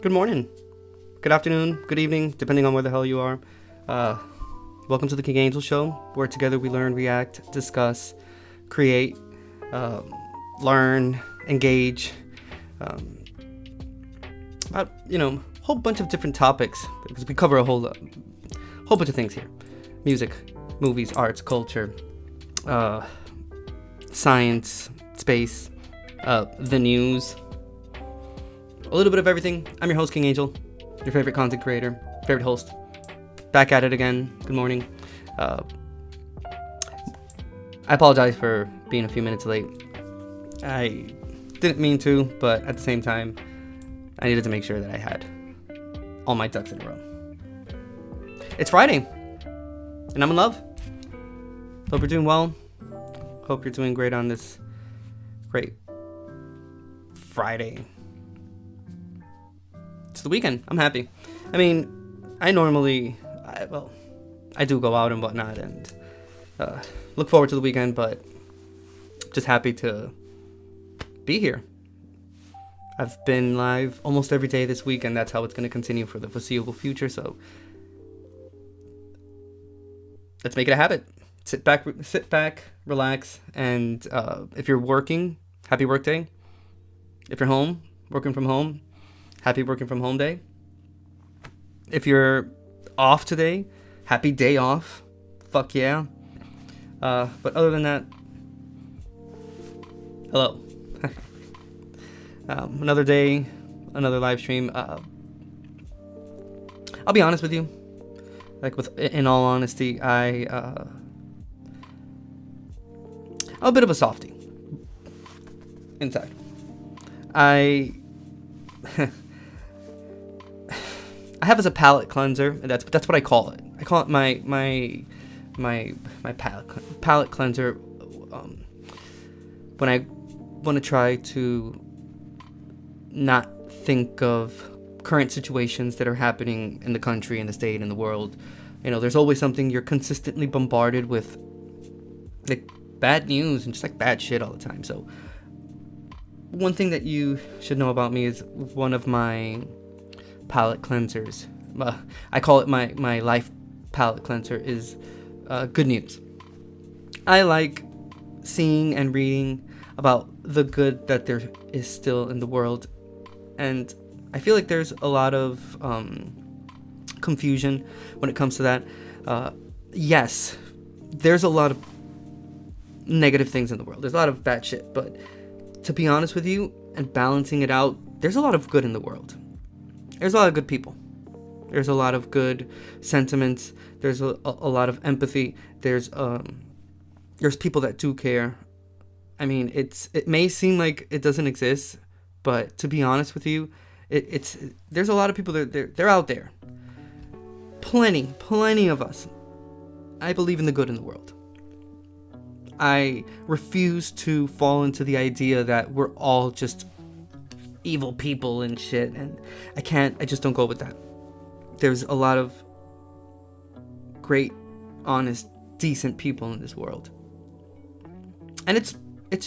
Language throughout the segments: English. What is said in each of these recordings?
Good morning, good afternoon, good evening, depending on where the hell you are. Welcome to the King Angel Show, where together we learn, react, discuss, create, learn, engage, about, a whole bunch of different topics, because we cover a whole bunch of things here. Music, movies, arts, culture, science, space, the news, a little bit of everything. I'm your host, King Angel, your favorite content creator, favorite host. Back at it again. Good morning. I apologize for being a few minutes late. I didn't mean to, but at the same time, I needed to make sure that I had all my ducks in a row. It's Friday, and I'm in love. Hope you're doing well. Hope you're doing great on this great Friday. It's the weekend. I'm happy. I mean, I do go out and whatnot and look forward to the weekend, but just happy to be here. I've been live almost every day this week, and that's how it's going to continue for the foreseeable future, so let's make it a habit. Sit back, relax, and if you're working, happy work day. If you're home, working from home, happy working from home day. If you're off today, happy day off. Fuck yeah. But other than that, hello. Another day, another live stream. I'll be honest with you. In all honesty, I'm a bit of a softie inside. I have as a palate cleanser, and that's what I call it. I call it my palate cleanser when I want to try to not think of current situations that are happening in the country, in the state, in the world. There's always something. You're consistently bombarded with like bad news and just like bad shit all the time. So one thing that you should know about me is one of my palate cleansers. I call it my life palate cleanser is good news. I like seeing and reading about the good that there is still in the world, and I feel like there's a lot of confusion when it comes to that. Yes, there's a lot of negative things in the world. There's a lot of bad shit, but to be honest with you and balancing it out, there's a lot of good in the world. There's a lot of good people. There's a lot of good sentiments. There's a lot of empathy. There's people that do care. I mean, it may seem like it doesn't exist, but to be honest with you, there's a lot of people that they're out there. Plenty of us. I believe in the good in the world. I refuse to fall into the idea that we're all just evil people and shit, and I just don't go with that. There's a lot of great, honest, decent people in this world, and it's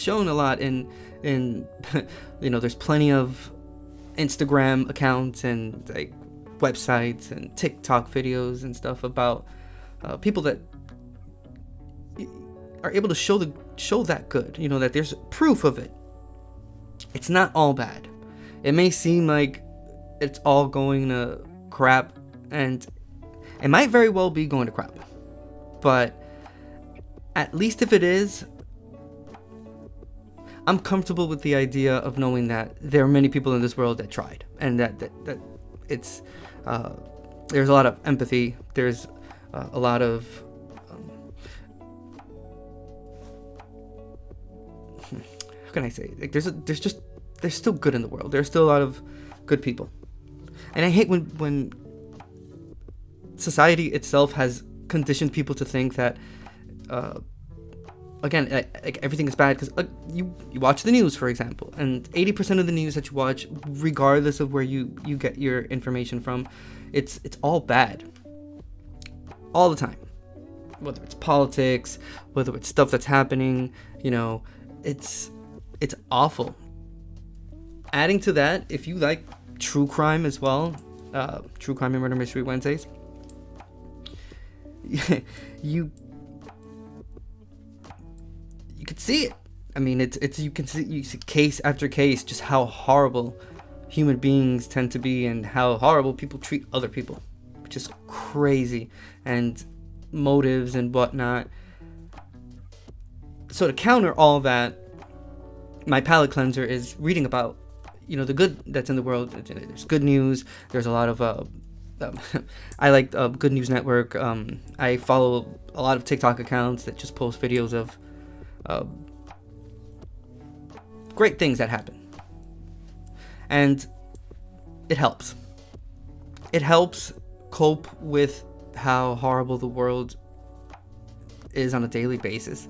shown a lot in there's plenty of Instagram accounts and like websites and TikTok videos and stuff about people that are able to show that good, that there's proof of it. It's not all bad. It may seem like it's all going to crap, and it might very well be going to crap, but at least if it is, I'm comfortable with the idea of knowing that there are many people in this world that tried, and that it's there's a lot of empathy. There's a lot of how can I say? Like there's still good in the world. There's still a lot of good people, and I hate when society itself has conditioned people to think that. Again, like everything is bad, because you watch the news, for example, and 80% of the news that you watch, regardless of where you get your information from, it's all bad all the time. Whether it's politics, whether it's stuff that's happening, it's awful. Adding to that, if you like true crime as well, true crime and murder mystery Wednesdays, you could see it. I mean, it's you see case after case just how horrible human beings tend to be, and how horrible people treat other people, which is crazy, and motives and whatnot. So to counter all that, my palate cleanser is reading about the good that's in the world. There's good news. There's a lot of I like Good News Network. I follow a lot of TikTok accounts that just post videos of great things that happen, and it helps cope with how horrible the world is on a daily basis.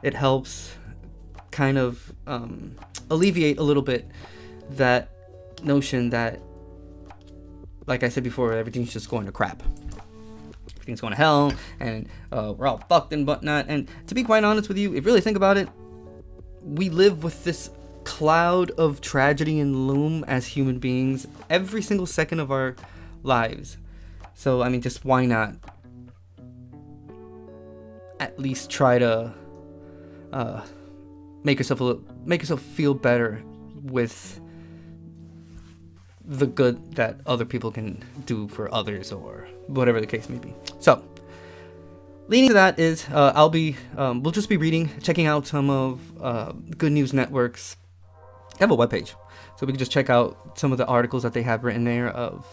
It helps kind of alleviate a little bit that notion that, like I said before, everything's just going to crap. Everything's going to hell, and we're all fucked and whatnot. And to be quite honest with you, if you really think about it, we live with this cloud of tragedy and gloom as human beings every single second of our lives. So, I mean, just why not at least try to make yourself feel better with the good that other people can do for others, or whatever the case may be. So, leading to that is we'll just be checking out some of Good News Network's. They have a webpage, so we can just check out some of the articles that they have written there of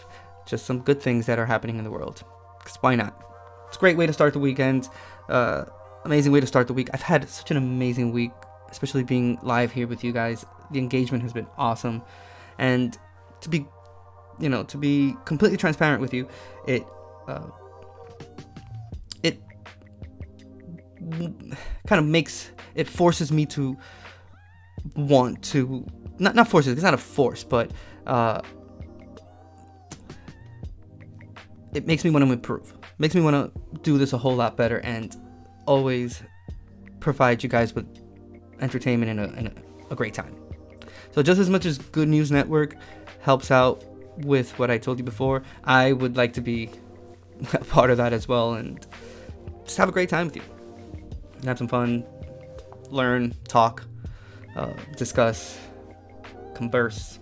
just some good things that are happening in the world. Because why not? It's a great way to start the weekend. Amazing way to start the week. I've had such an amazing week, especially being live here with you guys. The engagement has been awesome, and to be completely transparent with you, it kind of forces me to want to, not forces, it's not a force, but it makes me want to improve, makes me want to do this a whole lot better, and always provide you guys with entertainment and a great time. So just as much as Good News Network helps out with what I told you before, I would like to be a part of that as well, and just have a great time with you. And have some fun, learn, talk, discuss, converse.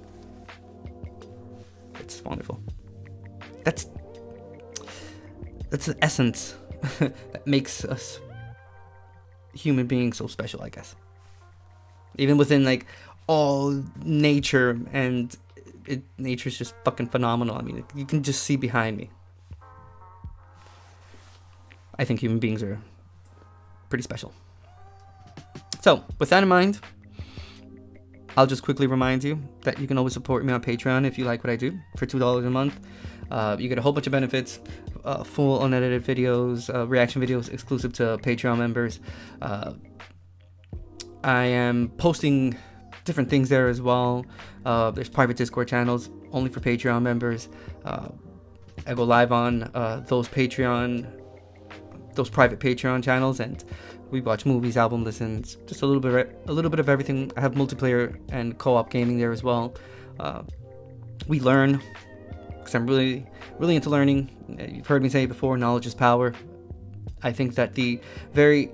It's wonderful. That's the essence that makes us human beings so special, I guess. Even within like all nature, and nature's just fucking phenomenal. I mean, you can just see behind me. I think human beings are pretty special. So, with that in mind, I'll just quickly remind you that you can always support me on Patreon if you like what I do for $2 a month. You get a whole bunch of benefits, full unedited videos, reaction videos exclusive to Patreon members. I am posting different things there as well. There's private Discord channels only for Patreon members. I go live on those private Patreon channels, and we watch movies, album listens, just a little bit of everything. I have multiplayer and co-op gaming there as well. We learn, because I'm really into learning. You've heard me say it before, knowledge is power. I think that the very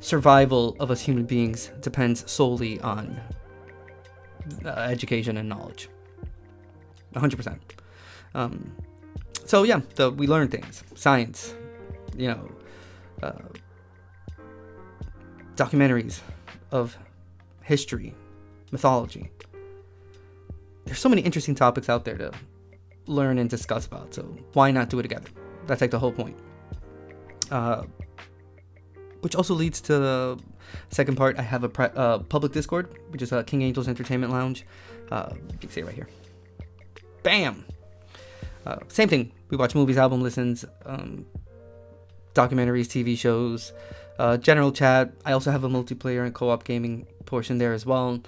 survival of us human beings depends solely on education and knowledge. 100%. So yeah, we learn things. Science, documentaries of history, mythology. There's so many interesting topics out there to learn and discuss about, so why not do it together? That's like the whole point. Which also leads to the second part. I have a public Discord, which is King Angel's Entertainment Lounge. You can see it right here. Bam! Same thing. We watch movies, album listens, documentaries, TV shows, general chat. I also have a multiplayer and co-op gaming portion there as well.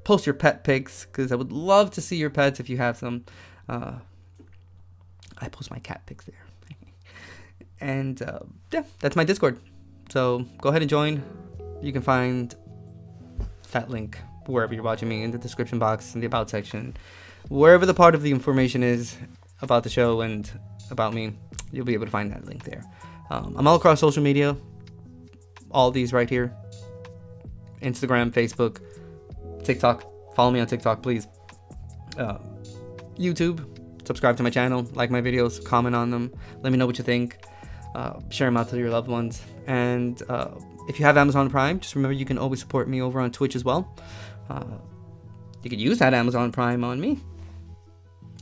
Post your pet pics, because I would love to see your pets if you have some. I post my cat pics there. And yeah, that's my Discord. So go ahead and join. You can find that link wherever you're watching me, in the description box, in the about section. Wherever the part of the information is about the show and about me, you'll be able to find that link there. I'm all across social media. All these right here. Instagram, Facebook, TikTok. Follow me on TikTok, please. YouTube. Subscribe to my channel. Like my videos. Comment on them. Let me know what you think. Share them out to your loved ones. And if you have Amazon Prime, just remember you can always support me over on Twitch as well. You could use that Amazon Prime on me,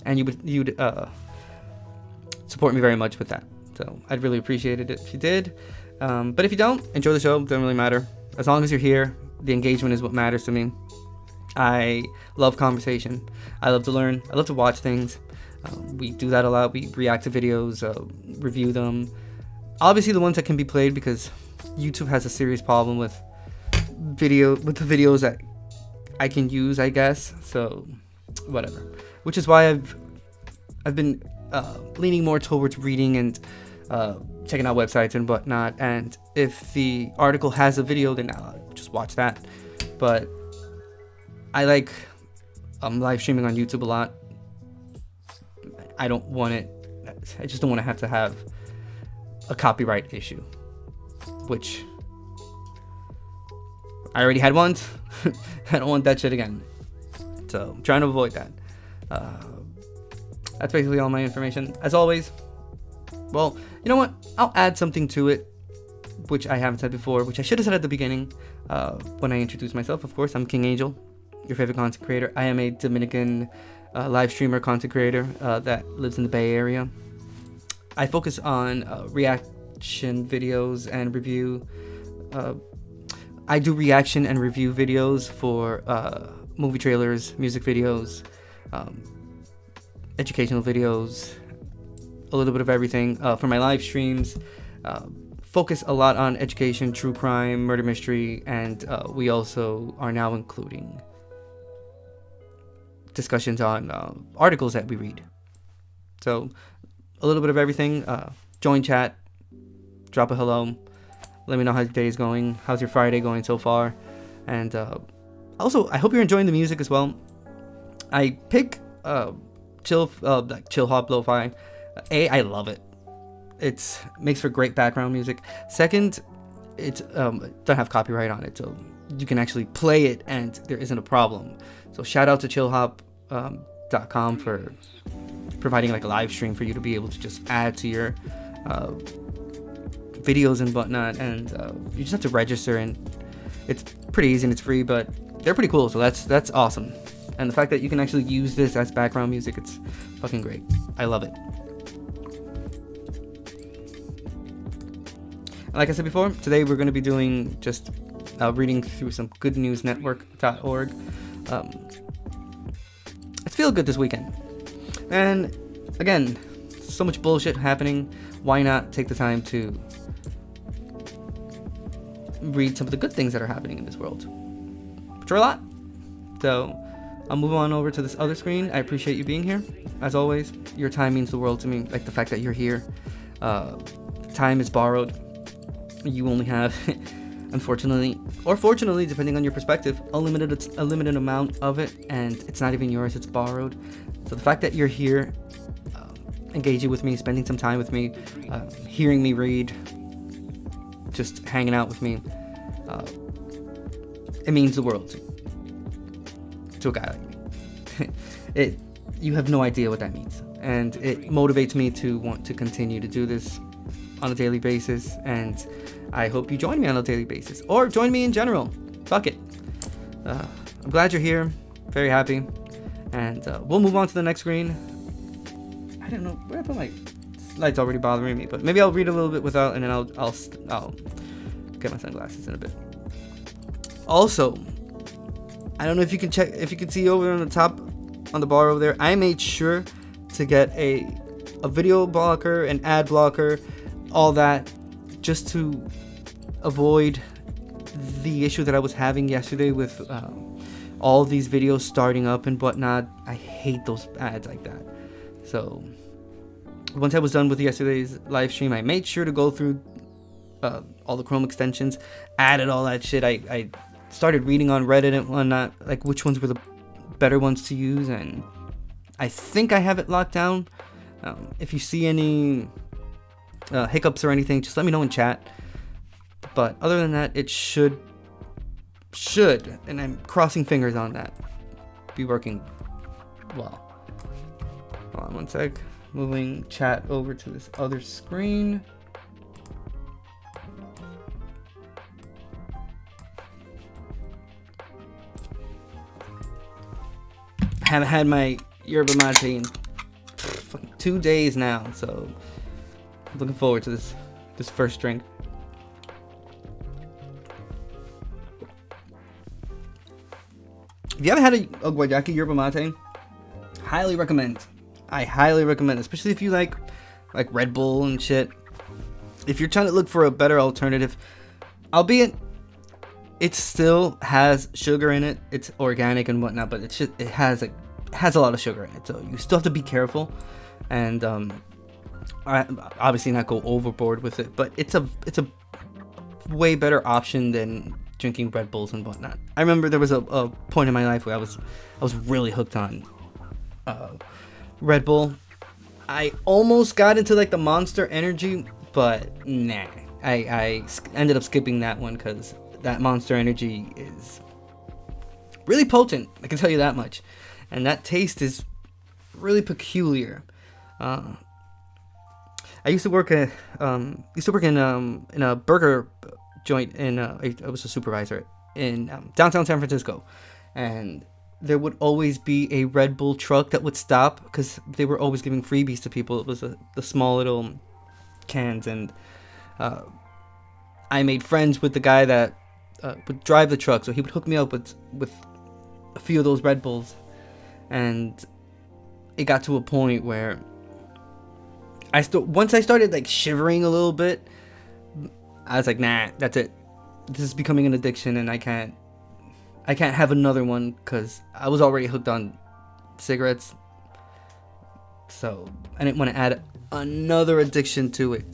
and you'd support me very much with that. So I'd really appreciate it if you did. But if you don't, enjoy the show. Doesn't really matter. As long as you're here, the engagement is what matters to me. I love conversation. I love to learn. I love to watch things. We do that a lot. We react to videos, review them. Obviously, the ones that can be played, because YouTube has a serious problem with the videos that I can use, I guess. So whatever. Which is why I've been leaning more towards reading and checking out websites and whatnot. And if the article has a video, then I'll just watch that. But I like live streaming on YouTube a lot. I don't want it. I just don't want to have a copyright issue, which I already had once. I don't want that shit again. So I'm trying to avoid that. That's basically all my information. As always, well, you know what? I'll add something to it, which I haven't said before, which I should have said at the beginning when I introduced myself. Of course, I'm King Angel, your favorite content creator. I am a Dominican live streamer, content creator that lives in the Bay Area. I focus on reaction videos and review. I do reaction and review videos for movie trailers, music videos, educational videos, a little bit of everything. For my live streams, focus a lot on education, true crime, murder mystery, and we also are now including discussions on articles that we read. So a little bit of everything. Join chat, drop a hello, let me know how your day is going, how's your Friday going so far. And also, I hope you're enjoying the music as well. I pick chill hop lo-fi. I love it. It makes for great background music. Second, it don't have copyright on it, so you can actually play it and there isn't a problem. So shout out to chillhop.com for providing like a live stream for you to be able to just add to your videos and whatnot, and you just have to register, and it's pretty easy and it's free, but they're pretty cool, so that's awesome. And the fact that you can actually use this as background music, it's fucking great. I love it. Like I said before, today we're going to be doing just reading through some goodnewsnetwork.org. Let's feel good this weekend. And again, so much bullshit happening. Why not take the time to read some of the good things that are happening in this world? after a lot. So I'll move on over to this other screen. I appreciate you being here. As always, your time means the world to me. Like the fact that you're here. Time is borrowed. You only have, unfortunately, or fortunately, depending on your perspective, a limited amount of it, and it's not even yours, it's borrowed. So the fact that you're here, engaging with me, spending some time with me, hearing me read, just hanging out with me, it means the world to a guy like me. You have no idea what that means, and it motivates me to want to continue to do this on a daily basis, and I hope you join me on a daily basis, or join me in general. Fuck it. I'm glad you're here, very happy, and we'll move on to the next screen. I don't know where I put my light's already bothering me, but maybe I'll read a little bit without, and then I'll get my sunglasses in a bit. Also, I don't know if you can see over on the top on the bar over there, I made sure to get a video blocker, an ad blocker, all that, just to avoid the issue that I was having yesterday with all these videos starting up and whatnot. I hate those ads like that. So once I was done with yesterday's live stream, I made sure to go through all the Chrome extensions, added all that shit. I started reading on Reddit and whatnot, like which ones were the better ones to use, and I think I have it locked down. If you see any hiccups or anything, just let me know in chat. But other than that, it should, and I'm crossing fingers on that, be working well. Hold on one sec. Moving chat over to this other screen. I haven't had my yerba mate in 2 days now, so I'm looking forward to this first drink. If you haven't had a guayaki yerba mate, highly recommend. I highly recommend, especially if you like Red Bull and shit. If you're trying to look for a better alternative, albeit it still has sugar in it, it's organic and whatnot, but it has a lot of sugar in it, so you still have to be careful, and obviously not go overboard with it. But it's a way better option than drinking Red Bulls and whatnot. I remember there was a point in my life where I was really hooked on Red Bull. I almost got into like the Monster Energy, but nah, I ended up skipping that one because that Monster Energy is really potent, I can tell you that much, and that taste is really peculiar. I used to work in a burger joint I was a supervisor in downtown San Francisco, and there would always be a Red Bull truck that would stop because they were always giving freebies to people. It was the small little cans, and I made friends with the guy that would drive the truck, so he would hook me up with a few of those Red Bulls, and it got to a point where once I started like shivering a little bit, I was like, nah, that's it. This is becoming an addiction, and I can't have another one because I was already hooked on cigarettes, so I didn't want to add another addiction to it.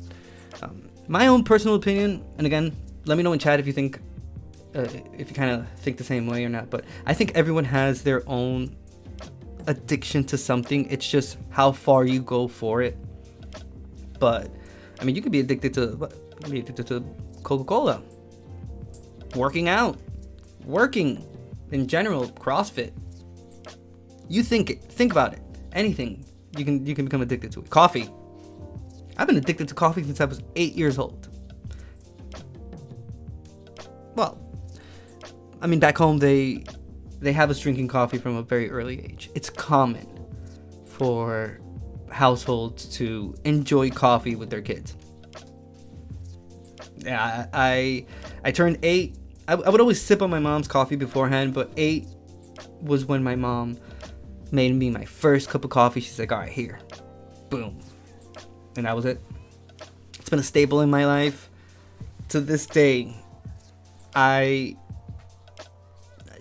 My own personal opinion, and again, let me know in chat if you think if you kind of think the same way or not, but I think everyone has their own addiction to something. It's just how far you go for it. But I mean, you could be addicted to Coca-Cola, working out, working in general, CrossFit. You think about it. Anything, you can become addicted to it. Coffee. I've been addicted to coffee since I was 8 years old. Well, I mean, back home they have us drinking coffee from a very early age. It's common for households to enjoy coffee with their kids. Yeah, I turned 8. I would always sip on my mom's coffee beforehand, but 8 was when my mom made me my first cup of coffee. She's like, all right, here, boom, and that was it. It's been a staple in my life to this day.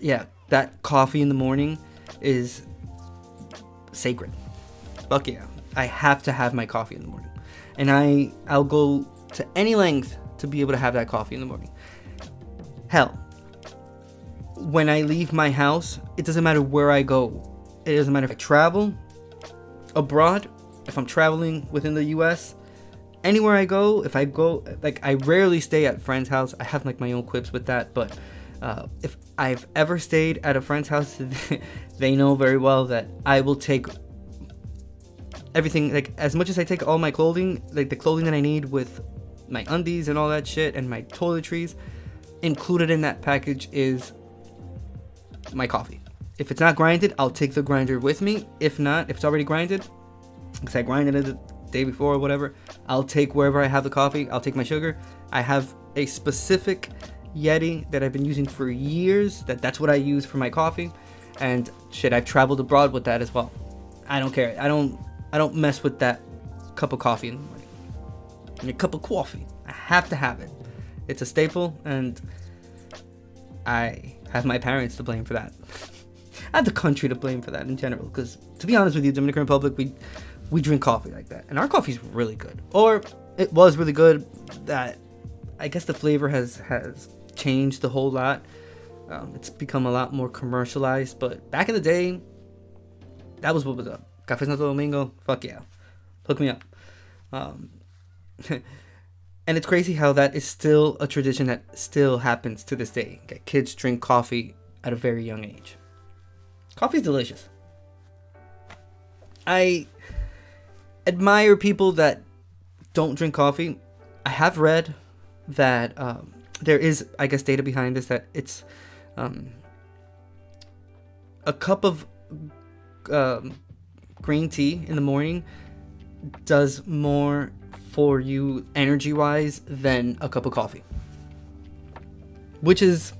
yeah, that coffee in the morning is sacred. Fuck yeah. I have to have my coffee in the morning. And I'll go to any length to be able to have that coffee in the morning. Hell, when I leave my house, it doesn't matter where I go. It doesn't matter if I travel abroad, if I'm traveling within the US, anywhere I go, if I go, like, I rarely stay at friend's house. I have like my own quips with that, but if I've ever stayed at a friend's house, they know very well that I will take everything, like, as much as I take all my clothing, like the clothing that I need with my undies and all that shit and my toiletries, included in that package is my coffee. If it's not grinded, I'll take the grinder with me. If not, if it's already grinded, because I grinded it the day before or whatever, I'll take wherever I have the coffee. I'll take my sugar. I have a specific Yeti that I've been using for years. That's what I use for my coffee. And shit, I've traveled abroad with that as well. I don't care. I don't mess with that cup of coffee in the morning. And a cup of coffee, I have to have it. It's a staple, and I have my parents to blame for that. I have the country to blame for that in general, because to be honest with you, Dominican Republic, we drink coffee like that, and our coffee's really good, or it was really good. That, I guess the flavor has changed a whole lot. It's become a lot more commercialized, but back in the day, that was what was up. Café Santo Domingo, fuck yeah, hook me up. And it's crazy how that is still a tradition that still happens to this day. Okay? Kids drink coffee at a very young age. Coffee's delicious. I admire people that don't drink coffee. I have read that there is, I guess, data behind this, that it's a cup of green tea in the morning does more for you energy-wise than a cup of coffee. Which is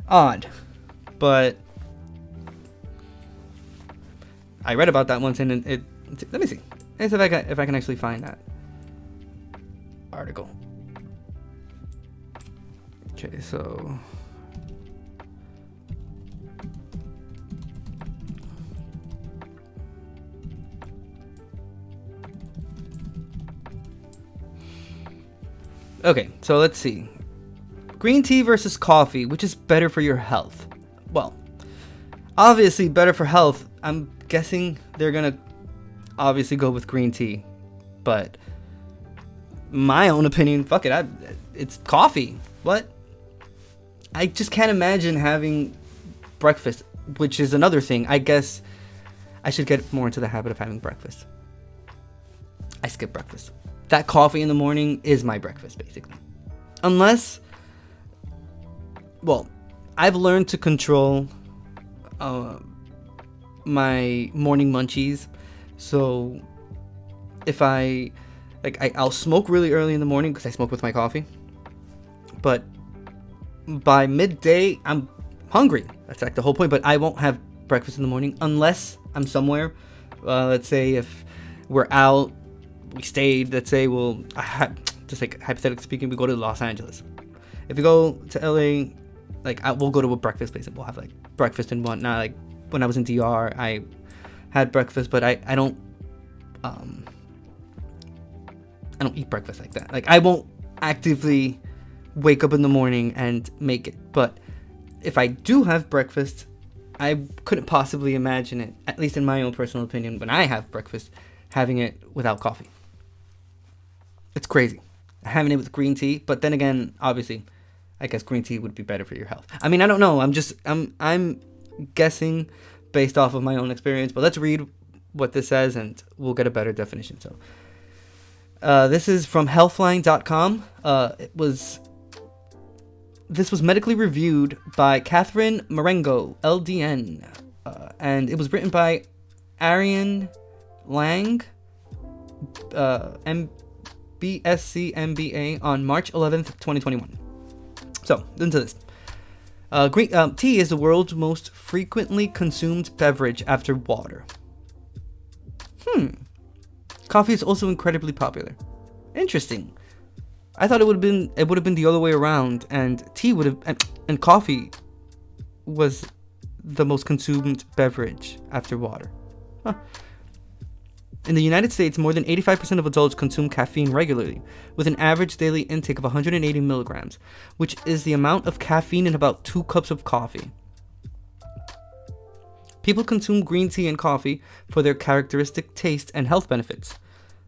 odd, but I read about that once, and it let me see. Let's see if I can actually find that article. Okay, so let's see. Green tea versus coffee, which is better for your health? Well, obviously better for health. I'm guessing they're gonna obviously go with green tea, but my own opinion, fuck it, it's coffee. What? I just can't imagine having breakfast, which is another thing. I guess I should get more into the habit of having breakfast. I skip breakfast. That coffee in the morning is my breakfast, basically. Unless, well, I've learned to control my morning munchies. So if I'll smoke really early in the morning because I smoke with my coffee. But by midday, I'm hungry. That's like the whole point. But I won't have breakfast in the morning unless I'm somewhere. Let's say if we're out, we stayed, let's say, just like hypothetically speaking, we go to Los Angeles. If we go to LA, we'll go to a breakfast place and we'll have like breakfast and whatnot. Like when I was in DR, I had breakfast, but I don't eat breakfast like that. Like I won't actively wake up in the morning and make it. But if I do have breakfast, I couldn't possibly imagine it, at least in my own personal opinion, when I have breakfast, having it without coffee. It's crazy. Having it with green tea, but then again, obviously, I guess green tea would be better for your health. I mean, I don't know. I'm guessing based off of my own experience, but let's read what this says and we'll get a better definition. So, this is from healthline.com. This was medically reviewed by Catherine Marengo, LDN, and it was written by Arian Lang, BSc MBA, on March 11th, 2021. So, into this. Green tea is the world's most frequently consumed beverage after water. Coffee is also incredibly popular. Interesting. I thought it would have been the other way around, and tea would have and coffee was the most consumed beverage after water. Huh. In the United States, more than 85% of adults consume caffeine regularly, with an average daily intake of 180 milligrams, which is the amount of caffeine in about 2 cups of coffee. People consume green tea and coffee for their characteristic taste and health benefits.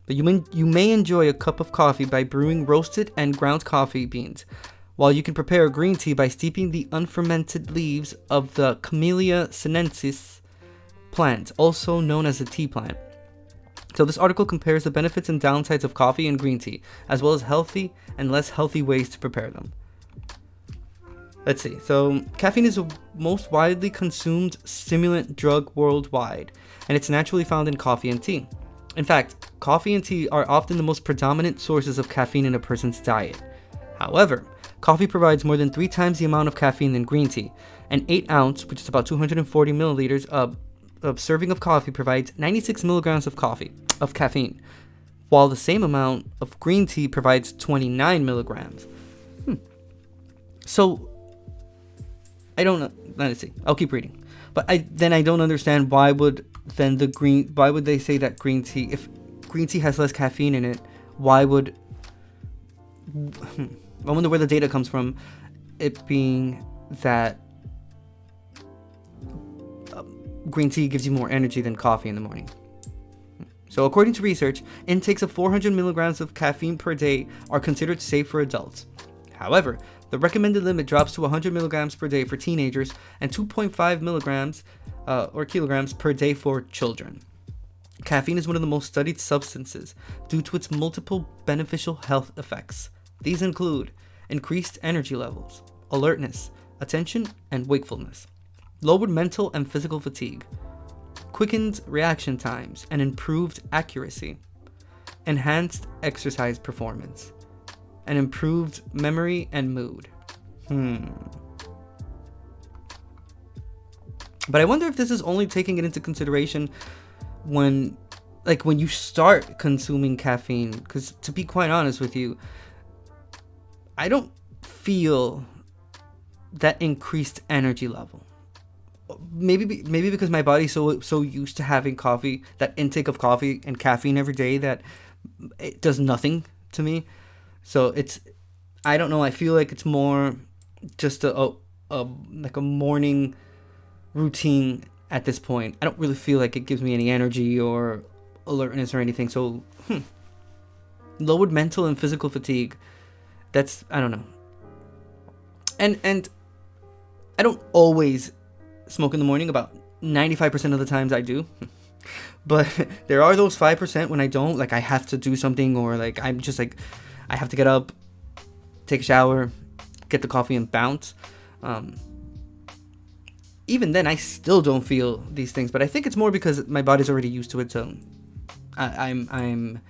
But you may enjoy a cup of coffee by brewing roasted and ground coffee beans, while you can prepare green tea by steeping the unfermented leaves of the Camellia sinensis plant, also known as the tea plant. So this article compares the benefits and downsides of coffee and green tea, as well as healthy and less healthy ways to prepare them. Let's see. So caffeine is the most widely consumed stimulant drug worldwide, and it's naturally found in coffee and tea. In fact, coffee and tea are often the most predominant sources of caffeine in a person's diet. However, coffee provides more than 3 times the amount of caffeine than green tea. An 8-ounce, which is about 240 milliliters, of serving of coffee provides 96 milligrams of caffeine, while the same amount of green tea provides 29 milligrams. So, I don't know. Let's see. I'll keep reading. But I don't understand why would they say that green tea, if green tea has less caffeine in it, I wonder where the data comes from, it being that green tea gives you more energy than coffee in the morning. So according to research, intakes of 400 milligrams of caffeine per day are considered safe for adults. However, the recommended limit drops to 100 milligrams per day for teenagers and 2.5 milligrams or kilograms per day for children. Caffeine is one of the most studied substances due to its multiple beneficial health effects. These include increased energy levels, alertness, attention, and wakefulness, lowered mental and physical fatigue, quickened reaction times and improved accuracy, enhanced exercise performance, and improved memory and mood. But I wonder if this is only taking it into consideration when you start consuming caffeine, because to be quite honest with you, I don't feel that increased energy level. Maybe because my body's so used to having coffee, that intake of coffee and caffeine every day, that it does nothing to me. So I don't know. I feel like it's more just a morning routine at this point. I don't really feel like it gives me any energy or alertness or anything. So lowered mental and physical fatigue. I don't know. And I don't always smoke in the morning. About 95% of the times I do. But there are those 5% when I don't. Like I have to do something, or like I'm just like I have to get up, take a shower, get the coffee and bounce. Even then, I still don't feel these things. But I think it's more because my body's already used to it. So I'm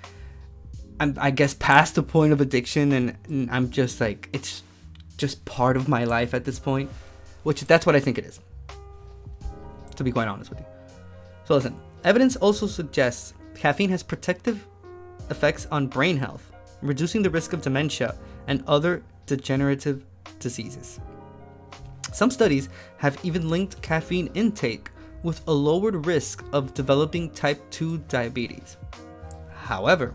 I guess past the point of addiction, and I'm just like, it's just part of my life at this point, which that's what I think it is, to be quite honest with you. So listen, evidence also suggests caffeine has protective effects on brain health, reducing the risk of dementia and other degenerative diseases. Some studies have even linked caffeine intake with a lowered risk of developing type 2 diabetes. However,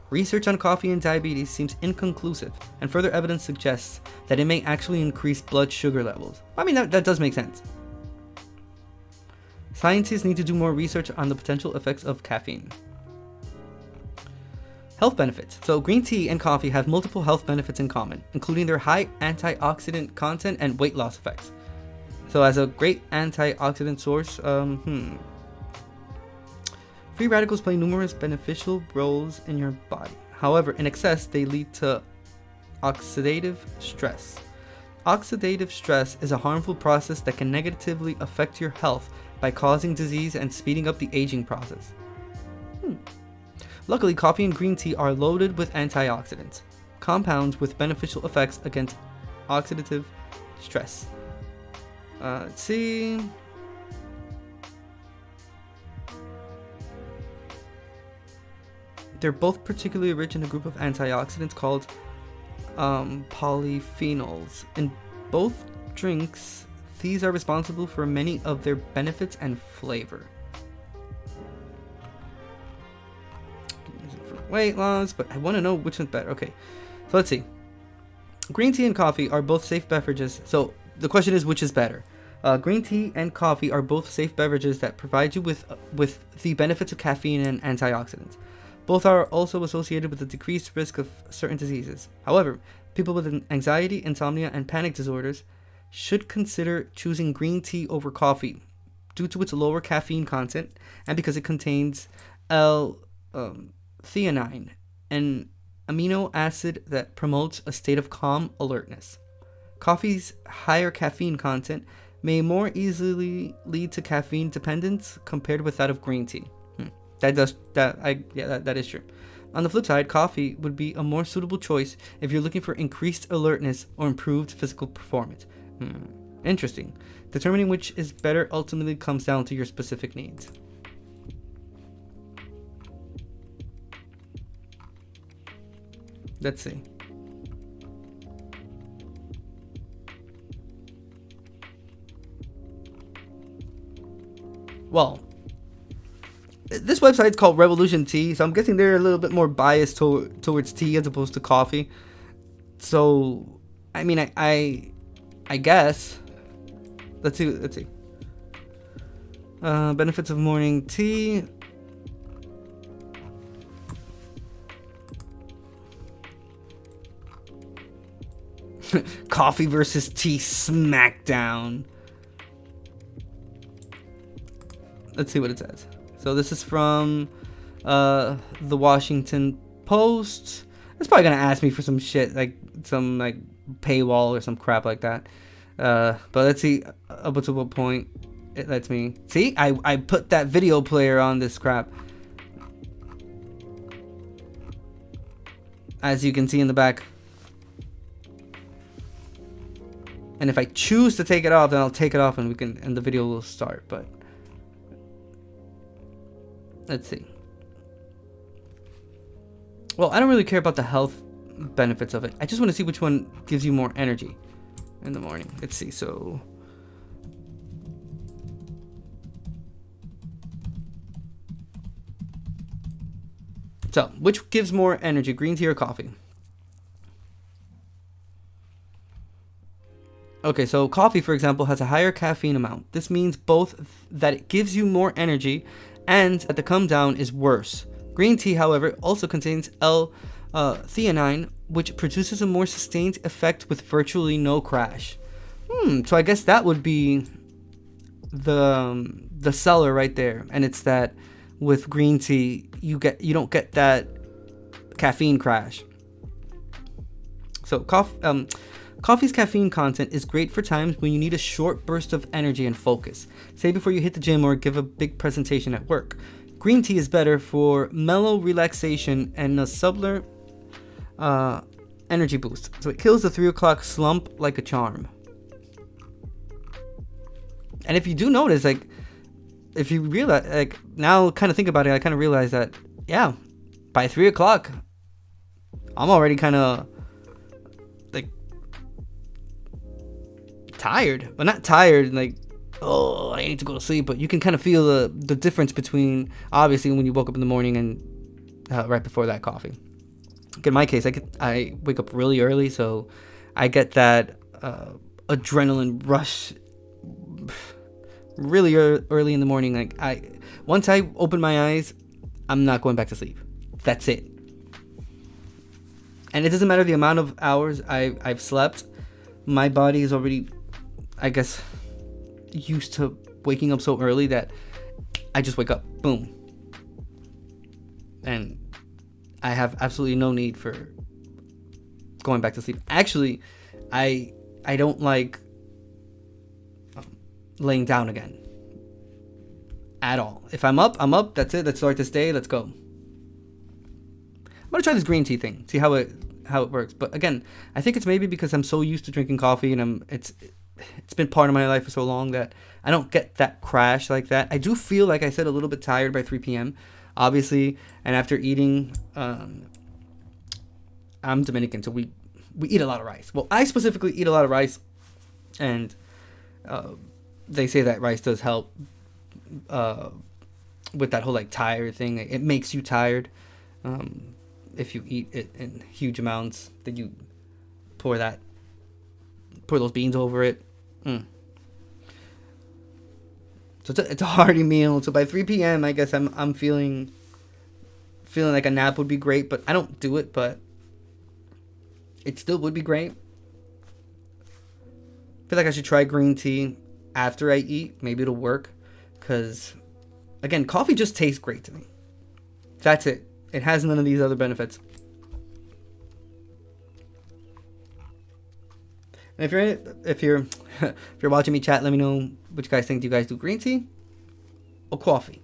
research on coffee and diabetes seems inconclusive, and further evidence suggests that it may actually increase blood sugar levels. I mean, that does make sense. Scientists need to do more research on the potential effects of caffeine. Health benefits. So green tea and coffee have multiple health benefits in common, including their high antioxidant content and weight loss effects. So as a great antioxidant source, free radicals play numerous beneficial roles in your body. However, in excess, they lead to oxidative stress. Oxidative stress is a harmful process that can negatively affect your health by causing disease and speeding up the aging process. Luckily, coffee and green tea are loaded with antioxidants, compounds with beneficial effects against oxidative stress. Let's see. They're both particularly rich in a group of antioxidants called polyphenols. In both drinks, these are responsible for many of their benefits and flavor. For weight loss, but I want to know which one's better. Okay, so let's see. Green tea and coffee are both safe beverages. So the question is, which is better? Green tea and coffee are both safe beverages that provide you with the benefits of caffeine and antioxidants. Both are also associated with a decreased risk of certain diseases. However, people with anxiety, insomnia, and panic disorders should consider choosing green tea over coffee due to its lower caffeine content and because it contains L-theanine, an amino acid that promotes a state of calm alertness. Coffee's higher caffeine content may more easily lead to caffeine dependence compared with that of green tea. That is true. On the flip side, coffee would be a more suitable choice if you're looking for increased alertness or improved physical performance. Interesting. Determining which is better ultimately comes down to your specific needs. Let's see. Well, this website's called Revolution Tea, so I'm guessing they're a little bit more biased towards tea as opposed to coffee. So, I mean, I guess. Let's see. Benefits of morning tea. Coffee versus tea smackdown. Let's see what it says. So this is from the Washington Post. It's probably gonna ask me for some shit, like some like paywall or some crap like that. But let's see up to what point it lets me. See, I put that video player on this crap. As you can see in the back. And if I choose to take it off, then I'll take it off and the video will start. But let's see. Well, I don't really care about the health benefits of it. I just want to see which one gives you more energy in the morning. Let's see. So which gives more energy, green tea or coffee? Okay, so coffee, for example, has a higher caffeine amount. This means both that it gives you more energy and that the come down is worse. Green tea, however, also contains L-theanine, which produces a more sustained effect with virtually no crash. So I guess that would be the seller right there, and it's that with green tea you don't get that caffeine crash. So coffee's caffeine content is great for times when you need a short burst of energy and focus, say before you hit the gym or give a big presentation at work. Green tea is better for mellow relaxation and a subtler energy boost. So it kills the 3 o'clock slump like a charm. And if you do notice, like, if you realize, like, now kind of think about it, I kind of realize that, yeah, by 3 o'clock, I'm already kind of like tired, but not tired like, oh, I need to go to sleep, but you can kind of feel the difference between obviously when you woke up in the morning and right before that coffee. Like in my case, I wake up really early, so I get that adrenaline rush really early in the morning. Like once I open my eyes, I'm not going back to sleep. That's it. And it doesn't matter the amount of hours I've slept. My body is already, I guess, used to waking up so early that I just wake up, boom, and I have absolutely no need for going back to sleep. Actually, I don't like laying down again at all. If I'm up, I'm up. That's it. Let's start this day. Let's go. I'm gonna try this green tea thing, see how it works. But again, I think it's maybe because I'm so used to drinking coffee and it's been part of my life for so long that I don't get that crash like that. I do feel, like I said, a little bit tired by 3 p.m. obviously, and after eating, I'm Dominican, so we eat a lot of rice. Well, I specifically eat a lot of rice, and They say that rice does help with that whole like tired thing. It makes you tired if you eat it in huge amounts. Then you pour those beans over it. So it's a hearty meal. So by 3 p.m., I guess I'm feeling like a nap would be great, but I don't do it. But it still would be great. I feel like I should try green tea after I eat. Maybe it'll work. Because, again, coffee just tastes great to me. That's it. It has none of these other benefits. And if you're watching me chat, let me know what you guys think. Do you guys do green tea or coffee?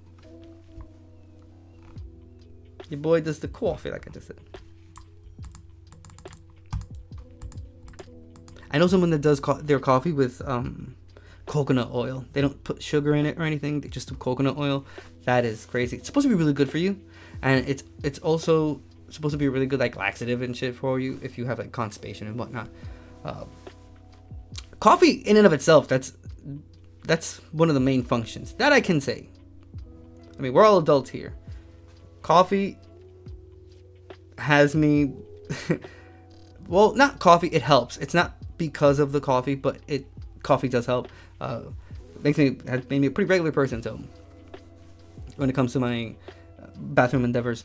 Your boy does the coffee, like I just said. I know someone that does their coffee with coconut oil. They don't put sugar in it or anything. They just do coconut oil. That is crazy. It's supposed to be really good for you, and it's also supposed to be a really good like laxative and shit for you if you have like constipation and whatnot. Coffee in and of itself, that's one of the main functions that I can say. I mean, we're all adults here. Coffee has me. Well, not coffee. It helps. It's not because of the coffee, but coffee does help. Has made me a pretty regular person. So when it comes to my bathroom endeavors,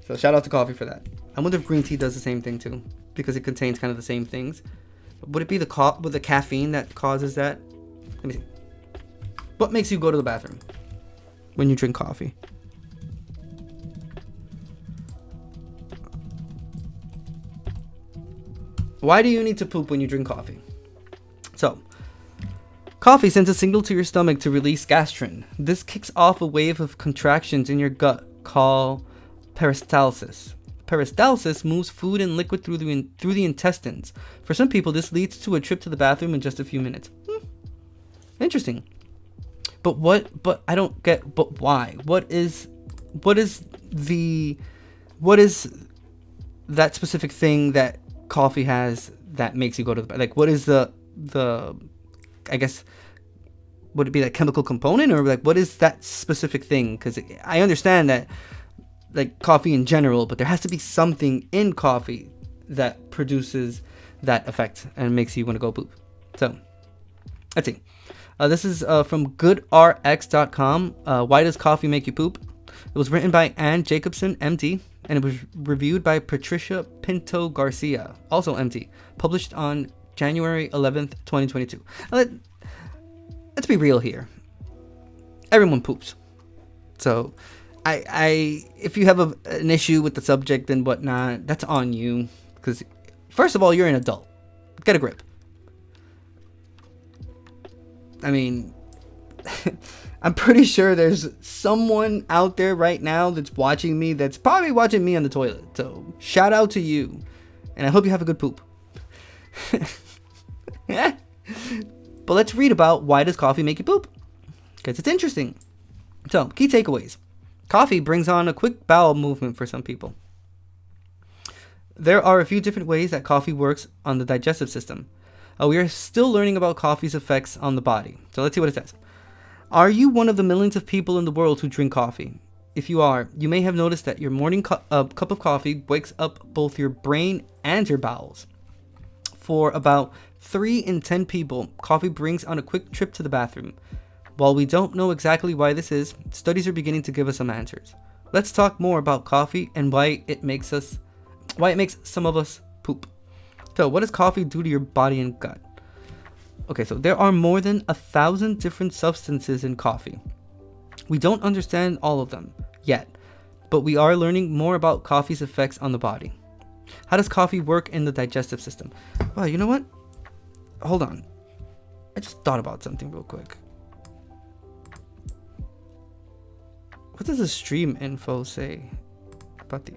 so shout out to coffee for that. I wonder if green tea does the same thing too, because it contains kind of the same things. Would it be the caffeine that causes that? Let me see. What makes you go to the bathroom when you drink coffee? Why do you need to poop when you drink coffee? So, coffee sends a signal to your stomach to release gastrin. This kicks off a wave of contractions in your gut called peristalsis. Peristalsis moves food and liquid through the intestines. For some people, this leads to a trip to the bathroom in just a few minutes. Interesting. But I don't get. But why? What is that specific thing that coffee has that makes you go to the like? What is the I guess, would it be that chemical component, or like what is that specific thing? Because I understand that like coffee in general, but there has to be something in coffee that produces that effect and makes you want to go poop. So let's see. This is from goodrx.com. Why does coffee make you poop? It was written by Ann Jacobson, MD, and it was reviewed by Patricia Pinto Garcia, also MD, published on January 11th, 2022. Let's be real here. Everyone poops. So if you have an issue with the subject and whatnot, that's on you. Because first of all, you're an adult. Get a grip. I mean, I'm pretty sure there's someone out there right now that's watching me, that's probably watching me on the toilet. So shout out to you. And I hope you have a good poop. But let's read about why does coffee make you poop. Because it's interesting. So, key takeaways. Coffee brings on a quick bowel movement for some people. There are a few different ways that coffee works on the digestive system. We are still learning about coffee's effects on the body. So let's see what it says. Are you one of the millions of people in the world who drink coffee? If you are, you may have noticed that your morning cup of coffee wakes up both your brain and your bowels. For about 3 in 10 people, coffee brings on a quick trip to the bathroom. While we don't know exactly why this is, studies are beginning to give us some answers. Let's talk more about coffee and why it makes some of us poop. So, what does coffee do to your body and gut? Okay, so there are more than 1,000 different substances in coffee. We don't understand all of them yet, but we are learning more about coffee's effects on the body. How does coffee work in the digestive system? Well, you know what? Hold on. I just thought about something real quick. What does the stream info say about the...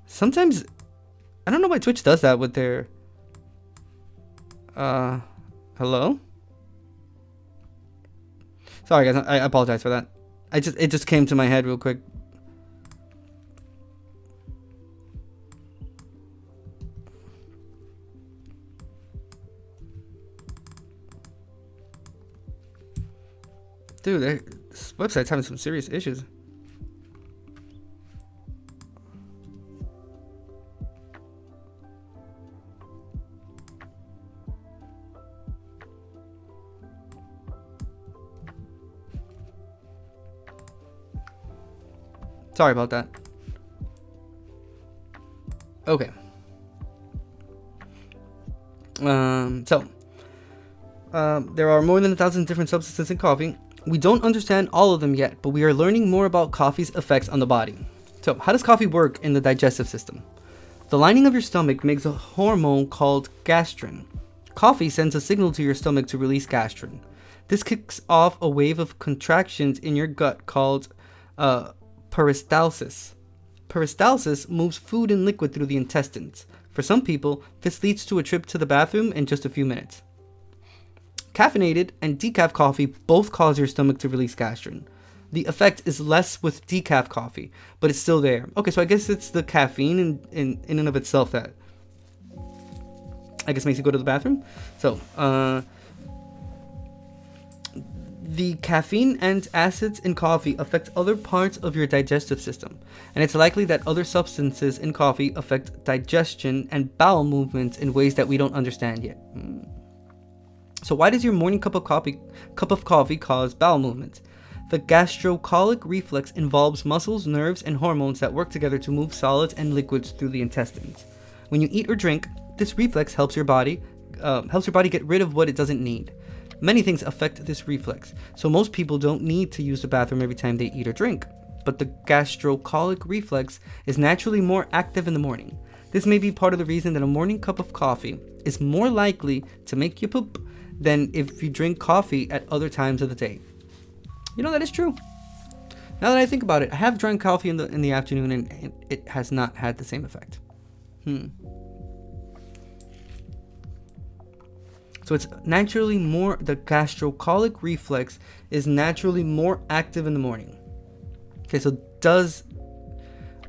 Sometimes, I don't know why Twitch does that with their... hello? Sorry guys, I apologize for that. It just came to my head real quick. Dude, this website's having some serious issues. Sorry about that. Okay. There are more than 1,000 different substances in coffee. We don't understand all of them yet, but we are learning more about coffee's effects on the body. So, how does coffee work in the digestive system? The lining of your stomach makes a hormone called gastrin. Coffee sends a signal to your stomach to release gastrin. This kicks off a wave of contractions in your gut called peristalsis. Peristalsis moves food and liquid through the intestines. For some people, this leads to a trip to the bathroom in just a few minutes. Caffeinated and decaf coffee both cause your stomach to release gastrin. The effect is less with decaf coffee, but it's still there. Okay, so I guess it's the caffeine in and of itself that I guess makes you go to the bathroom. So, the caffeine and acids in coffee affect other parts of your digestive system, and it's likely that other substances in coffee affect digestion and bowel movements in ways that we don't understand yet. So why does your morning cup of coffee cause bowel movements? The gastrocolic reflex involves muscles, nerves, and hormones that work together to move solids and liquids through the intestines. When you eat or drink, this reflex helps your body get rid of what it doesn't need. Many things affect this reflex, so most people don't need to use the bathroom every time they eat or drink. But the gastrocolic reflex is naturally more active in the morning. This may be part of the reason that a morning cup of coffee is more likely to make you poop than if you drink coffee at other times of the day. You know, that is true. Now that I think about it, I have drank coffee in the afternoon and it has not had the same effect. So it's naturally more, the gastrocolic reflex is naturally more active in the morning. Okay, so does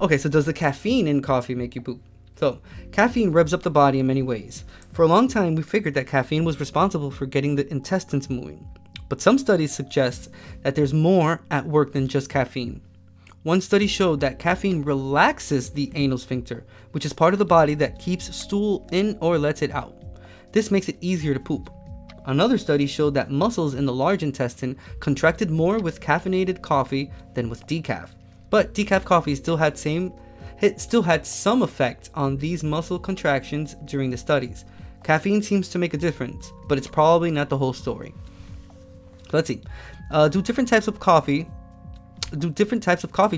the caffeine in coffee make you poop? So, caffeine revs up the body in many ways. For a long time, we figured that caffeine was responsible for getting the intestines moving. But some studies suggest that there's more at work than just caffeine. One study showed that caffeine relaxes the anal sphincter, which is part of the body that keeps stool in or lets it out. This makes it easier to poop. Another study showed that muscles in the large intestine contracted more with caffeinated coffee than with decaf. But decaf coffee still had some effect on these muscle contractions during the studies. Caffeine seems to make a difference, but it's probably not the whole story. Let's see. Do different types of coffee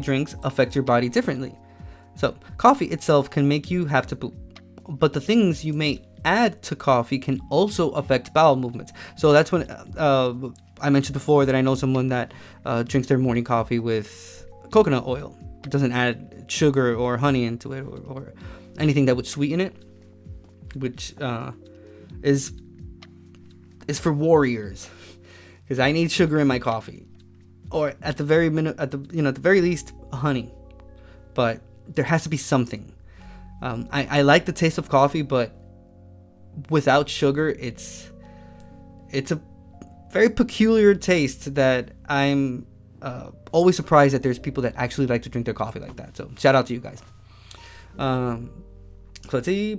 drinks affect your body differently? So, coffee itself can make you have to poop, but the things you may add to coffee can also affect bowel movements. So that's when I mentioned before that I know someone that drinks their morning coffee with coconut oil. It doesn't add sugar or honey into it or anything that would sweeten it, which is for warriors, because I need sugar in my coffee, or at the very least honey, but there has to be something. I like the taste of coffee, but without sugar, it's a very peculiar taste that I'm always surprised that there's people that actually like to drink their coffee like that. So shout out to you guys. Let's see.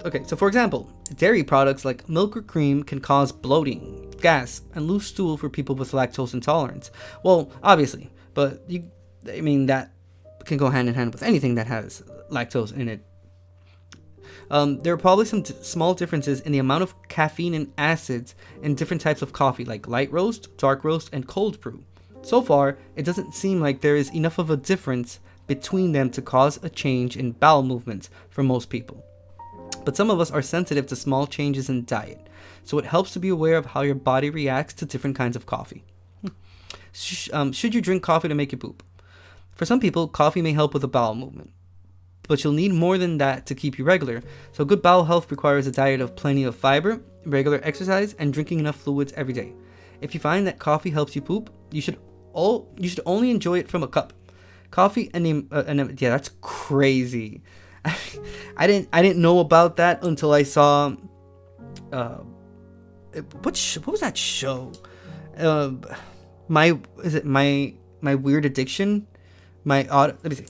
Okay, so for example, dairy products like milk or cream can cause bloating, gas, and loose stool for people with lactose intolerance. Well, obviously, but that can go hand in hand with anything that has lactose in it. There are probably some small differences in the amount of caffeine and acids in different types of coffee, like light roast, dark roast, and cold brew. So far, it doesn't seem like there is enough of a difference between them to cause a change in bowel movements for most people. But some of us are sensitive to small changes in diet, so it helps to be aware of how your body reacts to different kinds of coffee. Should you drink coffee to make you poop? For some people, coffee may help with a bowel movement, but you'll need more than that to keep you regular. So good bowel health requires a diet of plenty of fiber, regular exercise, and drinking enough fluids every day. If you find that coffee helps you poop, you should only enjoy it from a cup. Coffee and yeah, that's crazy. I didn't know about that until I saw what was that show? uh, my is it my weird addiction, my odd. Let me see.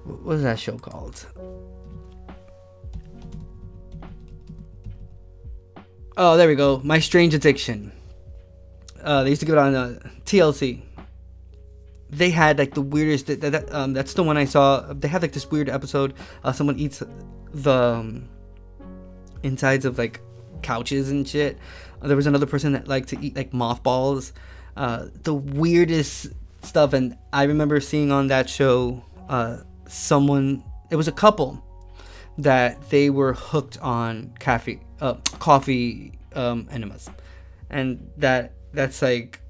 What is that show called? Oh, there we go. My Strange Addiction. They used to give it on TLC. They had like the weirdest. That's the one I saw. They had like this weird episode. Someone eats the insides of like couches and shit. There was another person that liked to eat like mothballs. The weirdest stuff. And I remember seeing on that show, someone. It was a couple that they were hooked on coffee enemas, and that's like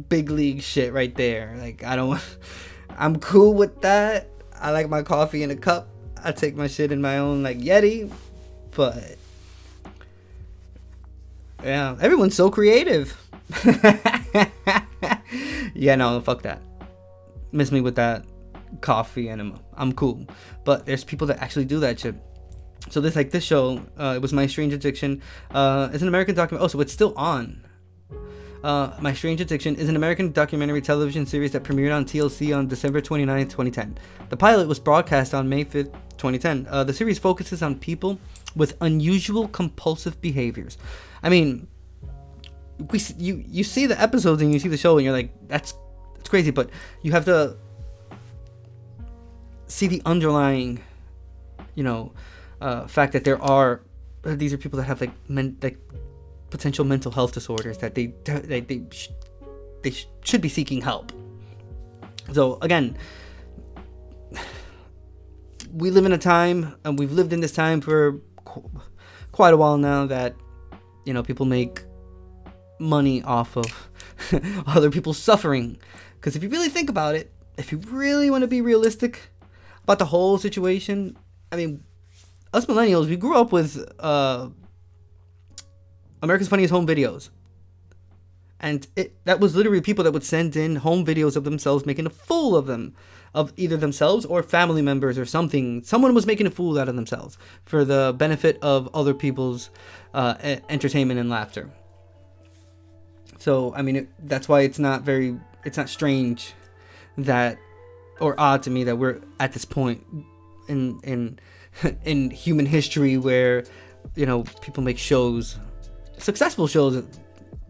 big league shit right there. Like I'm cool with that. I like my coffee in a cup. I take my shit in my own like Yeti, but yeah, everyone's so creative. Yeah, no, fuck that. Miss me with that coffee enema. I'm cool, but there's people that actually do that shit. So this show, it was My Strange Addiction. It's an American documentary. Oh, so it's still on. My Strange Addiction is an American documentary television series that premiered on TLC on December 29th, 2010. The pilot was broadcast on May 5th, 2010. The series focuses on people with unusual compulsive behaviors. I mean, you see the episodes and you see the show and you're like, that's crazy, but you have to see the underlying, fact that these are people that have like potential mental health disorders, that they should be seeking help. So again, we live in a time, and we've lived in this time for quite a while now, that people make money off of other people's suffering. Because if you really think about it, if you really want to be realistic about the whole situation, I mean, us millennials, we grew up with America's Funniest Home Videos. And that was literally people that would send in home videos of themselves making a fool of them, of either themselves or family members or something. Someone was making a fool out of themselves for the benefit of other people's entertainment and laughter. So, I mean, that's why it's not strange that, or odd to me, that we're at this point in human history where, people make shows, successful shows,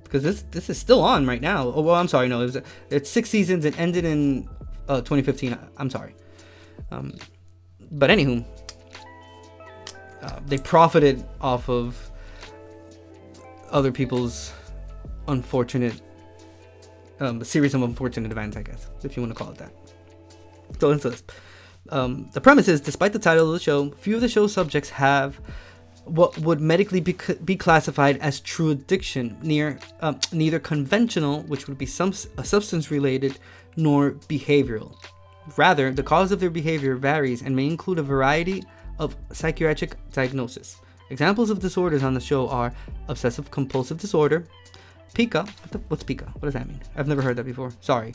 because this is still on right now. Oh, well, I'm sorry, no, it's 6 seasons. It ended in 2015. I'm sorry. But anywho, they profited off of other people's unfortunate series of unfortunate events, I guess, if you want to call it that. So into this. The premise is, despite the title of the show, few of the show's subjects have what would medically be classified as true addiction, neither conventional, which would be substance related, nor behavioral. Rather, the cause of their behavior varies and may include a variety of psychiatric diagnosis. Examples of disorders on the show are obsessive compulsive disorder, pica. What's pica? What does that mean? I've never heard that before. Sorry.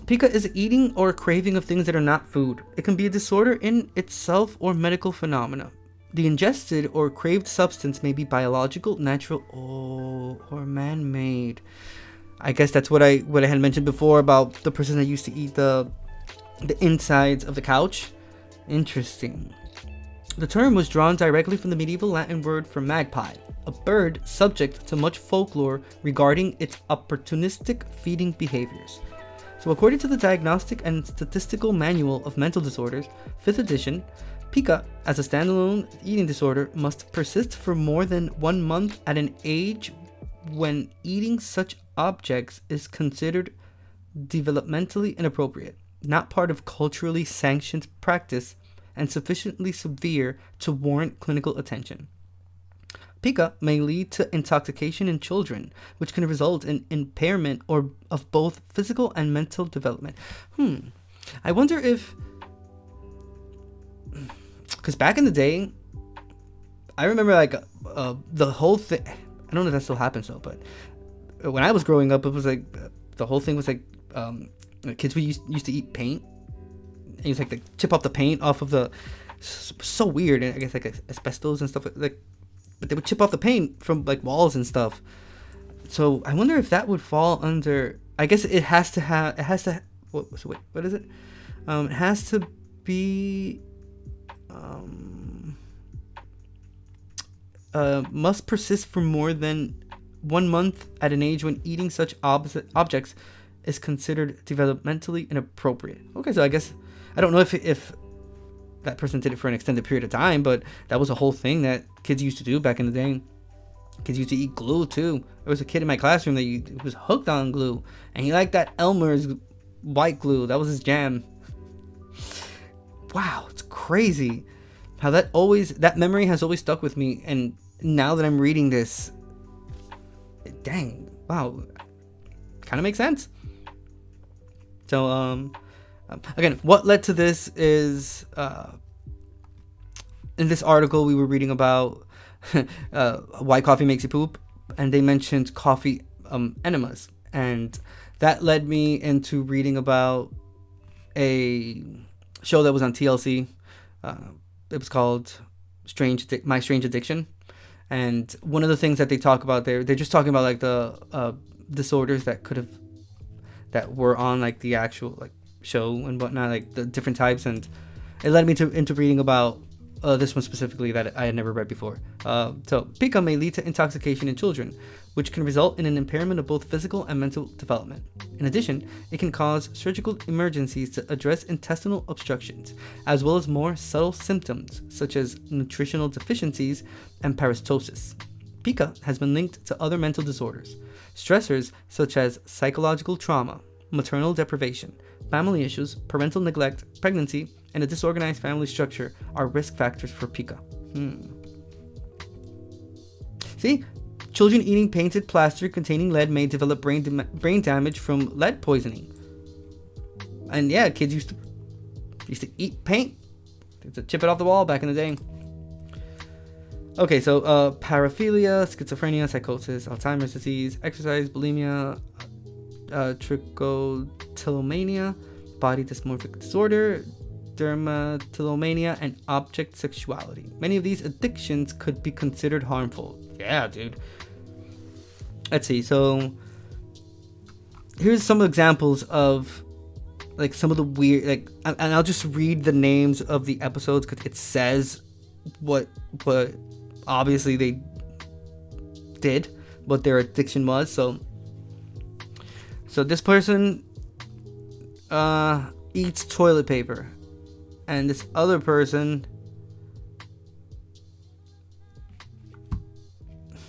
Pica is eating or craving of things that are not food. It can be a disorder in itself or medical phenomena. The ingested or craved substance may be biological, natural, or man-made. I guess that's what I had mentioned before about the person that used to eat the insides of the couch. Interesting. The term was drawn directly from the medieval Latin word for magpie, a bird subject to much folklore regarding its opportunistic feeding behaviors. So according to the Diagnostic and Statistical Manual of Mental Disorders, 5th edition, pica, as a standalone eating disorder, must persist for more than 1 month at an age when eating such objects is considered developmentally inappropriate, not part of culturally sanctioned practice, and sufficiently severe to warrant clinical attention. Pica may lead to intoxication in children, which can result in impairment of both physical and mental development. I wonder if... Because back in the day, I remember the whole thing... I don't know if that still happens though, but when I was growing up, it was like... The whole thing was like... kids used to eat paint. And you chip off the paint off of the... So weird. And I guess like asbestos and stuff like but they would chip off the paint from like walls and stuff. So I wonder if that would fall under. I guess it has to have. It has to. What is it? It has to be. Must persist for more than 1 month at an age when eating such objects is considered developmentally inappropriate. Okay, so I guess I don't know if that person did it for an extended period of time, but that was a whole thing that kids used to do back in the day. Kids used to eat glue too. There was a kid in my classroom that was hooked on glue, and he liked that Elmer's white glue. That was his jam. Wow, it's crazy how that memory has always stuck with me, and now that I'm reading this, dang, wow, kind of makes sense. So again, what led to this is in this article we were reading about why coffee makes you poop, and they mentioned coffee enemas, and that led me into reading about a show that was on TLC. It was called My Strange Addiction, and one of the things that they talk about they're just talking about like the disorders that were on like the actual like show and whatnot, like the different types, and it led me into reading about this one specifically that I had never read before. So pica may lead to intoxication in children, which can result in an impairment of both physical and mental development. In addition, it can cause surgical emergencies to address intestinal obstructions, as well as more subtle symptoms such as nutritional deficiencies and peristalsis. Pica has been linked to other mental disorders. Stressors such as psychological trauma, maternal deprivation, family issues, parental neglect, pregnancy, and a disorganized family structure are risk factors for pica. See? Children eating painted plaster containing lead may develop brain damage from lead poisoning. And yeah, kids used to eat paint. They used to chip it off the wall back in the day. Okay, so paraphilia, schizophrenia, psychosis, Alzheimer's disease, exercise, bulimia, trichotillomania, body dysmorphic disorder, dermatillomania, and object sexuality. Many of these addictions could be considered harmful. Yeah, dude. Let's see. So here's some examples of like some of the weird, like, and I'll just read the names of the episodes because it says what obviously they did, what their addiction was. So this person eats toilet paper, and this other person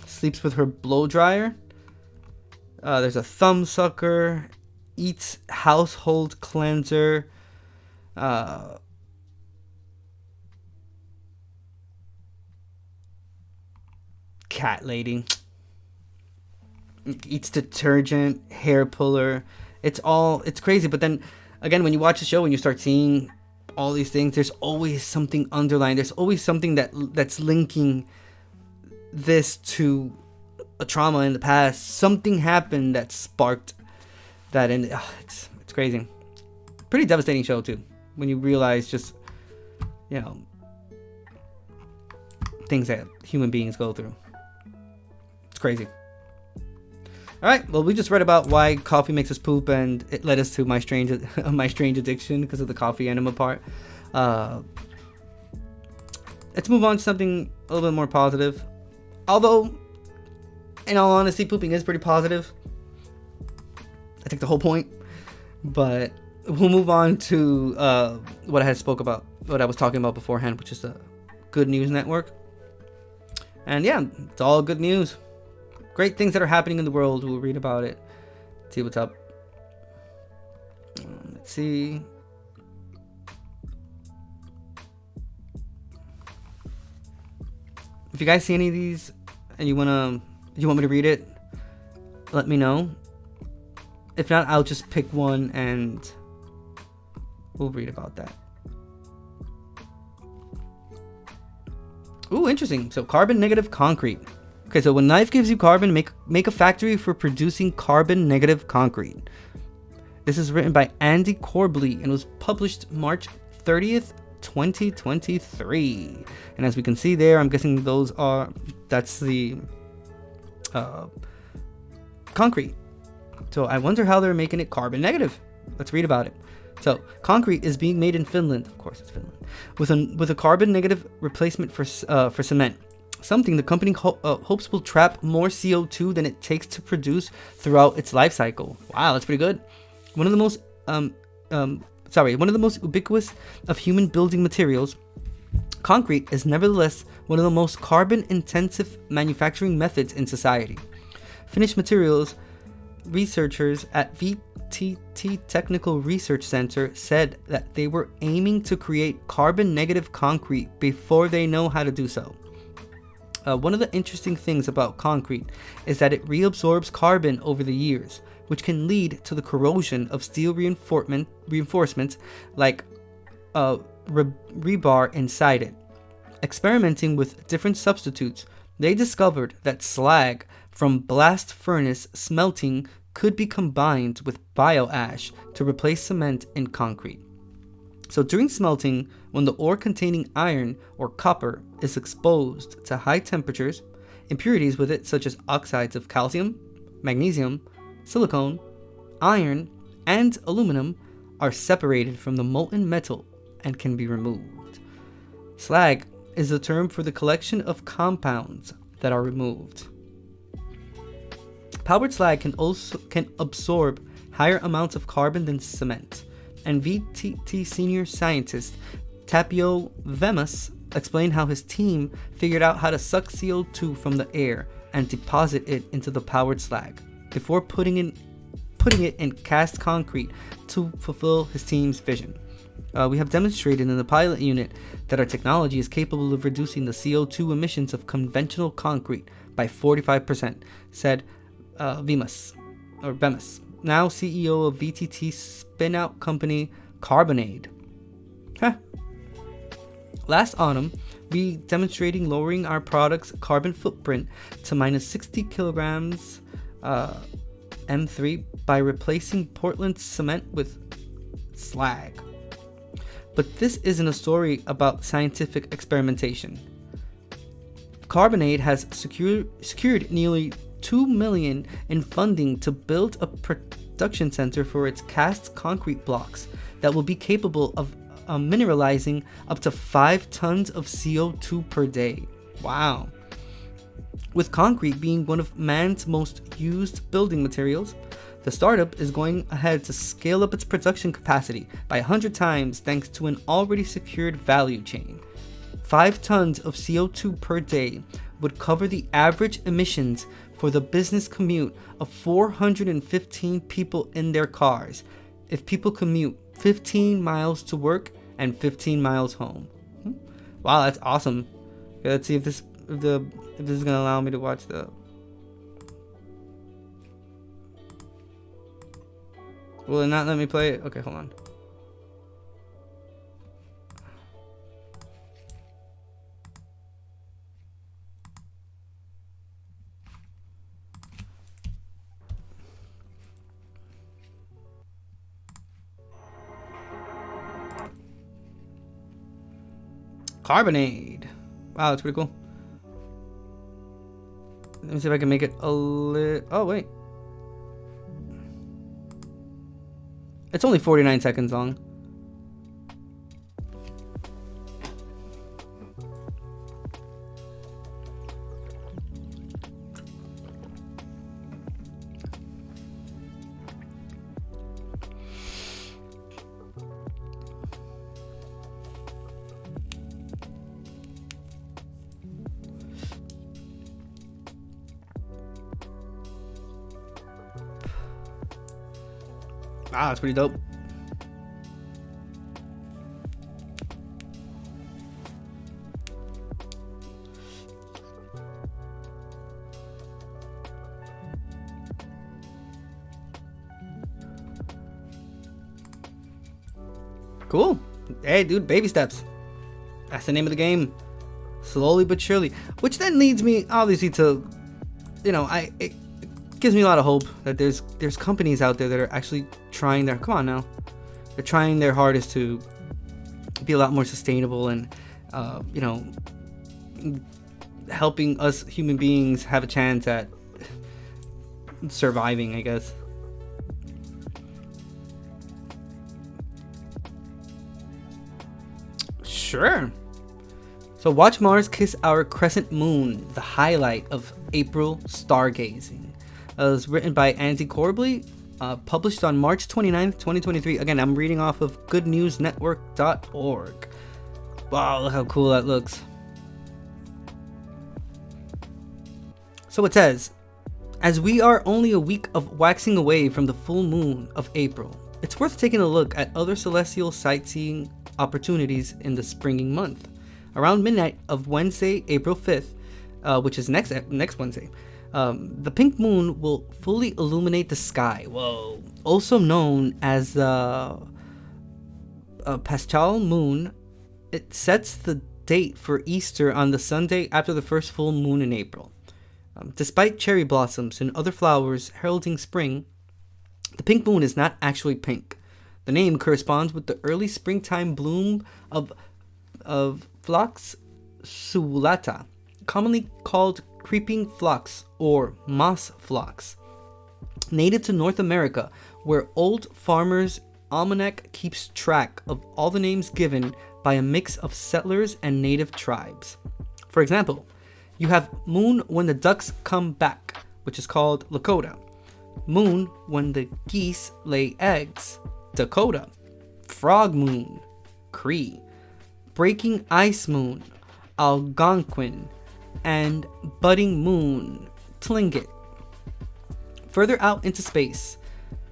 sleeps with her blow dryer. There's a thumb sucker, eats household cleanser, cat lady, eats detergent, hair puller. It's crazy. But then again, when you watch the show and you start seeing all these things, there's always something underlying. There's always something that's linking this to a trauma in the past. Something happened that sparked that, and it's crazy. Pretty devastating show too, when you realize just, you know, things that human beings go through. It's crazy. All right, well, we just read about why coffee makes us poop, and it led us to my strange addiction because of the coffee enema part. Let's move on to something a little bit more positive. Although, in all honesty, pooping is pretty positive. I think the whole point. But we'll move on to what I was talking about beforehand, which is the Good News Network. And yeah, it's all good news. Great things that are happening in the world. We'll read about it. See what's up. Let's see. If you guys see any of these and you want me to read it, let me know. If not, I'll just pick one and we'll read about that. Ooh, interesting. So carbon negative concrete. Okay, so when life gives you carbon, make a factory for producing carbon negative concrete. This is written by Andy Corbley and was published March 30th, 2023. And as we can see there, I'm guessing that's the concrete. So I wonder how they're making it carbon negative. Let's read about it. So concrete is being made in Finland, of course it's Finland, with a carbon negative replacement for cement. Something the company hopes will trap more CO2 than it takes to produce throughout its life cycle. Wow, that's pretty good. One of the most ubiquitous of human building materials, concrete is nevertheless one of the most carbon-intensive manufacturing methods in society. Finnish materials researchers at VTT Technical Research Center said that they were aiming to create carbon-negative concrete before they know how to do so. One of the interesting things about concrete is that it reabsorbs carbon over the years, which can lead to the corrosion of steel reinforcements like rebar inside it. Experimenting with different substitutes, they discovered that slag from blast furnace smelting could be combined with bioash to replace cement in concrete. So during smelting, when the ore containing iron or copper is exposed to high temperatures, impurities with it such as oxides of calcium, magnesium, silicon, iron, and aluminum are separated from the molten metal and can be removed. Slag is a term for the collection of compounds that are removed. Powdered slag can absorb higher amounts of carbon than cement, and VTT senior scientist Tapio Vemas explained how his team figured out how to suck CO2 from the air and deposit it into the powdered slag before putting it in cast concrete to fulfill his team's vision. We have demonstrated in the pilot unit that our technology is capable of reducing the CO2 emissions of conventional concrete by 45%, said Vemas, now CEO of VTT spin-out company Carbonade. Last autumn, we demonstrating lowering our product's carbon footprint to minus 60 kilograms M3 by replacing Portland cement with slag. But this isn't a story about scientific experimentation. Carbonade has secured nearly $2 million in funding to build a production center for its cast concrete blocks that will be capable of mineralizing up to 5 tons of CO2 per day. Wow. With concrete being one of man's most used building materials, the startup is going ahead to scale up its production capacity by 100 times thanks to an already secured value chain. 5 tons of CO2 per day would cover the average emissions for the business commute of 415 people in their cars if people commute 15 miles to work and 15 miles home. Wow, that's awesome. Okay, let's see if this is gonna allow me to watch the. Will it not let me play it? Okay, hold on. Carbonade. Wow, that's pretty cool. Let me see if I can make it a little. Oh, wait. It's only 49 seconds long. Wow, that's pretty dope. Cool. Hey, dude, baby steps. That's the name of the game. Slowly but surely. Which then leads me, obviously, to, it gives me a lot of hope that there's companies out there that are actually trying their, come on now, they're trying their hardest to be a lot more sustainable and, you know, helping us human beings have a chance at surviving, I guess. Sure. So watch Mars kiss our crescent moon, the highlight of April stargazing. It was written by Andy Corbly, published on March 29th, 2023. Again, I'm reading off of goodnewsnetwork.org. Wow, look how cool that looks. So it says, as we are only a week of waxing away from the full moon of April, it's worth taking a look at other celestial sightseeing opportunities in the springing month. Around midnight of Wednesday, April 5th, which is next Wednesday, the pink moon will fully illuminate the sky. Whoa. Also known as the Paschal moon, it sets the date for Easter on the Sunday after the first full moon in April. Despite cherry blossoms and other flowers heralding spring, the pink moon is not actually pink. The name corresponds with the early springtime bloom of Phlox subulata, commonly called creeping phlox or moss phlox. Native to North America, where Old Farmer's Almanac keeps track of all the names given by a mix of settlers and native tribes. For example, you have moon when the ducks come back, which is called Lakota. Moon when the geese lay eggs, Dakota. Frog moon, Cree. Breaking ice moon, Algonquin. And budding moon, Tlingit. Further out into space,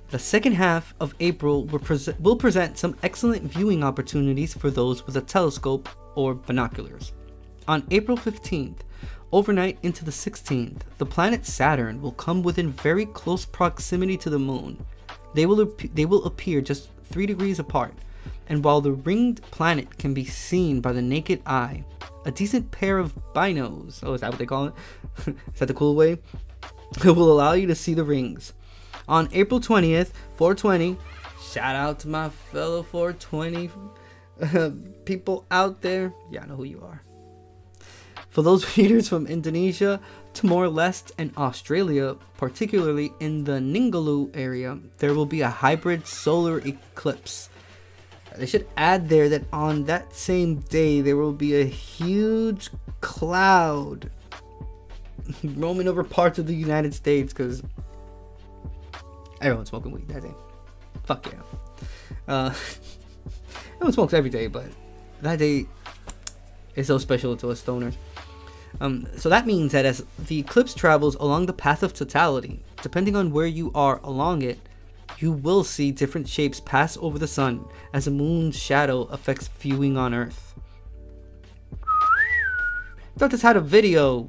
the second half of April will present some excellent viewing opportunities for those with a telescope or binoculars. On April 15th, overnight into the 16th, the planet Saturn will come within very close proximity to the moon. They will appear just 3 degrees apart, and while the ringed planet can be seen by the naked eye, a decent pair of binos, is that what they call it? Is that the cool way? Will allow you to see the rings. On April 20th, 420, shout out to my fellow 420 people out there. Yeah, I know who you are. For those readers from Indonesia, Timor-Leste, and Australia, particularly in the Ningaloo area, there will be a hybrid solar eclipse. They should add there that on that same day, there will be a huge cloud roaming over parts of the United States because everyone's smoking weed that day. Fuck yeah. Everyone smokes every day, but that day is so special to us stoners. So that means that as the eclipse travels along the path of totality, depending on where you are along it, you will see different shapes pass over the sun as the moon's shadow affects viewing on Earth. Thought this had a video.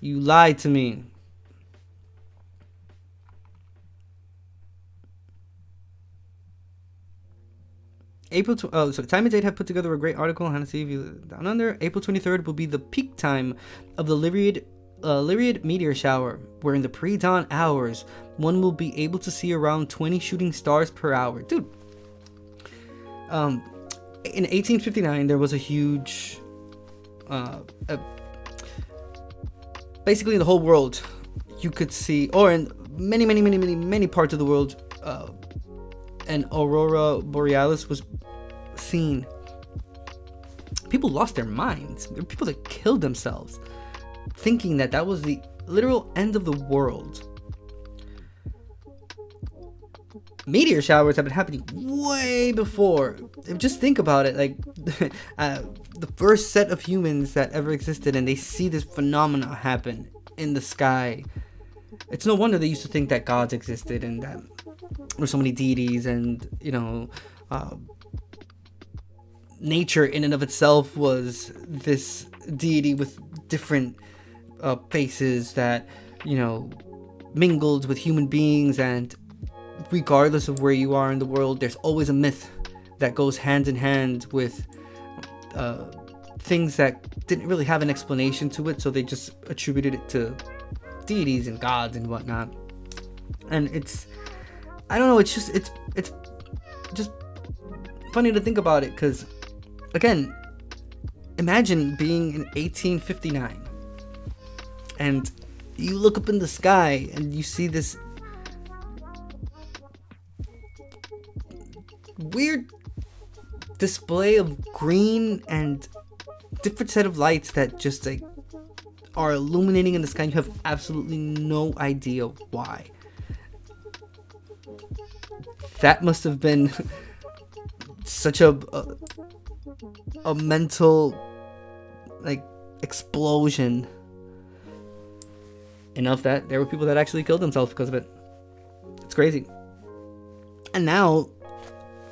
You lied to me. So Time and Date have put together a great article on how to see view down under. April 23rd will be the peak time of the Lyriad meteor shower, where in the pre-dawn hours, one will be able to see around 20 shooting stars per hour. Dude. In 1859, there was a huge... basically in the whole world, you could see, or in many parts of the world, an aurora borealis was seen. People lost their minds. There were people that killed themselves thinking that that was the literal end of the world. Meteor showers have been happening way before. Just think about it, like the first set of humans that ever existed, and they see this phenomena happen in the sky. It's no wonder they used to think that gods existed and that there were so many deities, and nature in and of itself was this deity with different faces that mingled with human beings. And regardless of where you are in the world, there's always a myth that goes hand in hand with things that didn't really have an explanation to it, so they just attributed it to deities and gods and whatnot. And it's just funny to think about it, because again, imagine being in 1859 and you look up in the sky and you see this weird display of green and different set of lights that just like are illuminating in the sky. You have absolutely no idea why. That must have been such a mental like explosion, enough that there were people that actually killed themselves because of it. It's crazy. And now,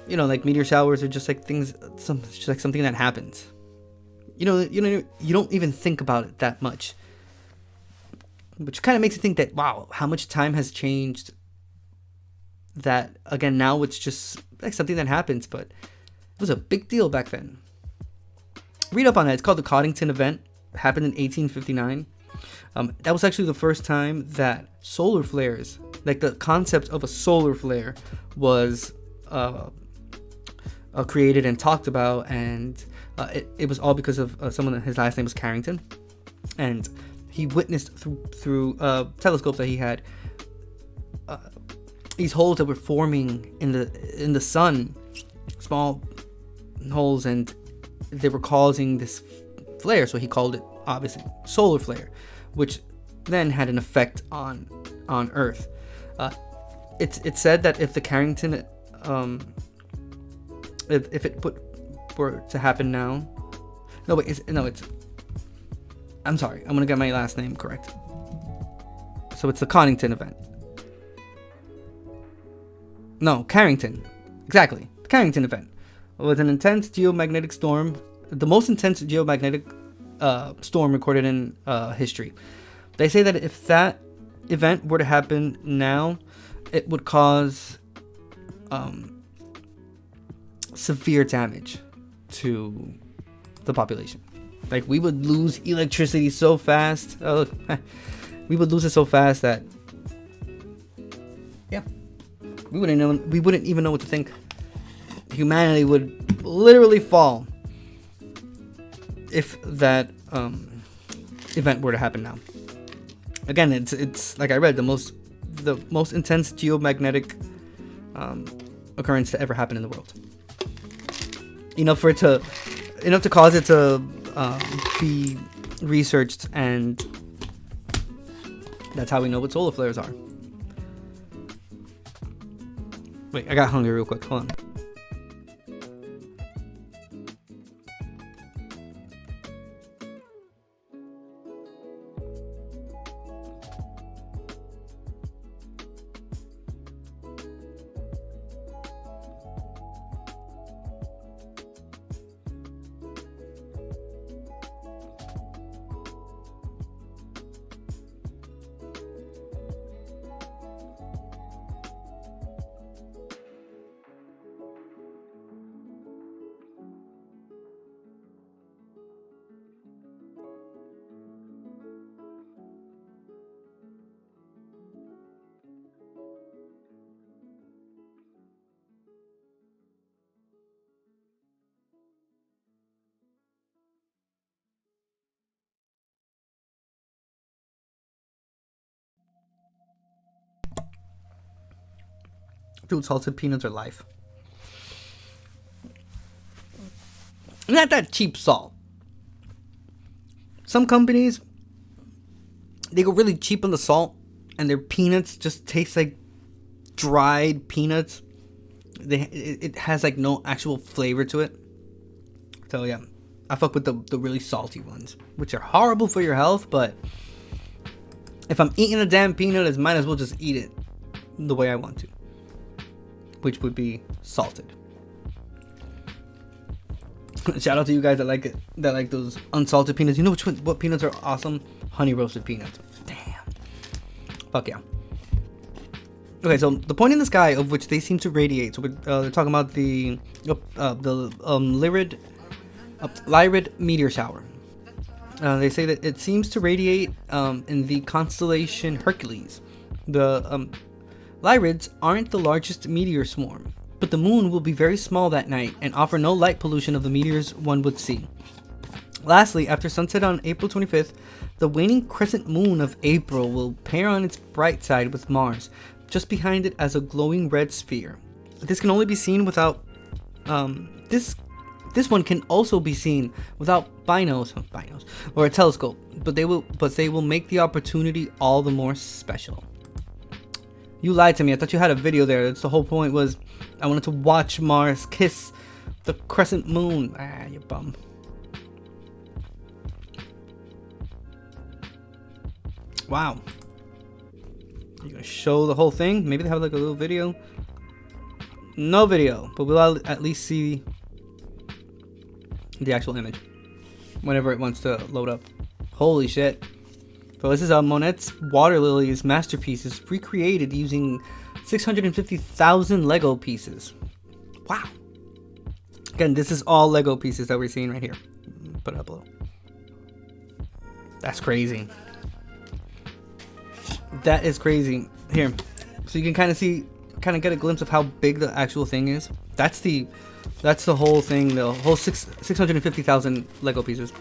you know, like meteor showers are just like things, just like something that happens. You don't even think about it that much, which kind of makes you think that, wow, how much time has changed. That again, now it's just like something that happens, but it was a big deal back then. Read up on that. It's called the Coddington event. It happened in 1859. That was actually the first time that solar flares, like the concept of a solar flare, was created and talked about, and it was all because of someone. His last name was Carrington, and he witnessed through a telescope that he had these holes that were forming in the sun, small holes, and they were causing this flare. So he called it, obviously, solar flare, which then had an effect on Earth. It's said that if the Carrington if it were to happen now, I'm sorry, I'm gonna get my last name correct. So it's the Coddington event. No, Carrington. Exactly. The Carrington event was an intense geomagnetic storm, the most intense geomagnetic storm recorded in history. They say that if that event were to happen now, it would cause severe damage to the population. Like, we would lose electricity so fast. Oh, look, we would lose it so fast that, yeah, we wouldn't even know what to think. Humanity would literally fall if that event were to happen now. Again, it's like I read, the most intense geomagnetic occurrence to ever happen in the world. Enough to cause it to be researched, and that's how we know what solar flares are. Wait, I got hungry real quick. Hold on. Dude, salted peanuts are life. Not that cheap salt. Some companies, they go really cheap on the salt, and their peanuts just taste like dried peanuts. It has like no actual flavor to it. So yeah, I fuck with the really salty ones, which are horrible for your health, but if I'm eating a damn peanut, I might as well just eat it the way I want to, which would be salted. Shout out to you guys that like it, that like those unsalted peanuts. You know what peanuts are awesome? Honey roasted peanuts. Damn. Fuck yeah. Okay, so the point in the sky of which they seem to radiate. So they're talking about the Lyrid meteor shower. They say that it seems to radiate in the constellation Hercules. The Lyrids aren't the largest meteor swarm, but the moon will be very small that night and offer no light pollution of the meteors one would see. Lastly, after sunset on April 25th, the waning crescent moon of April will pair on its bright side with Mars, just behind it as a glowing red sphere. This can only be seen without this one can also be seen without binos or a telescope, but they will make the opportunity all the more special. You lied to me. I thought you had a video there. That's the whole point. Was I wanted to watch Mars kiss the crescent moon. Ah, you bum. Wow. You gonna show the whole thing? Maybe they have like a little video. No video, but we'll at least see the actual image whenever it wants to load up. Holy shit. So this is Monet's water lilies masterpieces recreated using 650,000 Lego pieces. Wow. Again, this is all Lego pieces that we're seeing right here. Put it up below. That's crazy. That is crazy. Here, so you can kind of get a glimpse of how big the actual thing is. That's the whole thing. The whole 650,000 Lego pieces.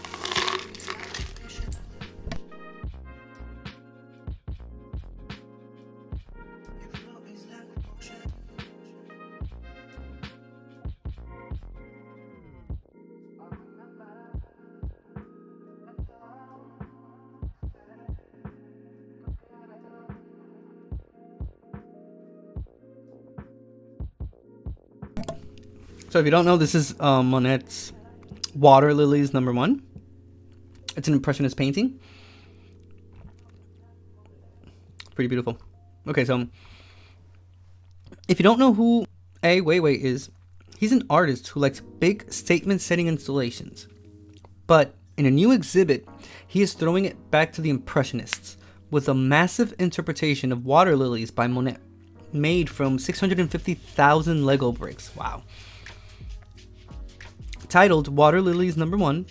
So if you don't know, this is Monet's Water Lilies #1. It's an impressionist painting. Pretty beautiful. Okay, so if you don't know who Ai Weiwei is, he's an artist who likes big statement-setting installations. But in a new exhibit, he is throwing it back to the Impressionists with a massive interpretation of water lilies by Monet, made from 650,000 Lego bricks. Wow. Titled Water Lilies #1,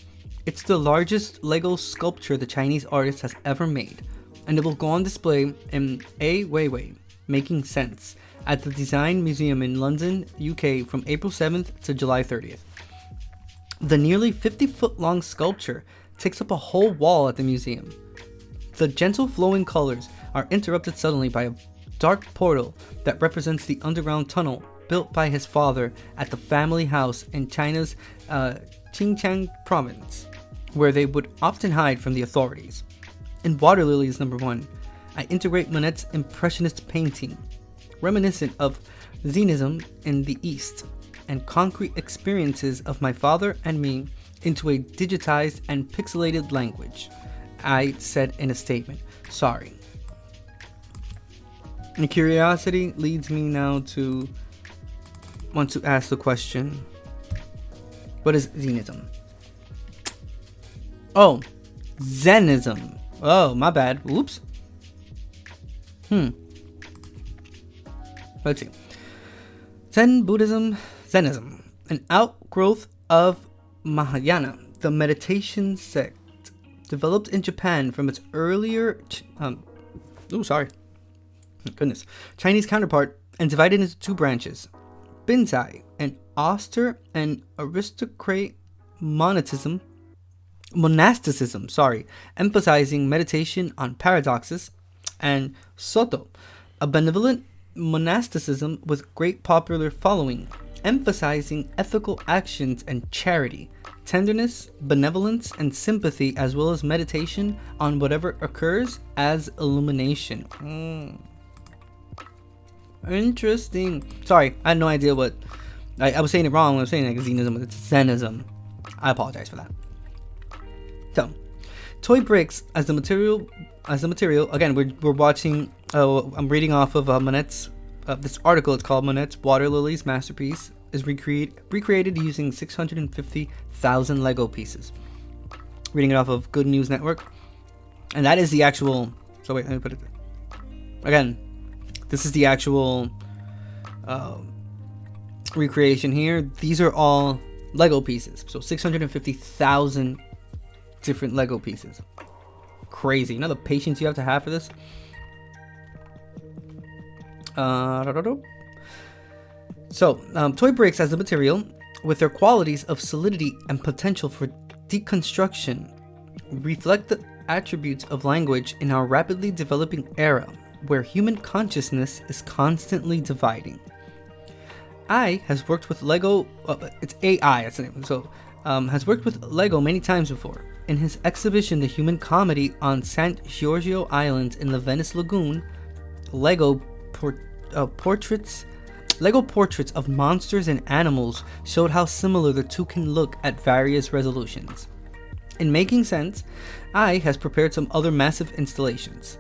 it's the largest Lego sculpture the Chinese artist has ever made, and it will go on display in Ai Weiwei, Making Sense, at the Design Museum in London, UK from April 7th to July 30th. The nearly 50-foot long sculpture takes up a whole wall at the museum. The gentle flowing colors are interrupted suddenly by a dark portal that represents the underground tunnel built by his father at the family house in China's Xinjiang province, where they would often hide from the authorities. In Water Lilies #1, I integrate Monet's impressionist painting, reminiscent of Zennism in the East, and concrete experiences of my father and me into a digitized and pixelated language, I said in a statement. Sorry. And curiosity leads me now to want to ask the question, what is Zennism? Oh, Zennism. Oh, my bad. Oops. Let's see. Zen Buddhism, Zennism, an outgrowth of Mahayana, the meditation sect, developed in Japan from its earlier Chinese counterpart, and divided into two branches: Binzai, an austere and aristocratic monasticism, emphasizing meditation on paradoxes, and Soto, a benevolent monasticism with great popular following, emphasizing ethical actions and charity, tenderness, benevolence, and sympathy, as well as meditation on whatever occurs as illumination. Interesting. Sorry, I had no idea what I was saying it wrong when I was saying like Zennism, but it's Zennism. I apologize for that. So, toy bricks as the material. Again, we're watching. I'm reading off of Monet's this article. It's called Monet's Water Lilies Masterpiece is recreated using 650,000 Lego pieces. Reading it off of Good News Network, and that is the actual. So wait, let me put it again. This is the actual recreation here. These are all Lego pieces. So 650,000 different Lego pieces. Crazy. You know the patience you have to have for this? So, toy bricks as a material, with their qualities of solidity and potential for deconstruction, reflect the attributes of language in our rapidly developing era, where human consciousness is constantly dividing. I has worked with Lego. It's AI. That's the name. So, has worked with Lego many times before. In his exhibition, The Human Comedy on Sant Giorgio Island in the Venice Lagoon, Lego portraits of monsters and animals showed how similar the two can look at various resolutions. In making sense, I has prepared some other massive installations,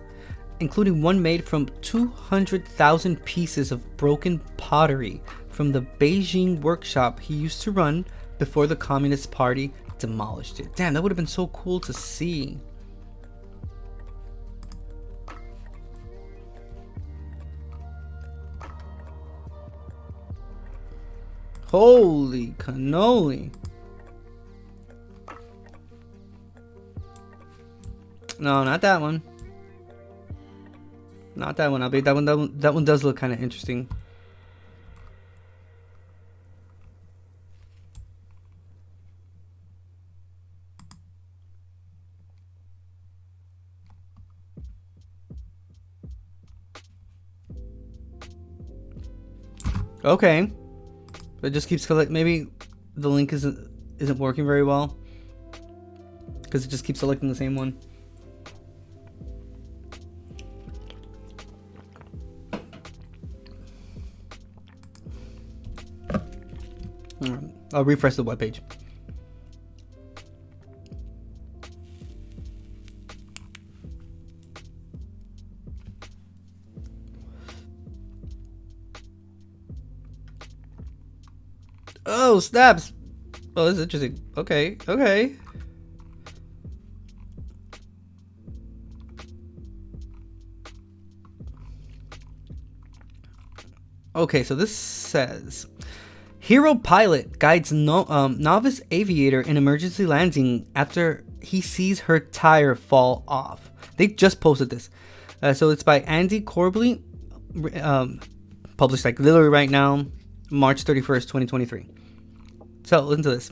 including one made from 200,000 pieces of broken pottery from the Beijing workshop he used to run before the Communist Party demolished it. Damn, that would have been so cool to see. Holy cannoli. No, not that one. Not that one. I'll be that one. That one does look kind of interesting. Okay. It just keeps collecting. Maybe the link isn't working very well because it just keeps selecting the same one. I'll refresh the webpage. Oh, snaps. Oh, this is interesting. Okay. Okay, so this says, hero pilot guides novice aviator in emergency landing after he sees her tire fall off. They just posted this. So it's by Andy Corbley, published like literally right now, March 31st, 2023. So listen to this.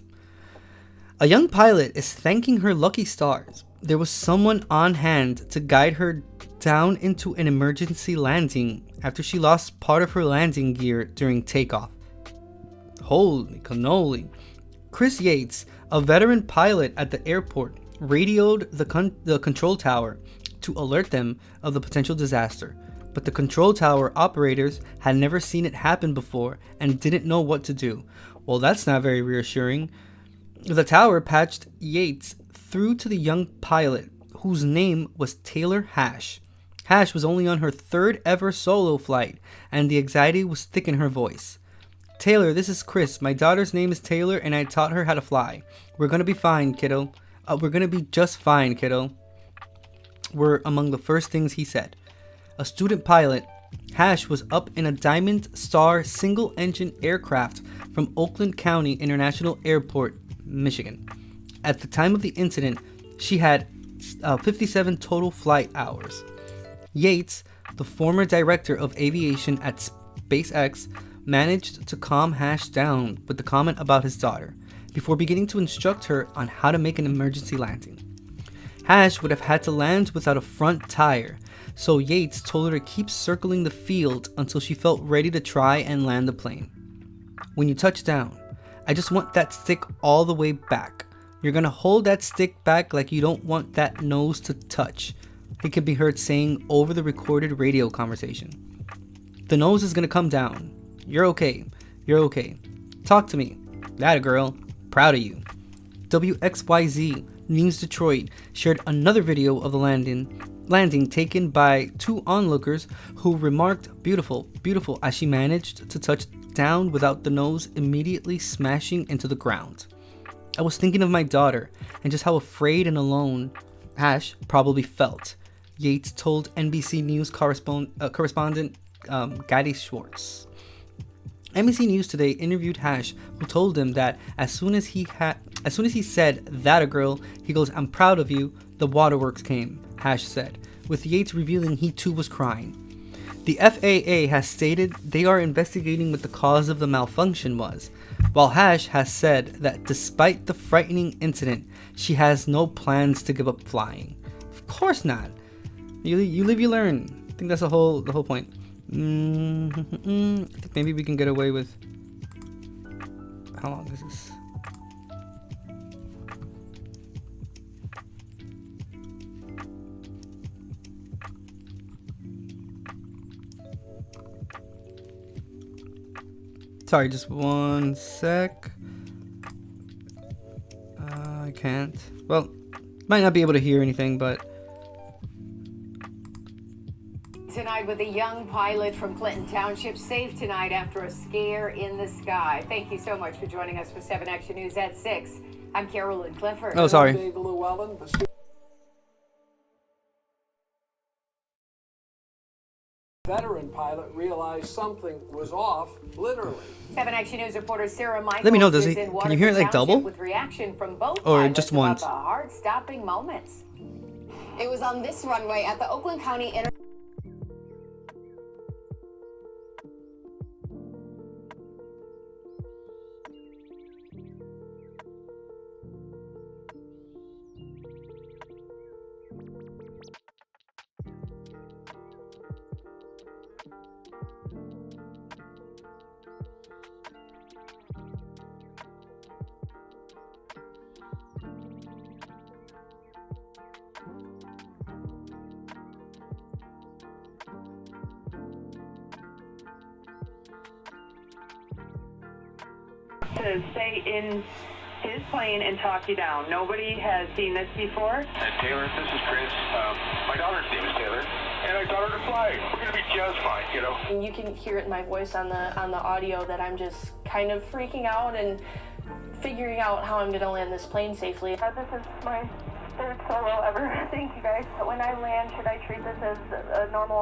A young pilot is thanking her lucky stars. There was someone on hand to guide her down into an emergency landing after she lost part of her landing gear during takeoff. Holy cannoli. Chris Yates, a veteran pilot at the airport, radioed the control tower to alert them of the potential disaster. But the control tower operators had never seen it happen before and didn't know what to do. Well, that's not very reassuring. The tower patched Yates through to the young pilot, whose name was Taylor Hash. Hash was only on her third ever solo flight, and the anxiety was thick in her voice. Taylor, this is Chris. My daughter's name is Taylor, and I taught her how to fly. We're gonna be fine, kiddo. We're gonna be just fine, kiddo, were among the first things he said. A student pilot, Hash was up in a Diamond Star single-engine aircraft from Oakland County International Airport, Michigan. At the time of the incident, she had 57 total flight hours. Yates, the former director of aviation at SpaceX, managed to calm Hash down with the comment about his daughter, before beginning to instruct her on how to make an emergency landing. Hash would have had to land without a front tire, so Yates told her to keep circling the field until she felt ready to try and land the plane. When you touch down, I just want that stick all the way back. You're gonna hold that stick back like you don't want that nose to touch, he could be heard saying over the recorded radio conversation. The nose is gonna come down. You're okay. You're okay. Talk to me. That a girl. Proud of you. WXYZ News Detroit shared another video of the landing taken by two onlookers who remarked, beautiful, beautiful, as she managed to touch down without the nose immediately smashing into the ground. I was thinking of my daughter and just how afraid and alone Hash probably felt, Yates told NBC News correspondent Gadi Schwartz. NBC News Today interviewed Hash, who told him that as soon as he said that a girl, he goes, "I'm proud of you," the waterworks came, Hash said, with Yates revealing he too was crying. The FAA has stated they are investigating what the cause of the malfunction was, while Hash has said that despite the frightening incident, she has no plans to give up flying. Of course not. You live, you learn. I think that's the whole point. I think maybe we can get away with. How long is this? Sorry, just one sec. I can't. Well, might not be able to hear anything, but. Tonight with a young pilot from Clinton Township saved tonight after a scare in the sky. Thank you so much for joining us for 7 Action News at 6. I'm Carolyn Clifford. Oh, sorry. Dave Llewellyn, the veteran pilot realized something was off, literally. 7 Action News reporter Sarah Michaels. Let me know, does is he? in Can you hear it like Waterford double? Township with reaction from both Or pilots just about once? the heart-stopping moments. It was on this runway at the Oakland County to stay in his plane and talk you down. Nobody has seen this before. Taylor, this is Chris. My daughter's name is Taylor, and I taught her to fly. We're gonna be just fine, you know. And you can hear it in my voice on the audio that I'm just kind of freaking out and figuring out how I'm gonna land this plane safely. This is my third solo ever. Thank you guys. When I land, should I treat this as a normal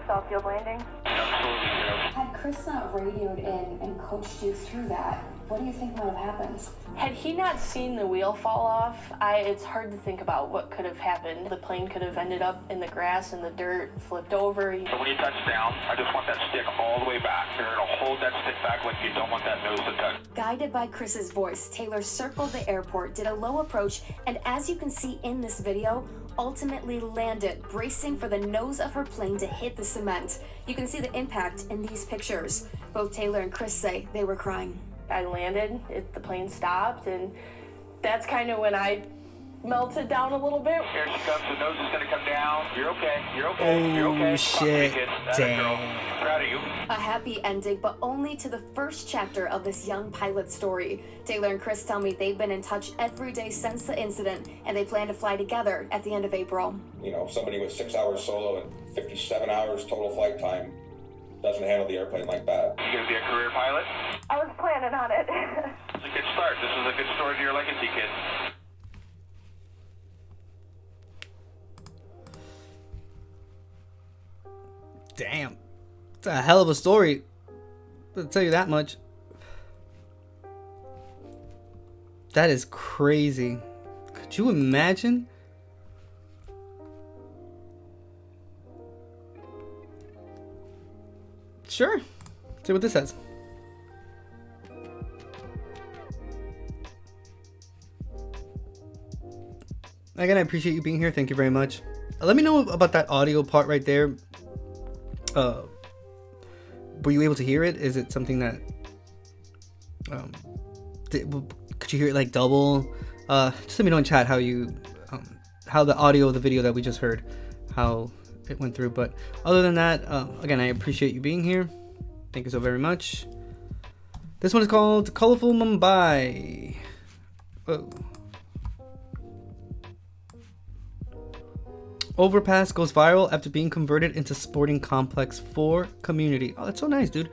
Southfield landing? Absolutely, you know. Had Chris not radioed in and coached you through that, what do you think might have happened? Had he not seen the wheel fall off, it's hard to think about what could have happened. The plane could have ended up in the grass and the dirt, flipped over. So when you touch down, I just want that stick all the way back. You're gonna hold that stick back like you don't want that nose to touch. Guided by Chris's voice, Taylor circled the airport, did a low approach, and as you can see in this video, ultimately landed, bracing for the nose of her plane to hit the cement. You can see the impact in these pictures. Both Taylor and Chris say they were crying. I landed, the plane stopped, and that's kind of when I melted down a little bit. Here she comes. The nose is gonna come down. You're okay. You're okay. You're okay. Oh, shit. Damn. Proud of you. A happy ending, but only to the first chapter of this young pilot's story. Taylor and Chris tell me they've been in touch every day since the incident, and they plan to fly together at the end of April. You know, somebody with 6 hours solo and 57 hours total flight time doesn't handle the airplane like that. You gonna be a career pilot? I was planning on it. It's a good start. This is a good story to your legacy, kid. Damn. It's a hell of a story. I'll tell you that much. That is crazy. Could you imagine? Sure. See what this says. Again, I appreciate you being here. Thank you very much. Let me know about that audio part right there. Were you able to hear it? Is it something that could you hear it like double? Just let me know in chat how you how the audio of the video that we just heard, how it went through. But other than that, again, I appreciate you being here. Thank you so very much. This one is called Colorful Mumbai. Whoa. Overpass goes viral after being converted into sporting complex for community. Oh, that's so nice, dude.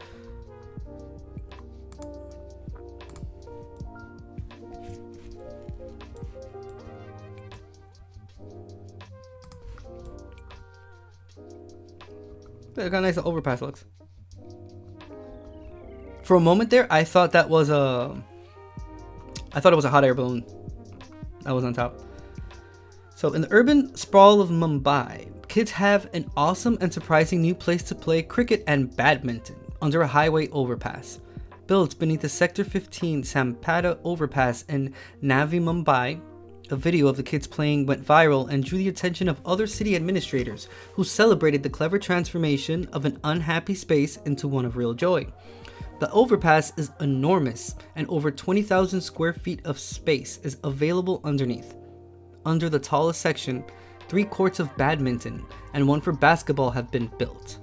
Look how nice the overpass looks. For a moment there, I thought that was a... I thought it was a hot air balloon that was on top. So, in the urban sprawl of Mumbai, kids have an awesome and surprising new place to play cricket and badminton under a highway overpass. Built beneath the Sector 15 Sampata overpass in Navi Mumbai, a video of the kids playing went viral and drew the attention of other city administrators who celebrated the clever transformation of an unhappy space into one of real joy. The overpass is enormous and over 20,000 square feet of space is available underneath. Under the tallest section, 3 courts of badminton and 1 for basketball have been built.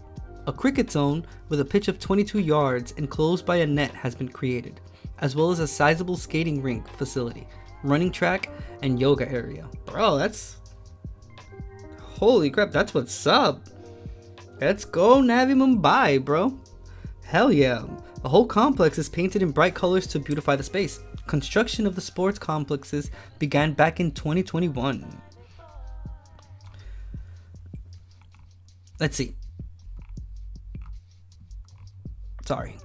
A cricket zone with a pitch of 22 yards enclosed by a net has been created, as well as a sizable skating rink facility, running track, and yoga area. Bro, that's... holy crap, that's what's up. Let's go Navi Mumbai, bro. Hell yeah. The whole complex is painted in bright colors to beautify the space. Construction of the sports complexes began back in 2021. Let's see. Sorry.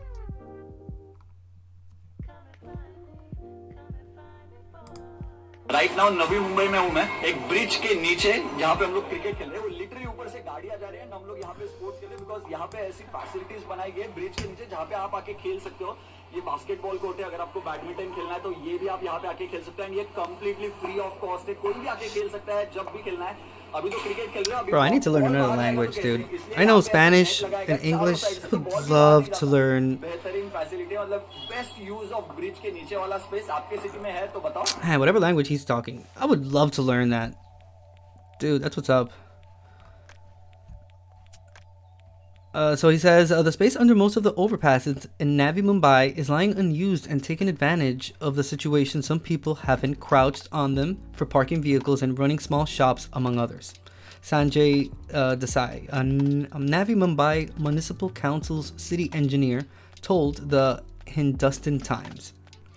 Right now Navi Mumbai में हूं मैं एक bridge के नीचे जहां पे हम लोग क्रिकेट खेल रहे हैं वो लिटरली ऊपर से गाड़ियां जा रही हैं हम लोग यहां पे स्पोर्ट्स खेल रहे हैं बिकॉज यहां पे ऐसी फैसिलिटीज बनाई गई है ब्रिज के नीचे जहां पे आप आके खेल सकते हो ये बास्केटबॉल कोर्ट है अगर आपको बैडमिंटन खेलना है तो ये भी आप यहां पे आके खेल सकते हैं ये कंप्लीटली फ्री ऑफ कॉस्ट है कोई भी आके खेल सकता है जब भी खेलना है अभी तो क्रिकेट खेल रहे हैं Bro, I need to learn another language, dude. I know Spanish and English. I would love to learn. बेहतरीन फैसिलिटी मतलब बेस्ट यूज ऑफ ब्रिज के नीचे वाला स्पेस आपके सिटी में है तो बताओ Man, whatever language he's talking, I would love to learn that. Dude, that's what's up. So he says, the space under most of the overpasses in Navi Mumbai is lying unused and taking advantage of the situation some people have been crouched on them for parking vehicles and running small shops, among others. Sanjay Desai, a Navi Mumbai Municipal Council's city engineer, told the Hindustan Times.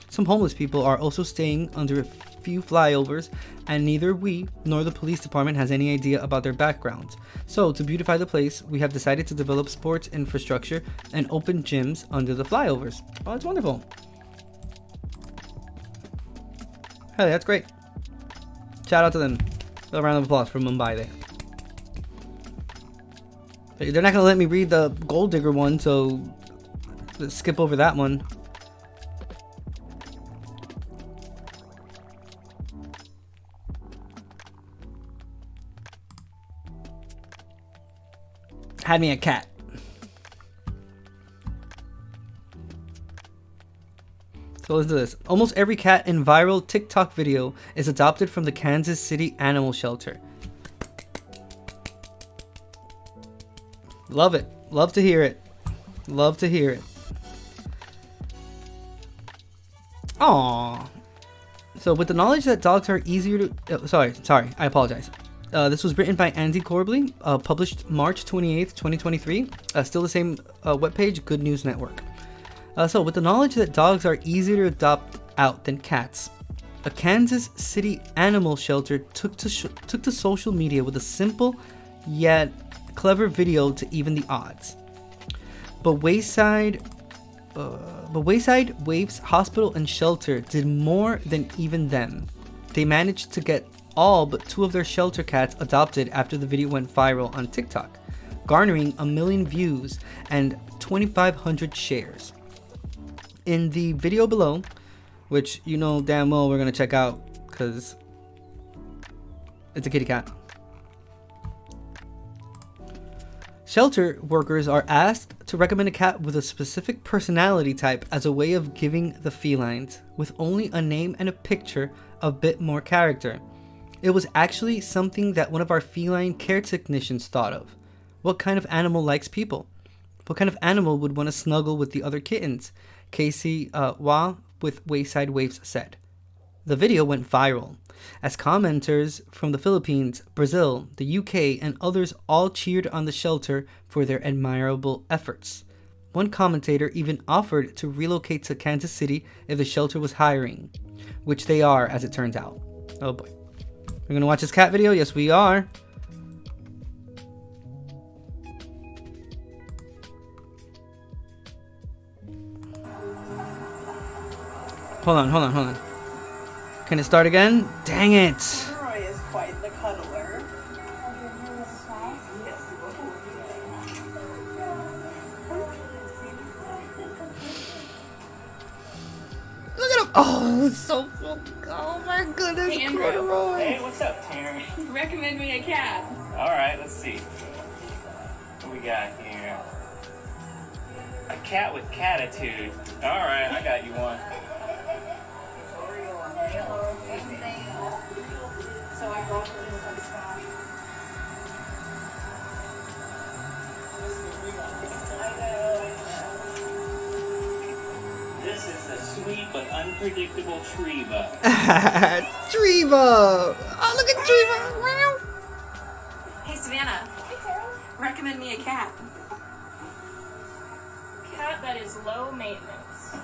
Some homeless people are also staying under a few flyovers, and neither we nor the police department has any idea about their backgrounds. So, to beautify the place, we have decided to develop sports infrastructure and open gyms under the flyovers. Oh, that's wonderful. Hey, that's great. Shout out to them. A round of applause for Mumbai there. They're not going to let me read the Gold Digger one, so let's skip over that one. Had me a cat. So listen to this. Almost every cat in viral TikTok video is adopted from the Kansas City Animal Shelter. Love it. Love to hear it. Love to hear it. Aww. So with the knowledge that dogs are easier to... sorry, I apologize. This was written by Andy Corbley, published March 28th, 2023. Still the same webpage, Good News Network. So with the knowledge that dogs are easier to adopt out than cats, a Kansas City animal shelter took to social media with a simple yet clever video to even the odds. But Wayside Waves Hospital and Shelter did more than even them. They managed to get all but 2 of their shelter cats adopted after the video went viral on TikTok, garnering 1 million views and 2,500 shares. In the video below, which you know damn well we're going to check out because it's a kitty cat, shelter workers are asked to recommend a cat with a specific personality type as a way of giving the felines, with only a name and a picture, a bit more character. It was actually something that one of our feline care technicians thought of. What kind of animal likes people? What kind of animal would want to snuggle with the other kittens? Casey Wah with Wayside Waves said. The video went viral, as commenters from the Philippines, Brazil, the UK, and others all cheered on the shelter for their admirable efforts. One commentator even offered to relocate to Kansas City if the shelter was hiring, which they are, as it turns out. Oh boy. We're gonna watch this cat video? Yes, we are. Hold on. Can it start again? Dang it. Roy is quite the cuddler. Oh, it's so oh my goodness, Hey, Andrew. corduroy. Hey, what's up, Tanner? Recommend me a cat. All right, let's see. What we got here? A cat with catitude. All right, I got you one. So I brought her in some stuff. This is a sweet but unpredictable Treva. Treva. Oh, look at Treva. Hey, Savannah. Hey, Sarah. Recommend me a cat. Cat that is low maintenance.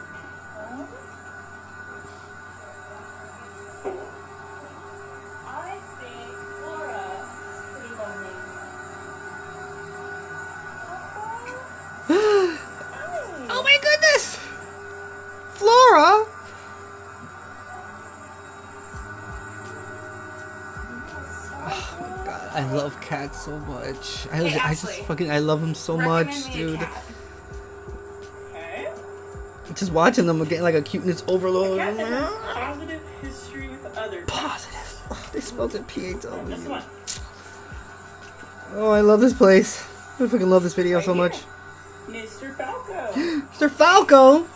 I think Flora is pretty low maintenance. Oh my goodness. Flora. Oh my god, I love cats so much. I just Ashley. fucking I love them so Recommend much, me a dude. cat. Okay. Just watching them getting like a cuteness overload. Cat that has positive history with others. Positive. Oh, they spelled it This P-A-W. one. Oh, I love this place. I fucking love this video so much. Mr. Falco. Mr. Falco.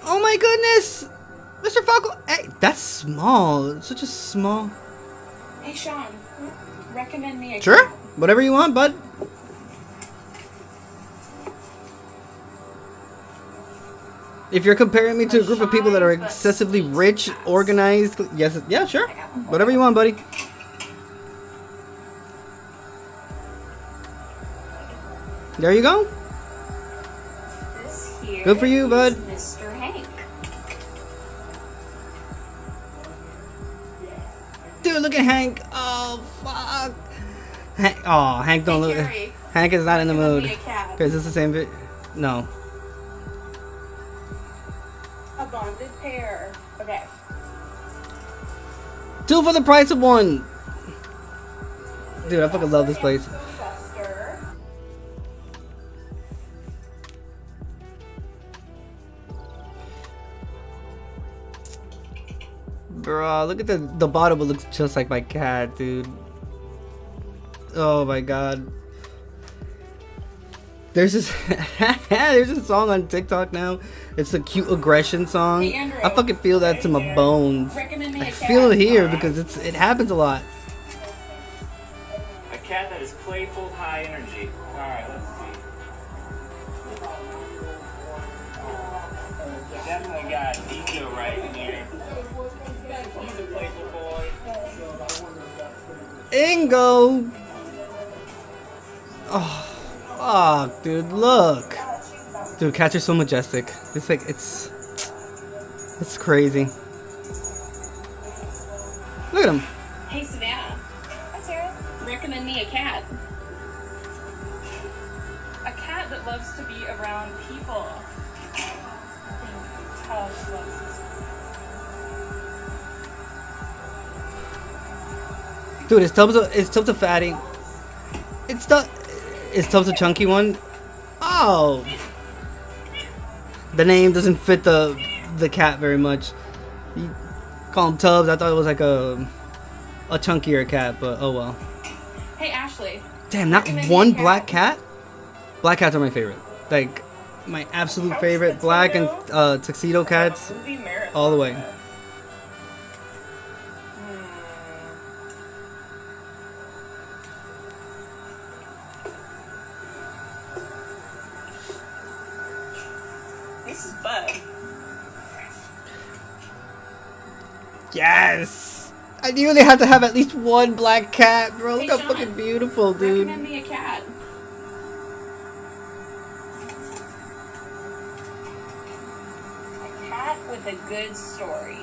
Oh my goodness. Mr. Falco. Hey, that's small. Such a small. Hey, Sean. Recommend me a Sure. cat. Whatever you want, bud. If you're comparing me to a group of people that are excessively rich, organized, yes, yeah, sure. Whatever you want, buddy. There you go. This here Good for you, bud. is Mr. Hank. Dude, look at Hank. Oh, fuck. Hank don't look. Carrie. Hank is not in the Recommend mood. me a cat. Okay, is this the same bit? No. A bonded pair. Okay. 2 for the price of 1. Dude, I fucking love this place. Buster. Bro, look at the bottom. It looks just like my cat, dude. Oh my god. There's this there's a song on TikTok now. It's a cute aggression song. Hey, Andrew. I fucking feel that to my bones. Recommend me I a cat. feel it here because it happens a lot. A cat that is playful, high energy. All right, let's see. Definitely got Nico right in here. He's a playful boy. Ingo. Oh, fuck, dude, look. Dude, cats are so majestic. It's like it's crazy. Look at him. Hey, Savannah. Hi, Sarah. Recommend me a cat. A cat that loves to be around people. I think Tubbs loves this. Dude, is Tubbs a fatty? Is Tubbs a chunky one? Oh. The name doesn't fit the cat very much. You call him Tubbs. I thought it was like a chunkier cat, but oh well. Hey, Ashley. Damn, not Recommend me a one cat. black cat? Black cats are my favorite. Like, my absolute favorite. Black and tuxedo cats. Movie marathon. All the way. This is Bud. Yes! I knew they had to have at least one black cat, bro. Look Hey, how Sean. fucking beautiful, dude. Recommend me a cat. A cat with a good story.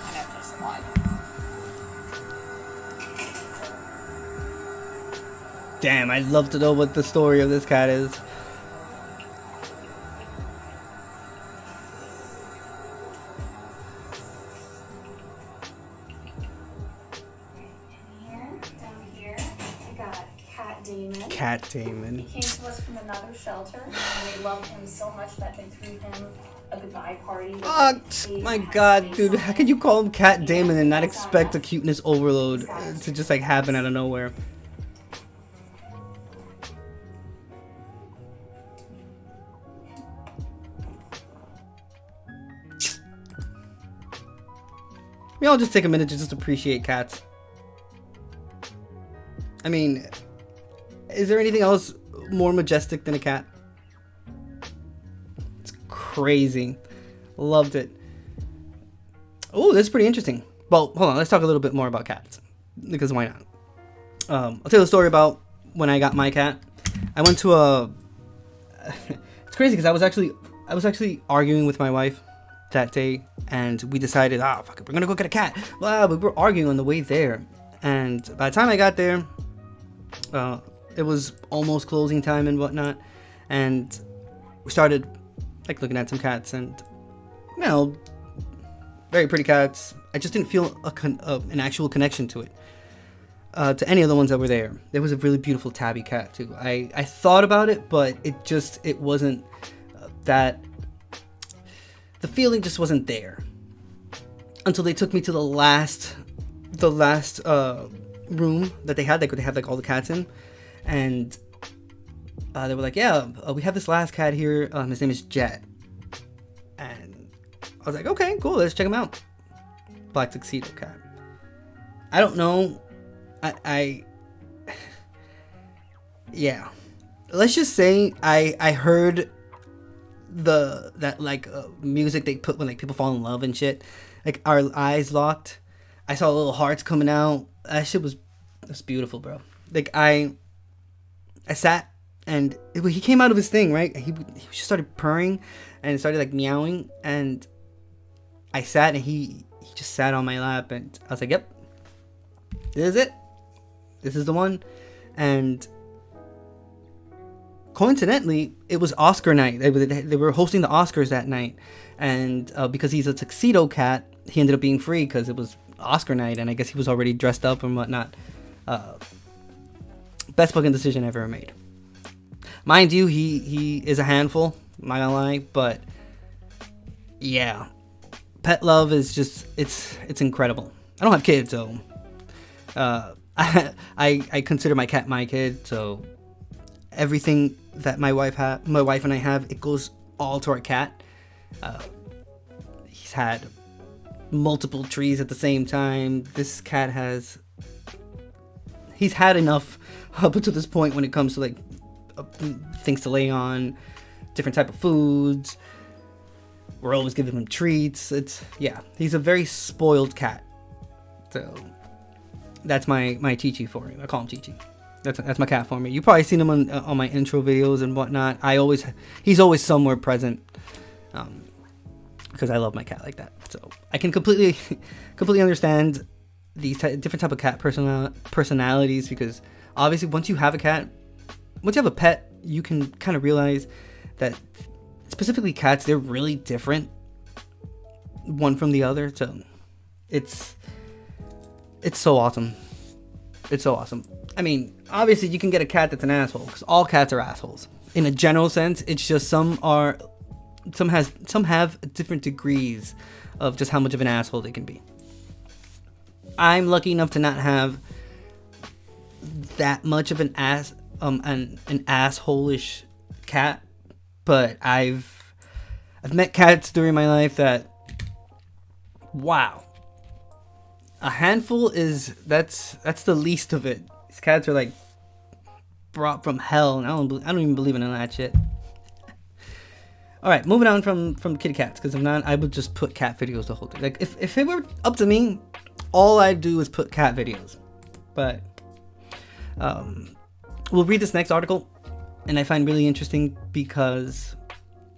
I know just one. Damn, I'd love to know what the story of this cat is. Here, down here, I got Cat Damon. Cat Damon. He came to us from another shelter, and they loved him so much that they threw him a goodbye party. Oh my god, dude, how could you call him Cat Damon and not expect a cuteness overload to just like happen out of nowhere? We all just take a minute to just appreciate cats. I mean, is there anything else more majestic than a cat? It's crazy. Loved it. Oh, that's pretty interesting. Well, hold on. Let's talk a little bit more about cats. Because why not? I'll tell you a story about when I got my cat. I went to a... It's crazy because I was actually arguing with my wife that day, and we decided, fuck it, we're gonna go get a cat. Well, we were arguing on the way there, and by the time I got there, it was almost closing time and whatnot, and we started like looking at some cats, and you know, very pretty cats. I just didn't feel an actual connection to it, to any of the ones that were there. There was a really beautiful tabby cat too. I thought about it, but it wasn't that. The feeling just wasn't there until they took me to the last room that they had. They could have like all the cats in, and they were like, "Yeah, we have this last cat here. His name is Jet." And I was like, "Okay, cool. Let's check him out." Black tuxedo cat. I don't know. Yeah. Let's just say I heard that music they put when like people fall in love and shit. Like our eyes locked. I saw little hearts coming out. That shit was beautiful, bro. Like I sat and he came out of his thing, right? He just started purring and started like meowing, and I sat and he just sat on my lap, and I was like, "Yep, this is it. This is the one." And coincidentally, it was Oscar night. They were hosting the Oscars that night, and because he's a tuxedo cat, he ended up being free because it was Oscar night, and I guess he was already dressed up and whatnot. Best fucking decision I ever made. Mind you, he is a handful, I'm not gonna lie, but yeah, pet love is just it's incredible. I don't have kids, so I consider my cat my kid, so everything that my wife and I have, it goes all to our cat. He's had multiple trees at the same time. This cat he's had enough up until this point when it comes to like things to lay on, different type of foods. We're always giving him treats. He's a very spoiled cat. So that's my Chi-Chi for him. I call him Chi-Chi. That's my cat for me. You've probably seen him on my intro videos and whatnot. He's always somewhere present, because I love my cat like that. So I can completely understand these different type of cat personalities, because obviously once you have a pet, you can kind of realize that specifically cats, they're really different one from the other. So it's so awesome. It's so awesome. I mean, obviously you can get a cat that's an asshole, because all cats are assholes. In a general sense, it's just some have different degrees of just how much of an asshole they can be. I'm lucky enough to not have that much of an asshole-ish cat, but I've met cats during my life that, wow, a handful that's the least of it. These cats are like brought from hell, and I don't even believe in that shit. All right, moving on from kitty cats, because I would just put cat videos the whole day. Like if it were up to me, all I'd do is put cat videos. But we'll read this next article, and I find really interesting because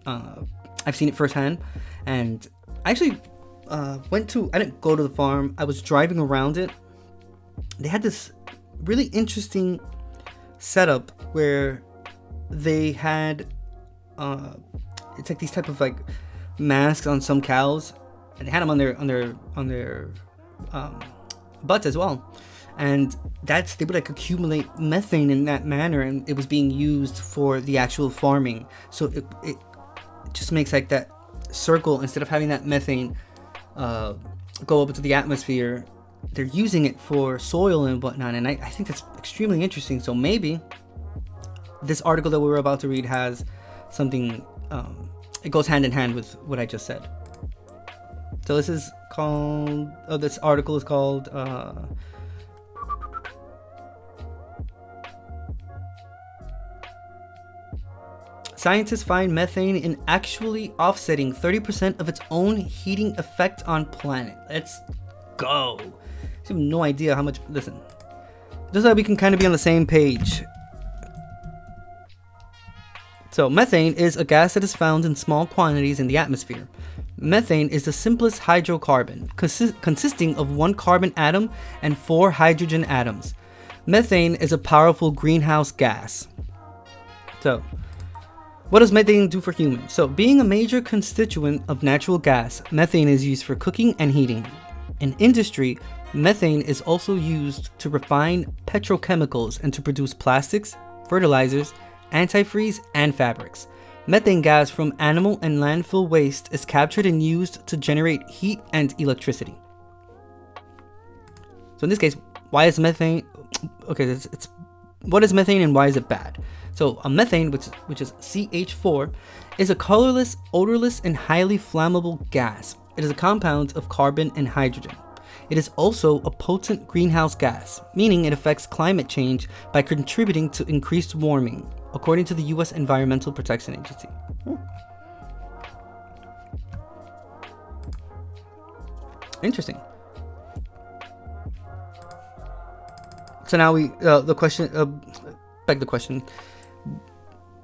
I've seen it firsthand, and I actually I didn't go to the farm. I was driving around it. They had this really interesting setup where they had it's like these type of like masks on some cows, and they had them on their butts as well. and they would like accumulate methane in that manner, and it was being used for the actual farming. So it just makes like that circle. Instead of having that methane go up into the atmosphere, they're using it for soil and whatnot, and I think that's extremely interesting. So maybe this article that we were about to read has something, it goes hand in hand with what I just said. So this is called, this article is called Scientists find methane in actually offsetting 30% of its own heating effect on planet. Let's go. I have no idea how much. Listen, just so we can kind of be on the same page. So methane is a gas that is found in small quantities in the atmosphere. Methane is the simplest hydrocarbon, consisting of one carbon atom and 4 hydrogen atoms. Methane is a powerful greenhouse gas. So, what does methane do for humans? So, being a major constituent of natural gas, methane is used for cooking and heating. In industry, methane is also used to refine petrochemicals and to produce plastics, fertilizers, antifreeze, and fabrics. Methane gas from animal and landfill waste is captured and used to generate heat and electricity. So in this case, why is methane... Okay, what is methane and why is it bad? So a methane, which is CH4, is a colorless, odorless, and highly flammable gas. It is a compound of carbon and hydrogen. It is also a potent greenhouse gas, meaning it affects climate change by contributing to increased warming, according to the U.S. Environmental Protection Agency. Interesting. So now we beg the question: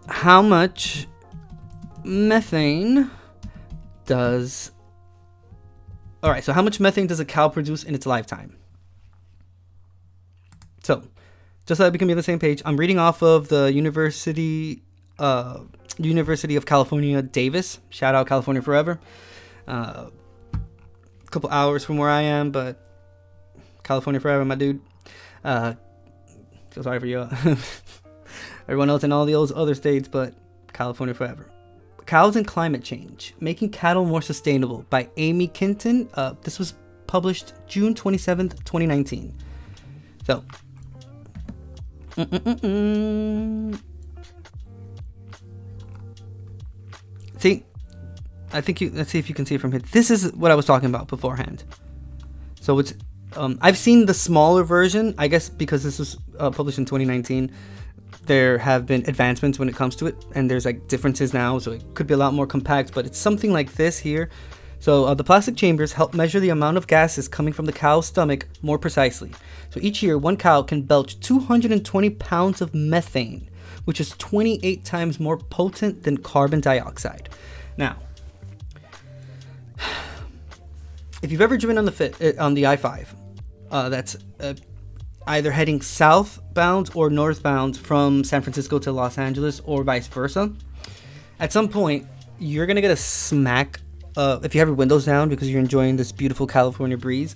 how much methane does? All right. So how much methane does a cow produce in its lifetime? So, just so that we can be on the same page, I'm reading off of the University of California, Davis. Shout out California Forever. A couple hours from where I am, but California Forever, my dude. Feel sorry for you. Everyone else in all the other states, but California Forever. Cows and Climate Change, Making Cattle More Sustainable by Amy Kinton. This was published June 27th, 2019. So, see, I think let's see if you can see it from here. This is what I was talking about beforehand. So it's, I've seen the smaller version, I guess, because this was published in 2019. There have been advancements when it comes to it, and there's like differences now, so it could be a lot more compact, but it's something like this here. So the plastic chambers help measure the amount of gases coming from the cow's stomach more precisely. So each year, one cow can belch 220 pounds of methane, which is 28 times more potent than carbon dioxide. Now, if you've ever driven on the I-5, that's either heading southbound or northbound from San Francisco to Los Angeles or vice versa, at some point, you're going to get a smack if you have your windows down because you're enjoying this beautiful California breeze.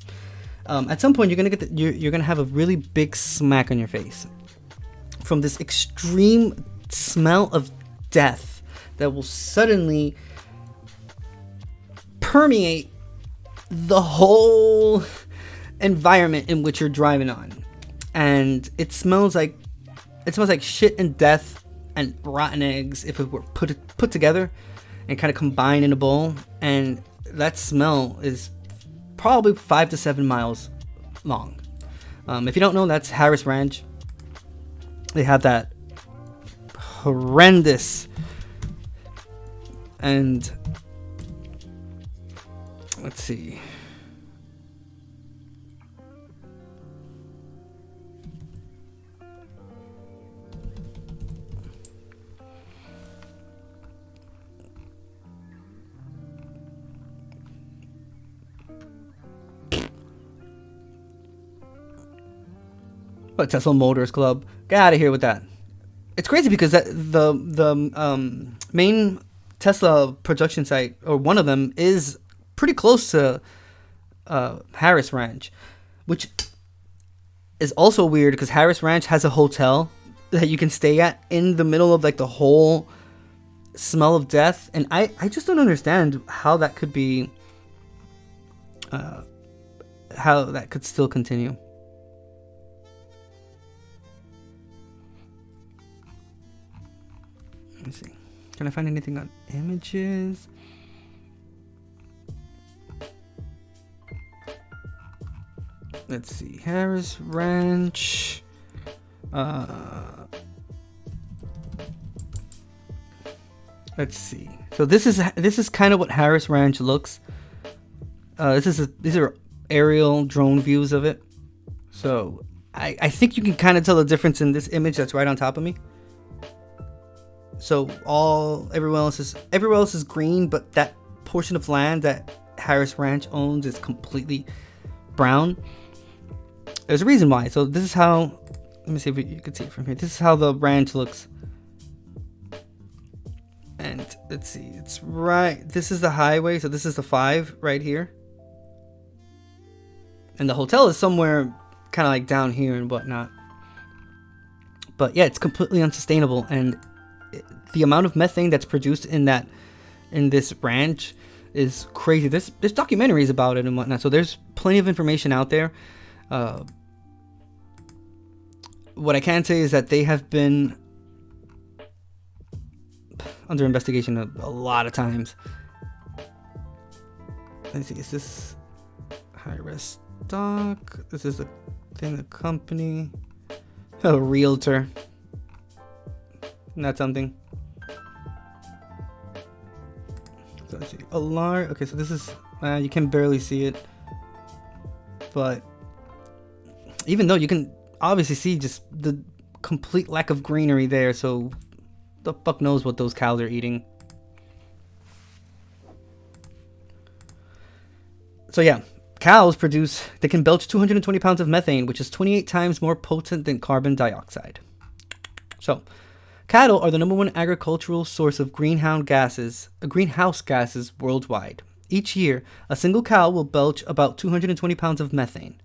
At some point, you're going to get you're going to have a really big smack on your face from this extreme smell of death that will suddenly permeate the whole environment in which you're driving on. And it smells like shit and death and rotten eggs if it were put together and kind of combined in a bowl. And that smell is probably 5 to 7 miles long. If you don't know, that's Harris Ranch. They have that horrendous and let's see. But Tesla Motors Club, get out of here with that. It's crazy because the main Tesla production site, or one of them, is pretty close to Harris Ranch, which is also weird because Harris Ranch has a hotel that you can stay at in the middle of like the whole smell of death, and I just don't understand how that could be, how that could still continue. Let me see. Can I find anything on images? Let's see. Harris Ranch. Let's see. So this is kind of what Harris Ranch looks. These are aerial drone views of it. So I think you can kind of tell the difference in this image that's right on top of me. So everywhere else is green, but that portion of land that Harris Ranch owns is completely brown. There's a reason why. So this is how, let me see if you can see it from here. This is how the ranch looks. And let's see, it's right, this is the highway, so this is the 5 right here. And the hotel is somewhere kind of like down here and whatnot. But yeah, it's completely unsustainable, and the amount of methane that's produced in this ranch is crazy. There's documentaries about it and whatnot, so there's plenty of information out there. What I can say is that they have been under investigation a lot of times. Let's see, is this high risk stock? This is the thing, the company, a realtor. Not something. So let's see, alarm. Okay, so this is you can barely see it, but even though you can obviously see just the complete lack of greenery there, so the fuck knows what those cows are eating. So yeah, cows they can belch 220 pounds of methane, which is 28 times more potent than carbon dioxide. So cattle are the #1 agricultural source of greenhouse gases worldwide. Each year, a single cow will belch about 220 pounds of methane.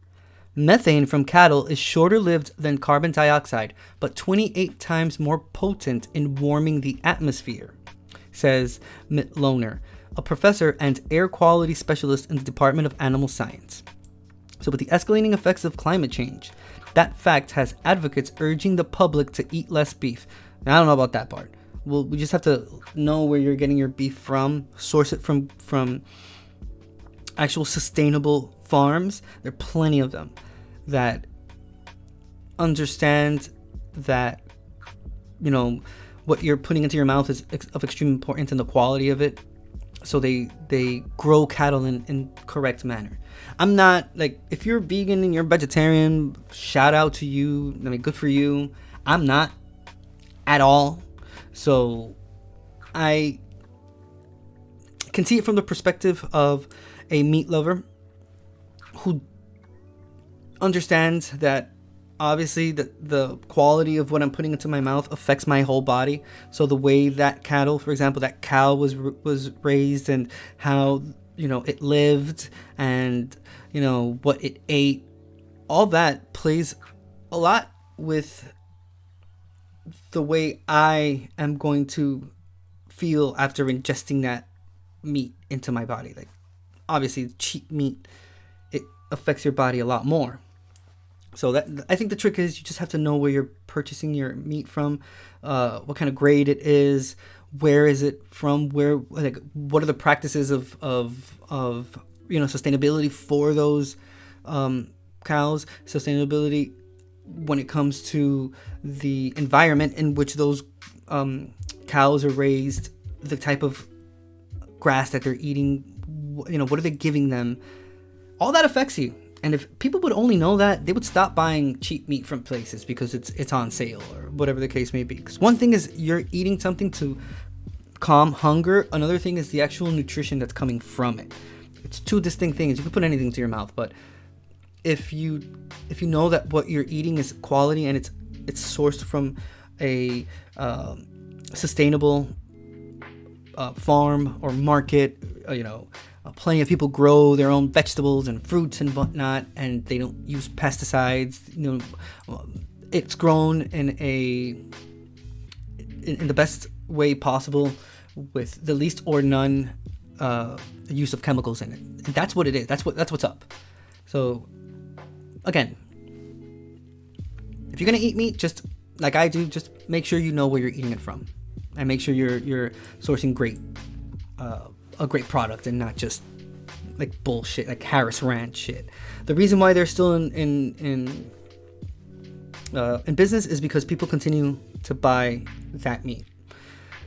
Methane from cattle is shorter lived than carbon dioxide, but 28 times more potent in warming the atmosphere, says Mitt Lohner, a professor and air quality specialist in the Department of Animal Science. So with the escalating effects of climate change, that fact has advocates urging the public to eat less beef. Now, I don't know about that part. Well, we just have to know where you're getting your beef from, source it from actual sustainable farms. There are plenty of them that understand that, you know, what you're putting into your mouth is of extreme importance in the quality of it. So they grow cattle in correct manner. I'm not, like, if you're vegan and you're vegetarian, shout out to you. I mean, good for you. I'm not at all. So I can see it from the perspective of a meat lover who understands that obviously the quality of what I'm putting into my mouth affects my whole body. So the way that cattle, for example, that cow was raised, and how, you know, it lived, and, you know, what it ate, all that plays a lot with the way I am going to feel after ingesting that meat into my body. Like, obviously cheap meat, it affects your body a lot more. So that, I think the trick is you just have to know where you're purchasing your meat from, what kind of grade it is, where is it from, where, like, what are the practices of you know, sustainability for those cows, sustainability when it comes to the environment in which those cows are raised, the type of grass that they're eating, you know, what are they giving them? All that affects you. And if people would only know that, they would stop buying cheap meat from places because it's on sale or whatever the case may be. Because one thing is you're eating something to calm hunger. Another thing is the actual nutrition that's coming from it. It's two distinct things. You can put anything to your mouth, but if you know that what you're eating is quality and it's sourced from a sustainable farm or market, you know, plenty of people grow their own vegetables and fruits and whatnot, and they don't use pesticides. It's grown in the best way possible, with the least or none use of chemicals in it. And that's what it is. That's what's up. So again, if you're gonna eat meat, just like I do, just make sure you know where you're eating it from, and make sure you're sourcing a great product and not just like bullshit like Harris Ranch shit. The reason why they're still in business is because people continue to buy that meat.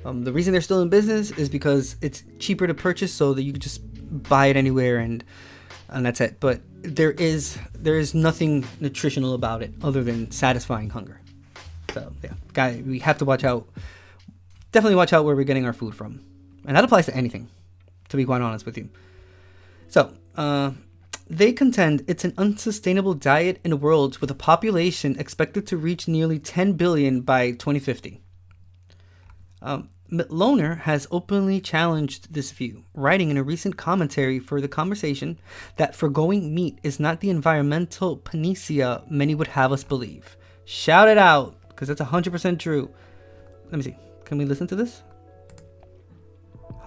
The reason they're still in business is because it's cheaper to purchase, so that you can just buy it anywhere and that's it. But there is nothing nutritional about it other than satisfying hunger. So yeah, guys, we have to watch out. Definitely watch out where we're getting our food from, and that applies to anything, to be quite honest with you. So they contend it's an unsustainable diet in a world with a population expected to reach nearly 10 billion by 2050. Loner has openly challenged this view, writing in a recent commentary for The Conversation that foregoing meat is not the environmental panacea many would have us believe. Shout it out, because that's 100% true. Let me see. Can we listen to this?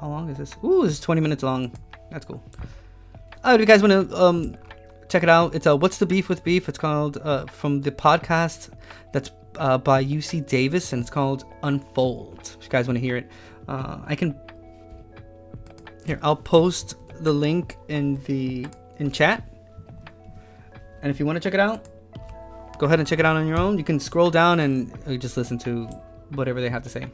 How long is this? Ooh, this is 20 minutes long. That's cool. If you guys want to check it out, it's What's the Beef with Beef? It's called from the podcast that's by UC Davis, and it's called Unfold. If you guys want to hear it, I'll post the link in chat, and if you want to check it out, go ahead and check it out on your own. You can scroll down and just listen to whatever they have to say.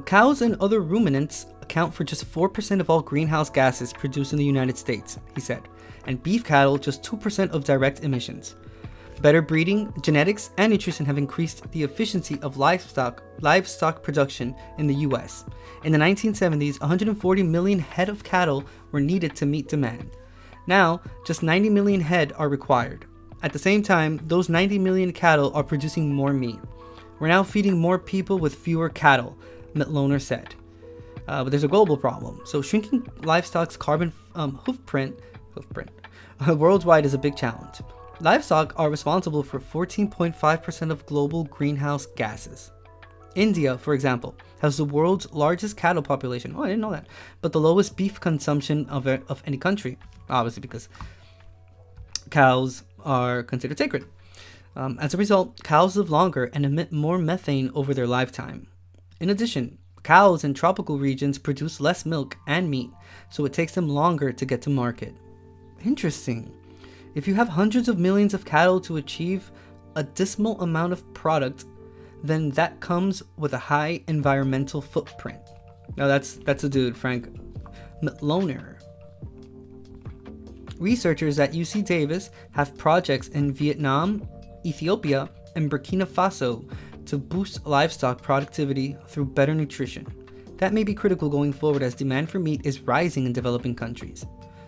Cows and other ruminants account for just 4% of all greenhouse gases produced in the United States, he said, and beef cattle just 2% of direct emissions. Better breeding, genetics, and nutrition have increased the efficiency of livestock production in the U.S. In the 1970s, 140 million head of cattle were needed to meet demand. Now, just 90 million head are required. At the same time, those 90 million cattle are producing more meat. We're now feeding more people with fewer cattle, Loner said. But there's a global problem. So shrinking livestock's carbon footprint worldwide is a big challenge. Livestock are responsible for 14.5% of global greenhouse gases. India, for example, has the world's largest cattle population. Oh, I didn't know that. But the lowest beef consumption of any country, obviously because cows are considered sacred. As a result, cows live longer and emit more methane over their lifetime. In addition, cows in tropical regions produce less milk and meat, so it takes them longer to get to market. Interesting. If you have hundreds of millions of cattle to achieve a dismal amount of product, then that comes with a high environmental footprint. Now that's a dude, Frank Loner. Researchers at UC Davis have projects in Vietnam, Ethiopia, and Burkina Faso to boost livestock productivity through better nutrition. That may be critical going forward as demand for meat is rising in developing countries.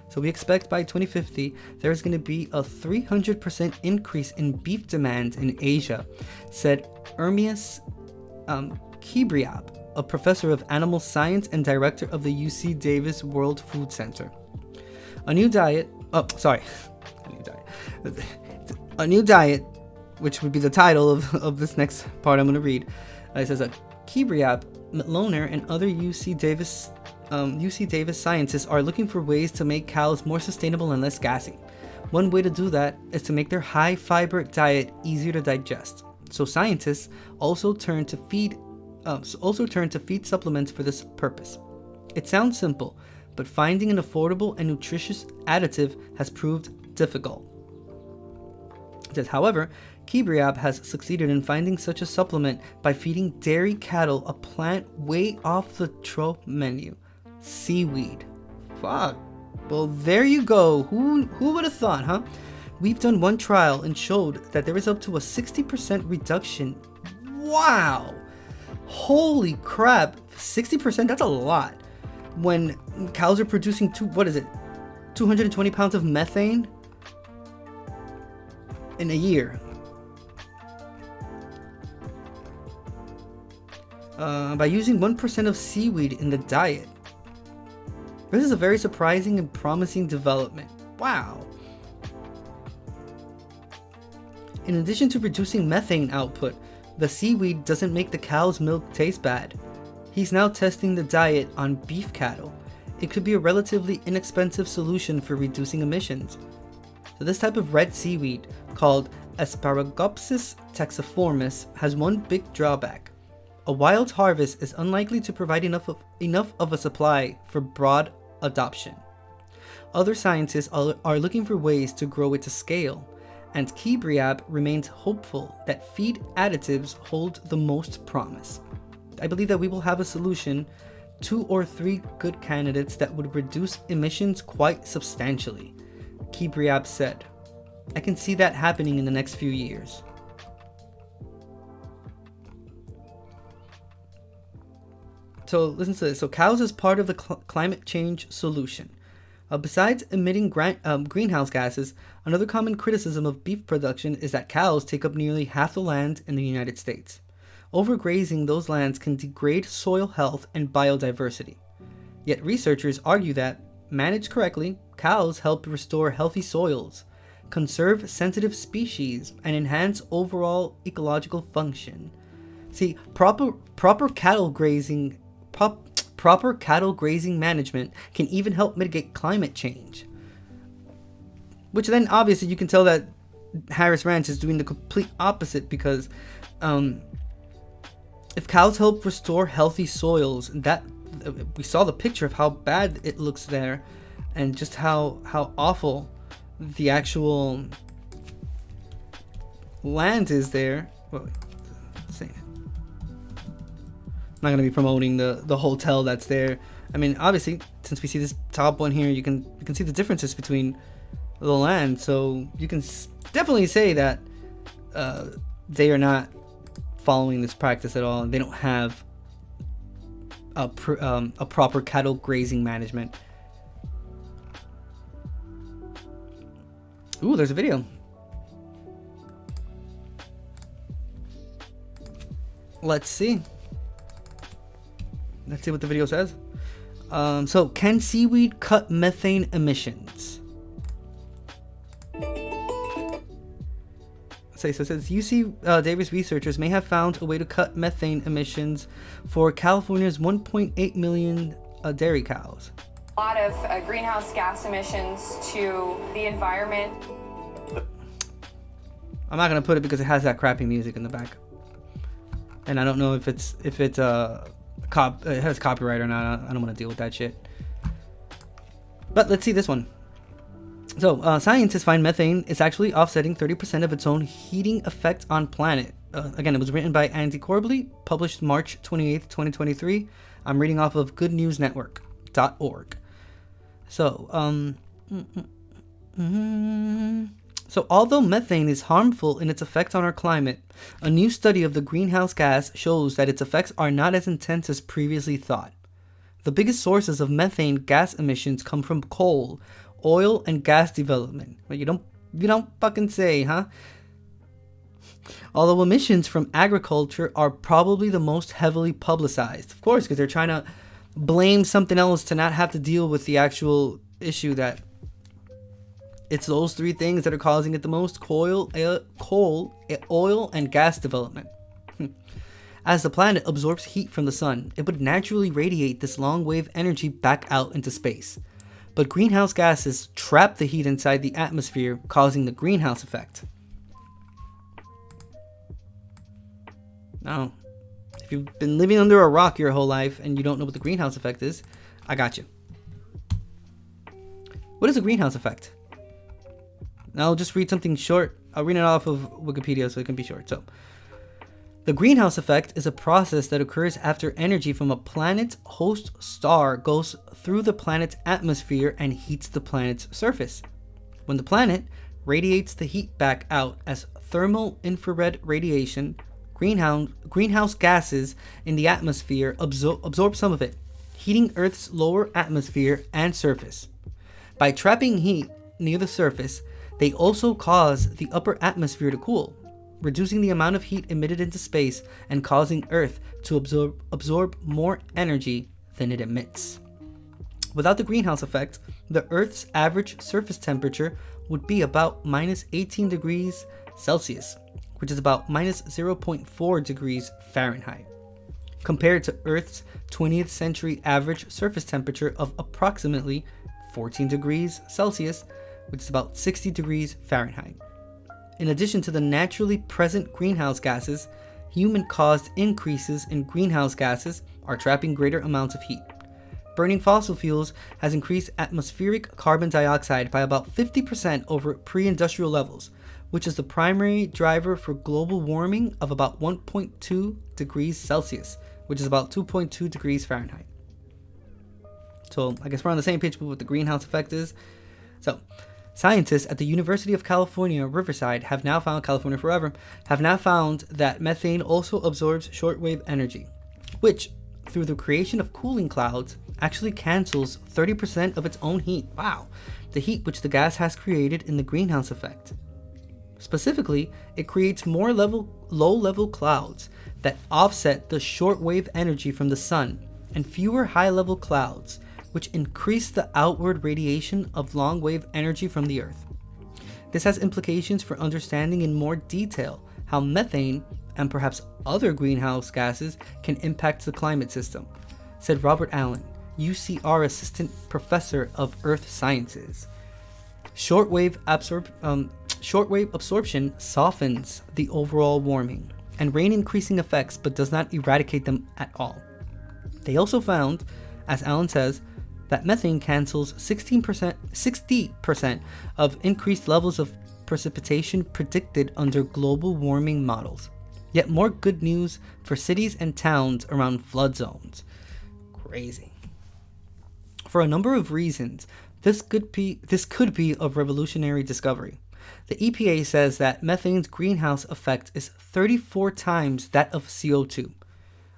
So we expect by 2050, there's going to be a 300% increase in beef demand in Asia, said Ermias Kibriab, a professor of animal science and director of the UC Davis World Food Center. A new diet, which would be the title of this next part I'm going to read. It says, Kibriab, Loner, and other UC Davis scientists are looking for ways to make cows more sustainable and less gassy. One way to do that is to make their high-fiber diet easier to digest. So scientists also turn to feed supplements for this purpose. It sounds simple, but finding an affordable and nutritious additive has proved difficult. It says, however, Kibriab has succeeded in finding such a supplement by feeding dairy cattle a plant way off the trope menu. Seaweed. Fuck. Well, there you go. Who would have thought, huh? We've done one trial and showed that there is up to a 60% reduction. Wow. Holy crap. 60%? That's a lot. When cows are producing 220 pounds of methane in a year. By using 1% of seaweed in the diet. This is a very surprising and promising development. Wow. In addition to reducing methane output, the seaweed doesn't make the cow's milk taste bad. He's now testing the diet on beef cattle. It could be a relatively inexpensive solution for reducing emissions. So this type of red seaweed, called Asparagopsis taxiformis, has one big drawback. A wild harvest is unlikely to provide enough of a supply for broad adoption. Other scientists are looking for ways to grow it to scale, and Kibriab remains hopeful that feed additives hold the most promise. I believe that we will have a solution, 2 or 3 good candidates that would reduce emissions quite substantially, Kibriab said. I can see that happening in the next few years. So listen to this. So cows is part of the climate change solution. Besides emitting greenhouse gases, another common criticism of beef production is that cows take up nearly half the land in the United States. Overgrazing those lands can degrade soil health and biodiversity. Yet researchers argue that, managed correctly, cows help restore healthy soils, conserve sensitive species, and enhance overall ecological function. See, proper cattle grazing management can even help mitigate climate change. Which then obviously you can tell that Harris Ranch is doing the complete opposite, because if cows help restore healthy soils, that we saw the picture of how bad it looks there, and just how awful the actual land is there. Well, I'm not going to be promoting the hotel that's there. I mean, obviously, since we see this top one here, you can see the differences between the land. So you can definitely say that they are not following this practice at all. They don't have a proper cattle grazing management. Ooh, there's a video. Let's see what the video says. So, can seaweed cut methane emissions? So it says UC Davis researchers may have found a way to cut methane emissions for California's 1.8 million dairy cows. A lot of greenhouse gas emissions to the environment. I'm not gonna put it because it has that crappy music in the back, and I don't know if it has copyright or not. I don't want to deal with that shit. But let's see this one. So, scientists find methane is actually offsetting 30% of its own heating effect on planet. Again, it was written by Andy Corbley, published March 28th, 2023. I'm reading off of goodnewsnetwork.org. So, So, although methane is harmful in its effect on our climate, a new study of the greenhouse gas shows that its effects are not as intense as previously thought. The biggest sources of methane gas emissions come from coal, oil, and gas development. Well, you don't fucking say, huh? Although emissions from agriculture are probably the most heavily publicized. Of course, because they're trying to blame something else to not have to deal with the actual issue that it's those 3 things that are causing it the most: coal, oil, and gas development. As the planet absorbs heat from the sun, it would naturally radiate this long-wave energy back out into space. But greenhouse gases trap the heat inside the atmosphere, causing the greenhouse effect. Now, if you've been living under a rock your whole life and you don't know what the greenhouse effect is, I got you. What is a greenhouse effect? Now I'll just read something short. I'll read it off of Wikipedia so it can be short. So, the greenhouse effect is a process that occurs after energy from a planet's host star goes through the planet's atmosphere and heats the planet's surface. When the planet radiates the heat back out as thermal infrared radiation, greenhouse gases in the atmosphere absorb some of it, heating Earth's lower atmosphere and surface. By trapping heat near the surface, they also cause the upper atmosphere to cool, reducing the amount of heat emitted into space and causing Earth to absorb more energy than it emits. Without the greenhouse effect, the Earth's average surface temperature would be about minus 18 degrees Celsius, which is about minus 0.4 degrees Fahrenheit, compared to Earth's 20th century average surface temperature of approximately 14 degrees Celsius, which is about 60 degrees Fahrenheit. In addition to the naturally present greenhouse gases, human-caused increases in greenhouse gases are trapping greater amounts of heat. Burning fossil fuels has increased atmospheric carbon dioxide by about 50% over pre-industrial levels, which is the primary driver for global warming of about 1.2 degrees Celsius, which is about 2.2 degrees Fahrenheit. So I guess we're on the same page with what the greenhouse effect is. So scientists at the University of California, Riverside have now found that methane also absorbs shortwave energy, which, through the creation of cooling clouds, actually cancels 30% of its own heat. Wow, the heat which the gas has created in the greenhouse effect. Specifically, it creates more low-level clouds that offset the shortwave energy from the sun, and fewer high-level clouds, which increase the outward radiation of long-wave energy from the Earth. This has implications for understanding in more detail how methane, and perhaps other greenhouse gases, can impact the climate system, said Robert Allen, UCR Assistant Professor of Earth Sciences. Shortwave absorption softens the overall warming and rain increasing effects, but does not eradicate them at all. They also found, as Allen says, that methane cancels 60% of increased levels of precipitation predicted under global warming models. Yet more good news for cities and towns around flood zones. Crazy. For a number of reasons, this could be a revolutionary discovery. The EPA says that methane's greenhouse effect is 34 times that of CO2.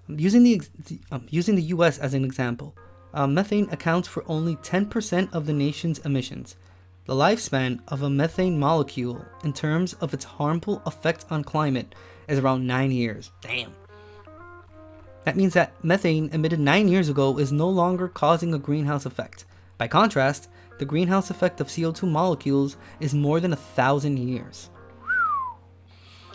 Using the US as an example, methane accounts for only 10% of the nation's emissions. The lifespan of a methane molecule in terms of its harmful effect on climate is around 9 years. Damn. That means that methane emitted 9 years ago is no longer causing a greenhouse effect. By contrast, the greenhouse effect of CO2 molecules is more than 1,000 years.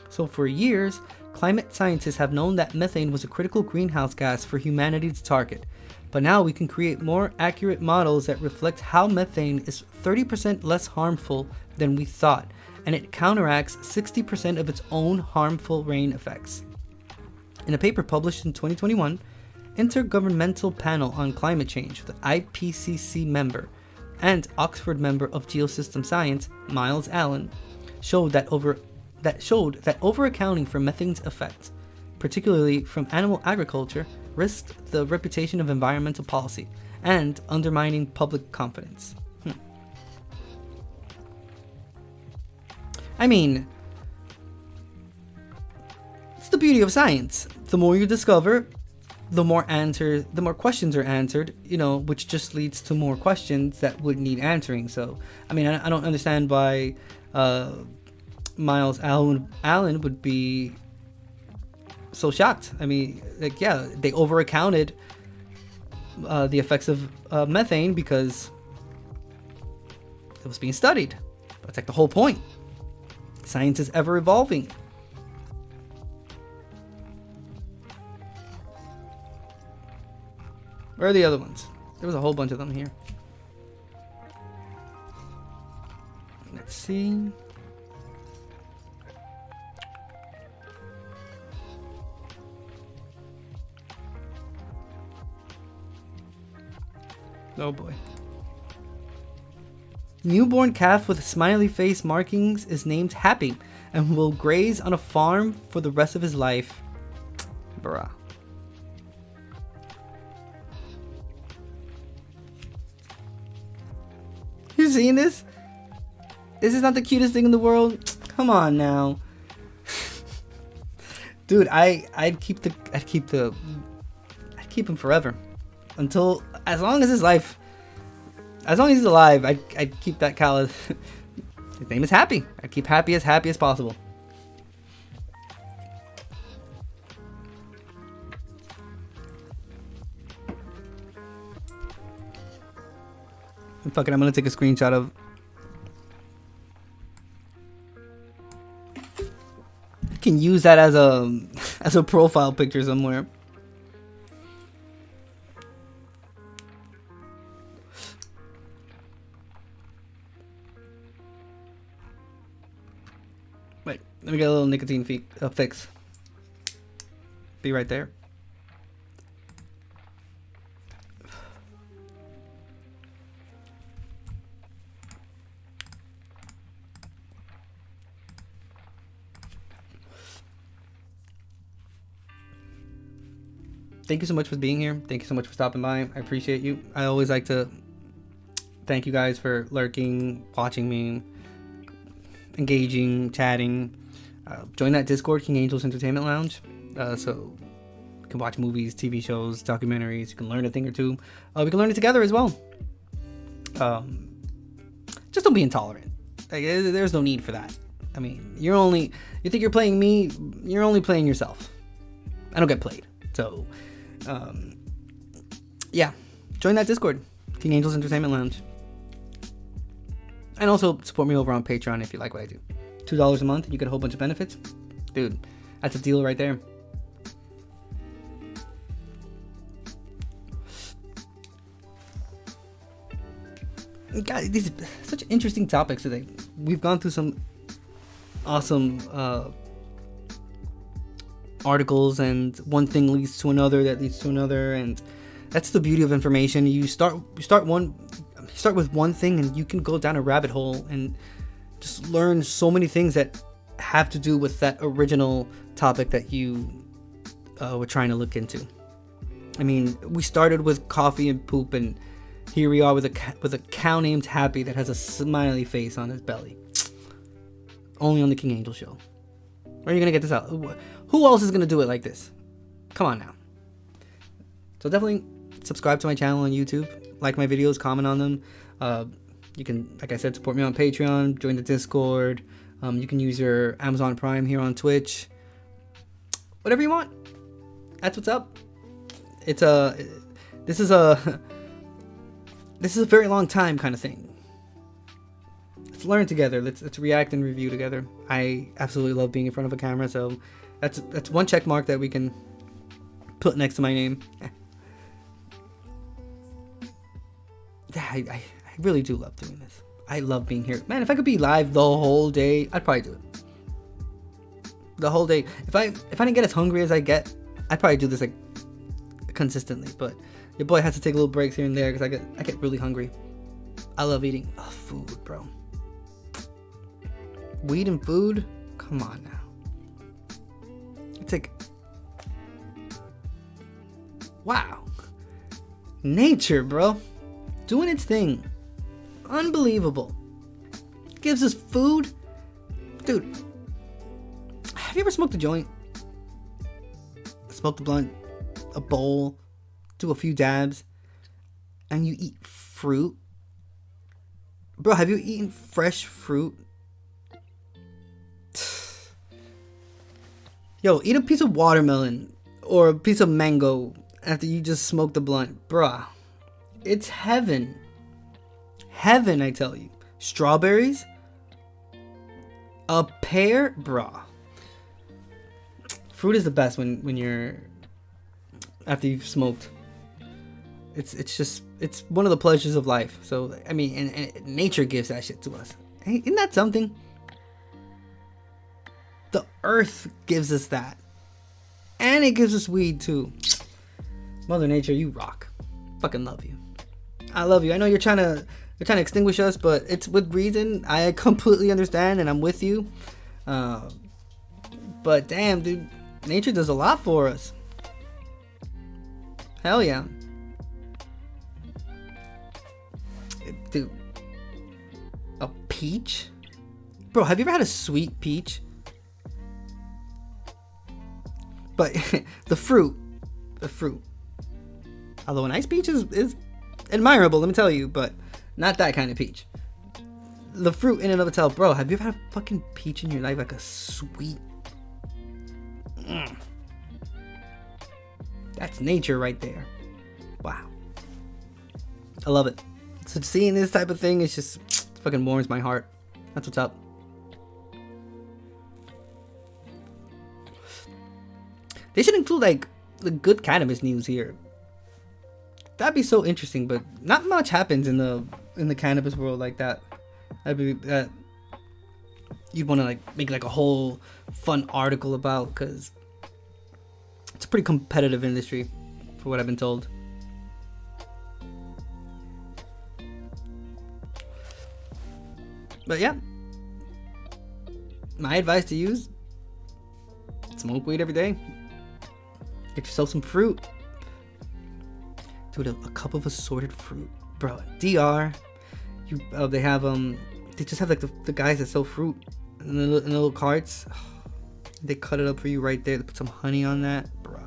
So for years, climate scientists have known that methane was a critical greenhouse gas for humanity to target. But now we can create more accurate models that reflect how methane is 30% less harmful than we thought, and it counteracts 60% of its own harmful rain effects. In a paper published in 2021, Intergovernmental Panel on Climate Change, the IPCC member and Oxford member of Geosystem Science, Miles Allen, showed that over-accounting for methane's effects, particularly from animal agriculture, risked the reputation of environmental policy and undermining public confidence. I mean, it's the beauty of science. The more you discover, the more questions are answered, which just leads to more questions that would need answering. So, I mean, I don't understand why Miles Allen would be so shocked. I mean, they overaccounted the effects of methane because it was being studied. That's like the whole point. Science is ever evolving. Where are the other ones? There was a whole bunch of them here. Let's see. Oh boy. Newborn calf with smiley face markings is named Happy and will graze on a farm for the rest of his life. Bruh. You seeing this? This is not the cutest thing in the world. Come on now. Dude, I'd keep him forever. As long as he's alive, I'd keep that cow. His name is Happy. I'd keep Happy as possible. Fuck it, I'm gonna take a screenshot of. You can use that as a profile picture somewhere. Wait, let me get a little nicotine fix. Be right there. Thank you so much for being here. Thank you so much for stopping by. I appreciate you. I always like to thank you guys for lurking, watching me, engaging, chatting. Join that Discord, King Angel's Entertainment Lounge. So you can watch movies, TV shows, documentaries. You can learn a thing or two. We can learn it together as well. Just don't be intolerant. Like, there's no need for that. I mean, you think you're playing me, you're only playing yourself. I don't get played. So, yeah, join that Discord, King Angel's Entertainment Lounge. And also support me over on Patreon if you like what I do. $2 a month, you get a whole bunch of benefits. Dude, that's a deal right there. God, these are such interesting topics today. We've gone through some awesome articles, and one thing leads to another that leads to another, and that's the beauty of information. You start with one thing, and you can go down a rabbit hole and just learn so many things that have to do with that original topic that you were trying to look into. I mean, we started with coffee and poop, and here we are with a cow named Happy that has a smiley face on his belly. Only on the King Angel Show. Where are you gonna get this out? Who else is gonna do it like this? Come on now. So definitely subscribe to my channel on YouTube, like my videos, comment on them. You can, like I said, support me on Patreon, join the Discord. You can use your Amazon Prime here on Twitch. Whatever you want. That's what's up. This is a very long time kind of thing. Let's learn together. Let's react and review together. I absolutely love being in front of a camera, so that's one check mark that we can put next to my name. I really do love doing this. I love being here. Man, if I could be live the whole day, I'd probably do it. The whole day. If I didn't get as hungry as I get, I'd probably do this like consistently. But your boy has to take little breaks here and there because I get really hungry. I love eating food, bro. Weed and food? Come on now. It's like, wow. Nature, bro. Doing its thing. Unbelievable. Gives us food. Dude, have you ever smoked a joint? Smoked a blunt, a bowl, do a few dabs, and you eat fruit? Bro, have you eaten fresh fruit? Yo, eat a piece of watermelon or a piece of mango after you just smoked the blunt. Bruh, it's heaven. Heaven, I tell you. Strawberries? A pear? Bruh. Fruit is the best when you're... after you've smoked. It's one of the pleasures of life. So, I mean, and nature gives that shit to us. Isn't that something? The earth gives us that. And it gives us weed too. Mother Nature, you rock. Fucking love you. I love you. I know you're trying to extinguish us, but it's with reason. I completely understand and I'm with you. But damn, dude, nature does a lot for us. Hell yeah. Dude. A peach? Bro, have you ever had a sweet peach? But the fruit. Although an ice peach is admirable, let me tell you, but not that kind of peach. The fruit in and of itself, bro, have you ever had a fucking peach in your life? Like a sweet... That's nature right there. Wow. I love it. So seeing this type of thing, it's just fucking warms my heart. That's what's up. They should include like the good cannabis news here. That'd be so interesting, but not much happens in the cannabis world like that. That'd be that you'd want to like make like a whole fun article about, because it's a pretty competitive industry, for what I've been told. But yeah, my advice to you is smoke weed every day. Get yourself some fruit. Dude, a cup of assorted fruit, bro. DR, they have they just have like the guys that sell fruit in the little carts. They cut it up for you right there. They put some honey on that, bro.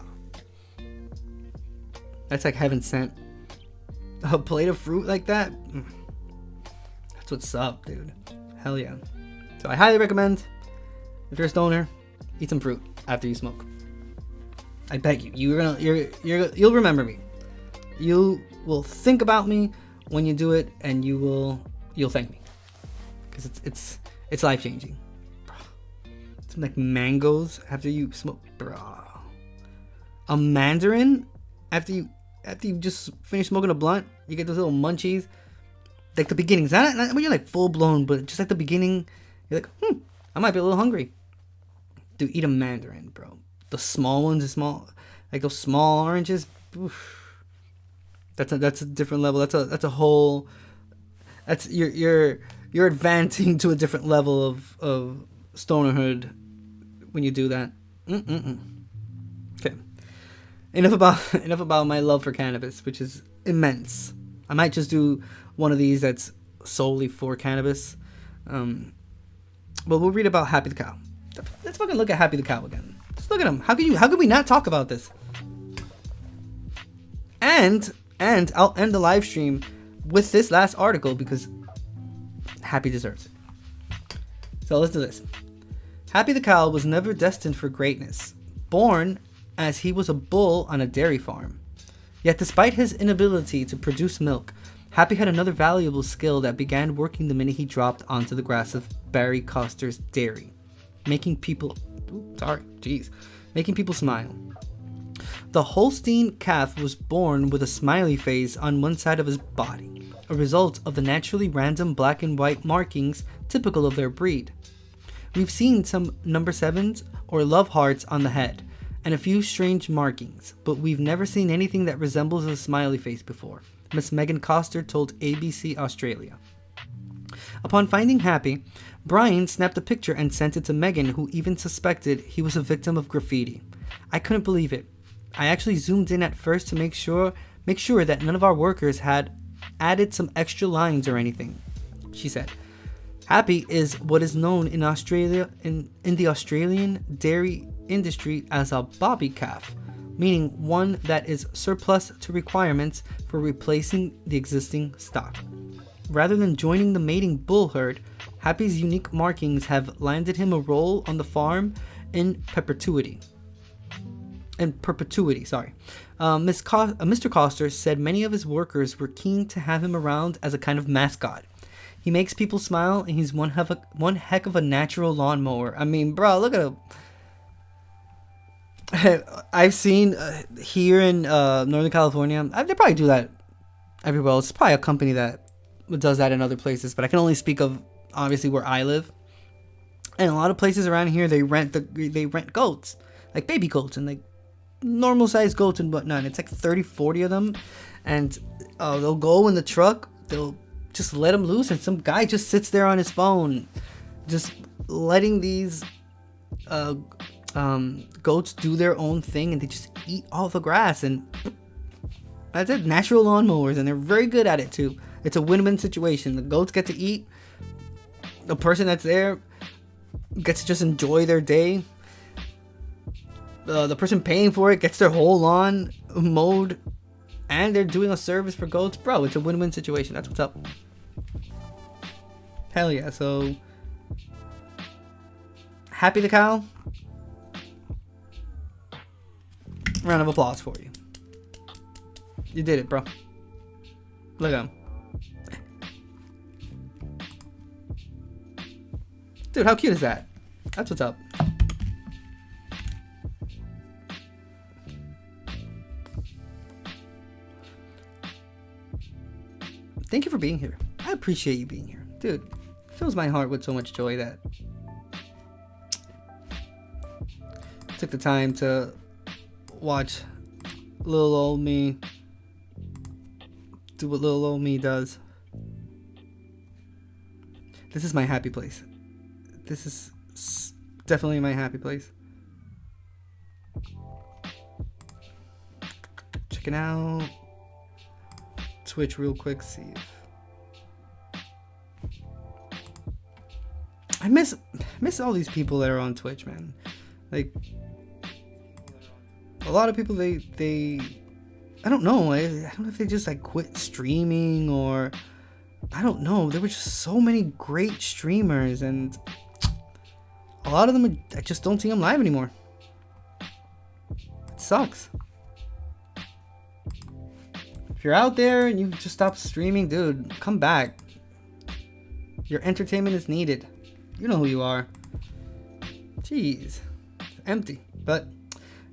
That's like heaven sent. A plate of fruit like that. That's what's up, dude. Hell yeah. So I highly recommend, if you're a stoner, eat some fruit after you smoke. I beg you. You'll remember me. You will think about me when you do it, and you'll thank me, because it's life changing. Some like mangoes after you smoke, bro. A mandarin after you just finish smoking a blunt. You get those little munchies. Like the beginning, it's not when you're like full blown, but just at the beginning, you're like, I might be a little hungry. Dude, eat a mandarin, bro. The small ones, like those small oranges. Oof. That's a different level. That's a whole. That's you're advancing to a different level of stonerhood when you do that. Okay. Enough about my love for cannabis, which is immense. I might just do one of these that's solely for cannabis. But we'll read about Happy the Cow. Let's fucking look at Happy the Cow again. Just look at him. How could we not talk about this? And I'll end the live stream with this last article, because Happy deserves it. So let's do this. Happy the Cow was never destined for greatness, born as he was a bull on a dairy farm. Yet despite his inability to produce milk, Happy had another valuable skill that began working the minute he dropped onto the grass of Barry Coster's dairy, making people smile. The Holstein calf was born with a smiley face on one side of his body, a result of the naturally random black and white markings typical of their breed. We've seen some number 7s or love hearts on the head, and a few strange markings, but we've never seen anything that resembles a smiley face before, Miss Megan Coster told ABC Australia. Upon finding Happy, Brian snapped a picture and sent it to Megan, who even suspected he was a victim of graffiti. I couldn't believe it. I actually zoomed in at first to make sure that none of our workers had added some extra lines or anything, she said. Happy is what is known in Australia in the Australian dairy industry as a bobby calf, meaning one that is surplus to requirements for replacing the existing stock. Rather than joining the mating bull herd, Happy's unique markings have landed him a role on the farm in perpetuity. Mr. Coster said many of his workers were keen to have him around as a kind of mascot. He makes people smile, and he's one heck of a natural lawnmower. I mean, bro, look at him. I've seen here in Northern California, they probably do that everywhere else. It's probably a company that does that in other places, but I can only speak of obviously where I live. And a lot of places around here, they rent goats, like baby goats and like normal sized goats and whatnot. It's like 30-40 of them, and they'll go in the truck, they'll just let them loose, and some guy just sits there on his phone just letting these goats do their own thing, and they just eat all the grass. And that's it. Natural lawnmowers, and they're very good at it too. It's a win-win situation. The goats get to eat, the person that's there gets to just enjoy their day. The person paying for it gets their whole lawn mowed, and they're doing a service for goats. Bro, it's a win-win situation. That's what's up. Hell yeah. So Happy the Cow, round of applause for you. You did it, bro. Look at him. Dude, how cute is that? That's what's up. Thank you for being here. I appreciate you being here. Dude, it fills my heart with so much joy that took the time to watch little old me do what little old me does. This is my happy place. This is definitely my happy place. Checking out Twitch real quick, see if I miss all these people that are on Twitch, man. Like a lot of people they I don't know. I don't know if they just like quit streaming or I don't know. There were just so many great streamers and a lot of them I just don't see them live anymore. It sucks. If you're out there and you just stopped streaming, dude, come back. Your entertainment is needed. You know who you are. Jeez. It's empty. But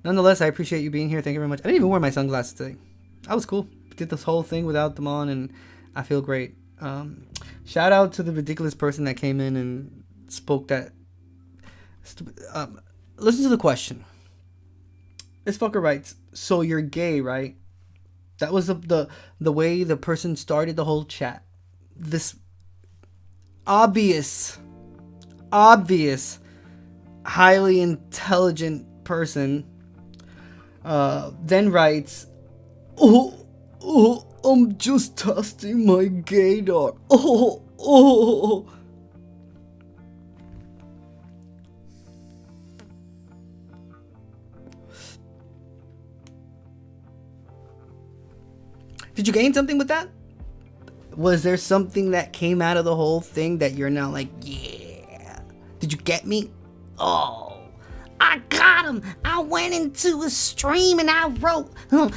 nonetheless, I appreciate you being here. Thank you very much. I didn't even wear my sunglasses today. That was cool. Did this whole thing without them on and I feel great. Shout out to the ridiculous person that came in and spoke that listen to the question. This fucker writes, so you're gay, right? That was the way the person started the whole chat. This obvious, highly intelligent person then writes, I'm just testing my gaydar. Did you gain something with that? Was there something that came out of the whole thing that you're now like, yeah? Did you get me? Oh, I got him. I went into a stream and I wrote,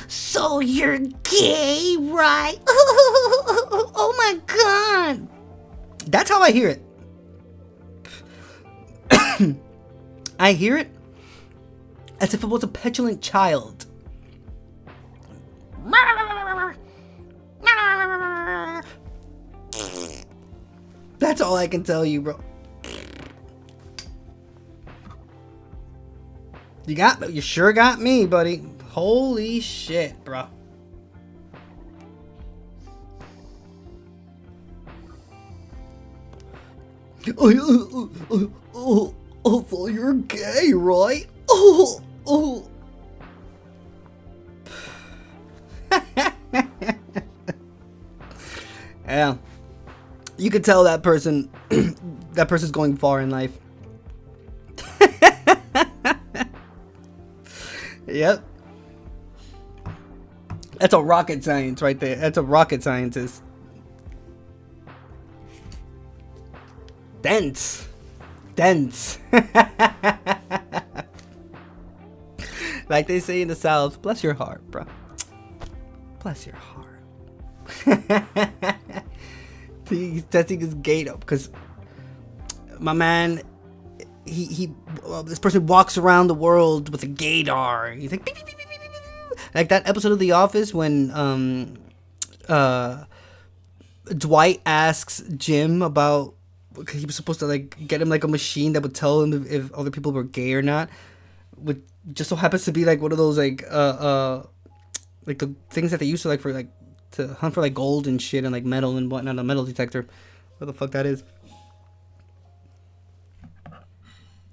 so you're gay, right? Oh my God. That's how I hear it. I hear it as if it was a petulant child. That's all I can tell you, bro. You sure got me, buddy. Holy shit, bro. So you're gay, right? Yeah. You could tell that person that person's going far in life. Yep. That's a rocket science right there. That's a rocket scientist. Dense. Like they say in the South, bless your heart, bro. Bless your heart. He's testing his gate up because my man, this person walks around the world with a gaydar. He's like, beep, beep, beep, beep, beep, beep. Like that episode of The Office when Dwight asks Jim about, because he was supposed to like get him like a machine that would tell him if other people were gay or not. Which just so happens to be like one of those like the things that they used to like for like to hunt for like gold and shit and like metal and whatnot, a metal detector. What the fuck that is?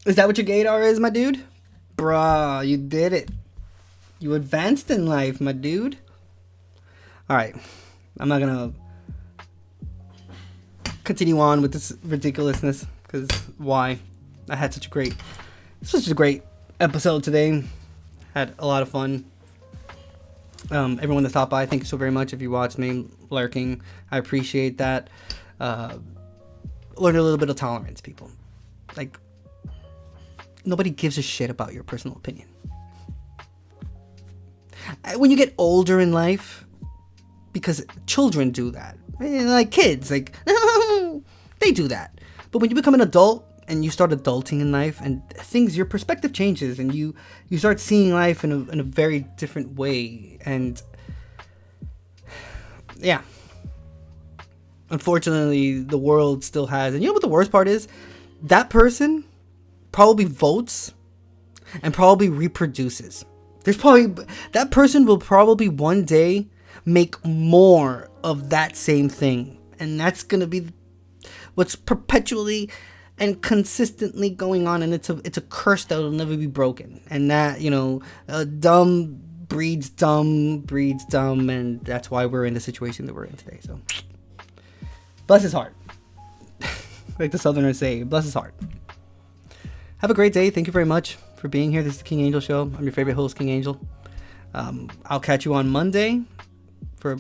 Is that what your gaydar is, my dude? Bruh, you did it. You advanced in life, my dude. Alright. I'm not gonna continue on with this ridiculousness, because why? I had such a great episode today. Had a lot of fun. Everyone that stopped by, thank you so very much. If you watched me lurking, I appreciate that. Learn a little bit of tolerance, people. Like, nobody gives a shit about your personal opinion. When you get older in life, because children do that, like kids, like they do that. But when you become an adult, and you start adulting in life, and your perspective changes, and you start seeing life in a very different way. And yeah, unfortunately, the world still has. And you know what the worst part is? That person probably votes and probably reproduces. That person will probably one day make more of that same thing, and that's gonna be what's perpetually and consistently going on, and it's a curse that will never be broken. And that, dumb breeds dumb, and that's why we're in the situation that we're in today. So bless his heart. Like the Southerners say, bless his heart. Have a great day. Thank you very much for being here. This is the King Angel Show. I'm your favorite host, King Angel. I'll catch you on Monday for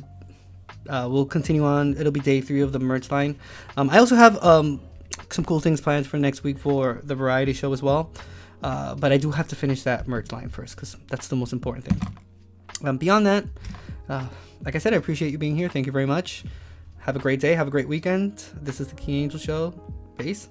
we'll continue on. It'll be day 3 of the merch line. I also have some cool things planned for next week for the variety show as well, but I do have to finish that merch line first, because that's the most important thing. Beyond that, like I said, I appreciate you being here. Thank you very much. Have a great day. Have a great weekend. This is the King Angel Show. Peace.